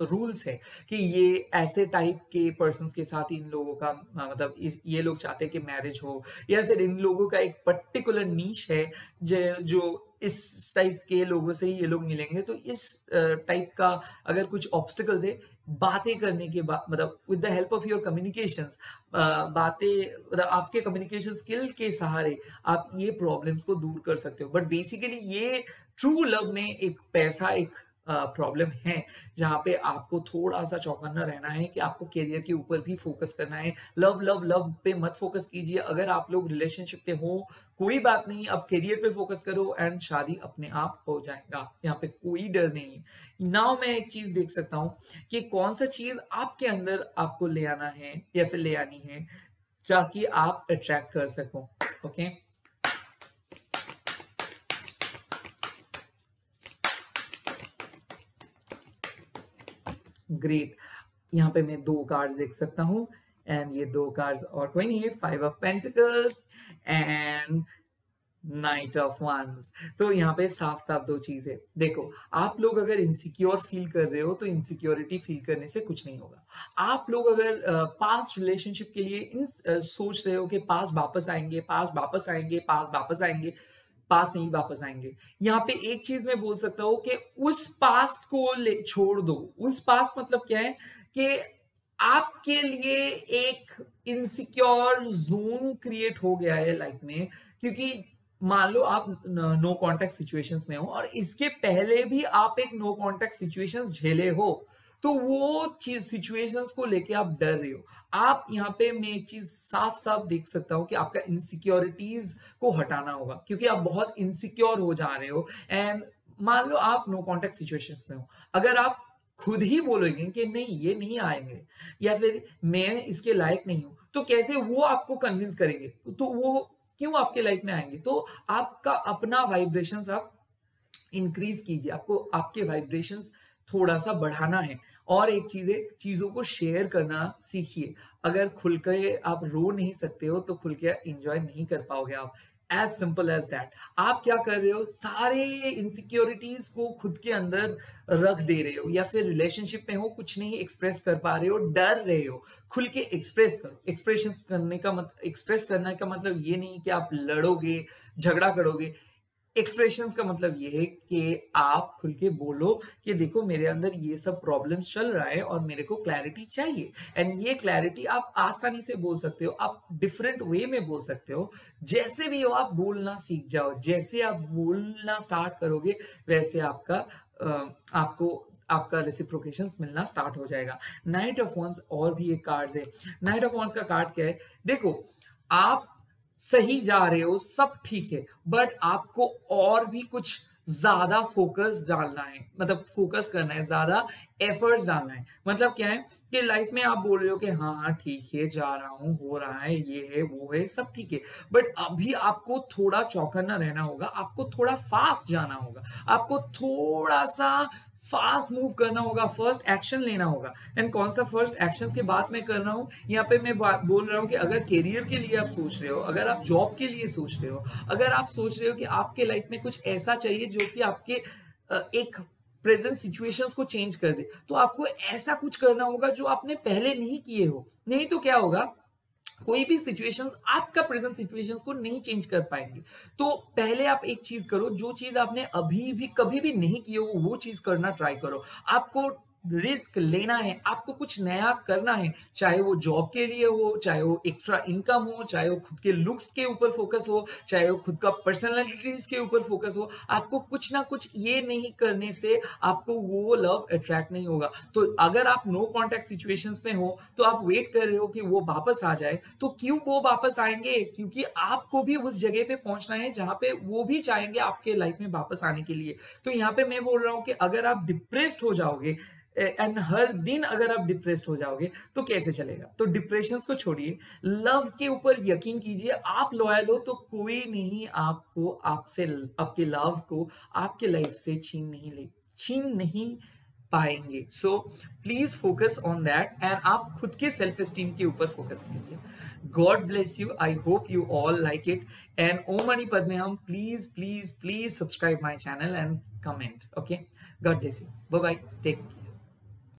रूल्स है कि ये ऐसे टाइप के पर्सन्स के साथ इन लोगों का मतलब ये लोग चाहते हैं कि मैरिज हो, या फिर इन लोगों का एक पर्टिकुलर नीश है जो इस टाइप के लोगों से ही ये लोग मिलेंगे। तो इस टाइप का अगर कुछ ऑब्स्टिकल्स है, बातें करने के बाद मतलब with the help of your communications, बातें मतलब आपके कम्युनिकेशन स्किल के सहारे आप ये प्रॉब्लम्स को दूर कर सकते हो। बट बेसिकली ये ट्रू लव में एक पैसा एक प्रॉब्लम है, जहाँ पे आपको थोड़ा-सा चौकन्ना रहना है कि आपको करियर के ऊपर भी फोकस करना है। लव, लव, लव पे मत फोकस कीजिए। अगर आप लोग रिलेशनशिप पे हो, कोई बात नहीं, अब करियर पे फोकस करो एंड शादी अपने आप हो जाएगा। यहाँ पे कोई डर नहीं है। नाउ मैं एक चीज़ देख सकता हूँ कि कौन-सा चीज़ आपके अंदर आपको ले आना है या फिर ले आनी है, ताकि आप अट्रैक्ट कर सको। ओके? ग्रेट। यहाँ पे मैं 2 कार्ड्स देख सकता हूँ एंड ये 2 कार्ड्स और कोई नहीं है, 5 of pentacles and knight of wands. तो यहाँ पे साफ-साफ 2 चीज़ है। देखो, आप लोग अगर इनसिक्योर फील कर रहे हो तो इनसिक्योरिटी फील करने से कुछ नहीं होगा। आप लोग अगर पास्ट रिलेशनशिप के लिए सोच रहे हो कि पास्ट वापस आएँगे, पास्ट वापस आएँगे, पास्ट वापस आएँगे, पास्ट नहीं वापस आएँगे। यहाँ पे एक चीज़ मैं बोल सकता हूँ कि उस पास्ट को छोड़ दो। उस पास्ट मतलब क्या है कि आपके लिए एक इनसिक्योर ज़ोन क्रिएट हो गया है लाइफ में, क्योंकि मान लो आप नो कॉन्टैक्ट सिचुएशंस में हो और इसके पहले भी आप एक नो कॉन्टैक्ट सिचुएशंस झेले हो, तो वो चीज सिचुएशंस को लेके आप डर रहे हो। आप यहाँ पे मैं एक चीज साफ साफ देख सकता हूँ कि आपका इनसिक्योरिटीज को हटाना होगा, क्योंकि आप बहुत इनसिक्योर हो जा रहे हो। एंड मान लो आप नो कॉन्टैक्ट सिचुएशंस में हो, अगर आप खुद ही बोलोगे कि नहीं ये नहीं आएंगे या फिर मैं इसके लायक नहीं हूं, तो कैसे वो आपको कन्विंस करेंगे? तो वो क्यों आपके लाइफ में आएंगे? तो आपका अपना वाइब्रेशंस आप इंक्रीज कीजिए, आपको आपके वाइब्रेशंस थोड़ा सा बढ़ाना है। और एक चीज है, चीजों को शेयर करना सीखिए। अगर खुल के आप रो नहीं सकते हो तो खुल के एंजॉय नहीं कर पाओगे आप। As simple as that. आप क्या कर रहे हो, सारे इनसिक्योरिटीज को खुद के अंदर रख दे रहे हो, या फिर रिलेशनशिप में हो कुछ नहीं एक्सप्रेस कर पा रहे हो, डर रहे हो। खुल के एक्सप्रेस करो। एक्सप्रेस करने का मतलब ये नहीं कि आप लड़ोगे, झगड़ा करोगे। एक्सप्रेशंस का मतलब ये है कि आप खुल के बोलो कि देखो मेरे अंदर ये सब प्रॉब्लम्स चल रहा है और मेरे को क्लैरिटी चाहिए। एंड ये क्लैरिटी आप आसानी से बोल सकते हो, आप डिफरेंट वे में बोल सकते हो। जैसे भी हो आप बोलना सीख जाओ। जैसे आप बोलना स्टार्ट करोगे वैसे आपको आपका रेसिप्रोकेशंस मिलना स्टार्ट हो जाएगा। नाइट ऑफ वंस और भी एक कार्ड है। नाइट ऑफ वंस का कार्ड क्या है? देखो, आप सही जा रहे हो, सब ठीक है, बट आपको और भी कुछ ज्यादा फोकस डालना है, मतलब फोकस करना है, ज्यादा एफर्ट्स डालना है। मतलब क्या है कि लाइफ में आप बोल रहे हो कि हाँ हाँ ठीक है, जा रहा हूँ, हो रहा है, ये है वो है, सब ठीक है, बट अभी आपको थोड़ा चौकन्ना रहना होगा, आपको थोड़ा फास्ट जाना होगा, आपको थोड़ा सा फास्ट मूव करना होगा, फर्स्ट एक्शन लेना होगा। एंड कौन सा फर्स्ट एक्शन के बाद मैं कर रहा हूँ, यहाँ पे मैं बोल रहा हूँ कि अगर करियर के लिए आप सोच रहे हो, अगर आप जॉब के लिए सोच रहे हो, अगर आप सोच रहे हो कि आपके लाइफ में कुछ ऐसा चाहिए जो कि आपके एक प्रेजेंट सिचुएशंस को चेंज कर दे, तो आपको ऐसा कुछ करना होगा जो आपने पहले नहीं किए हो। नहीं तो क्या होगा, कोई भी सिचुएशंस आपका प्रेजेंट सिचुएशंस को नहीं चेंज कर पाएंगे। तो पहले आप एक चीज करो, जो चीज आपने अभी भी कभी भी नहीं की हो वो चीज करना ट्राई करो। आपको रिस्क लेना है, आपको कुछ नया करना है, चाहे वो जॉब के लिए हो, चाहे वो एक्स्ट्रा इनकम हो, चाहे वो खुद के लुक्स के ऊपर फोकस हो, चाहे वो खुद का पर्सनालिटीज के ऊपर फोकस हो। आपको कुछ ना कुछ ये नहीं करने से आपको वो लव अट्रैक्ट नहीं होगा। तो अगर आप नो कॉन्टैक्ट सिचुएशंस में हो तो आप वेट कर रहे हो कि वो वापस आ जाए, तो क्यों वो वापस आएंगे? क्योंकि आपको भी उस जगह पे पहुंचना है जहां पे वो भी चाहेंगे आपके लाइफ में वापस आने के लिए। तो यहाँ पे मैं बोल रहा हूँ कि अगर आप डिप्रेस्ड हो जाओगे एंड हर दिन अगर आप डिप्रेस्ड हो जाओगे तो कैसे चलेगा? तो डिप्रेशन को छोड़िए, लव के ऊपर यकीन कीजिए। आप लॉयल हो तो कोई नहीं आपको आपसे आपके लव को आपके लाइफ से छीन नहीं पाएंगे। So please focus on that and आप खुद के सेल्फ एस्टीम के ऊपर फोकस कीजिए। God bless you. I hope you all like it and ओम मणि पद्मेहम, please please please subscribe my channel and comment. Okay, God bless you. Bye bye, take care.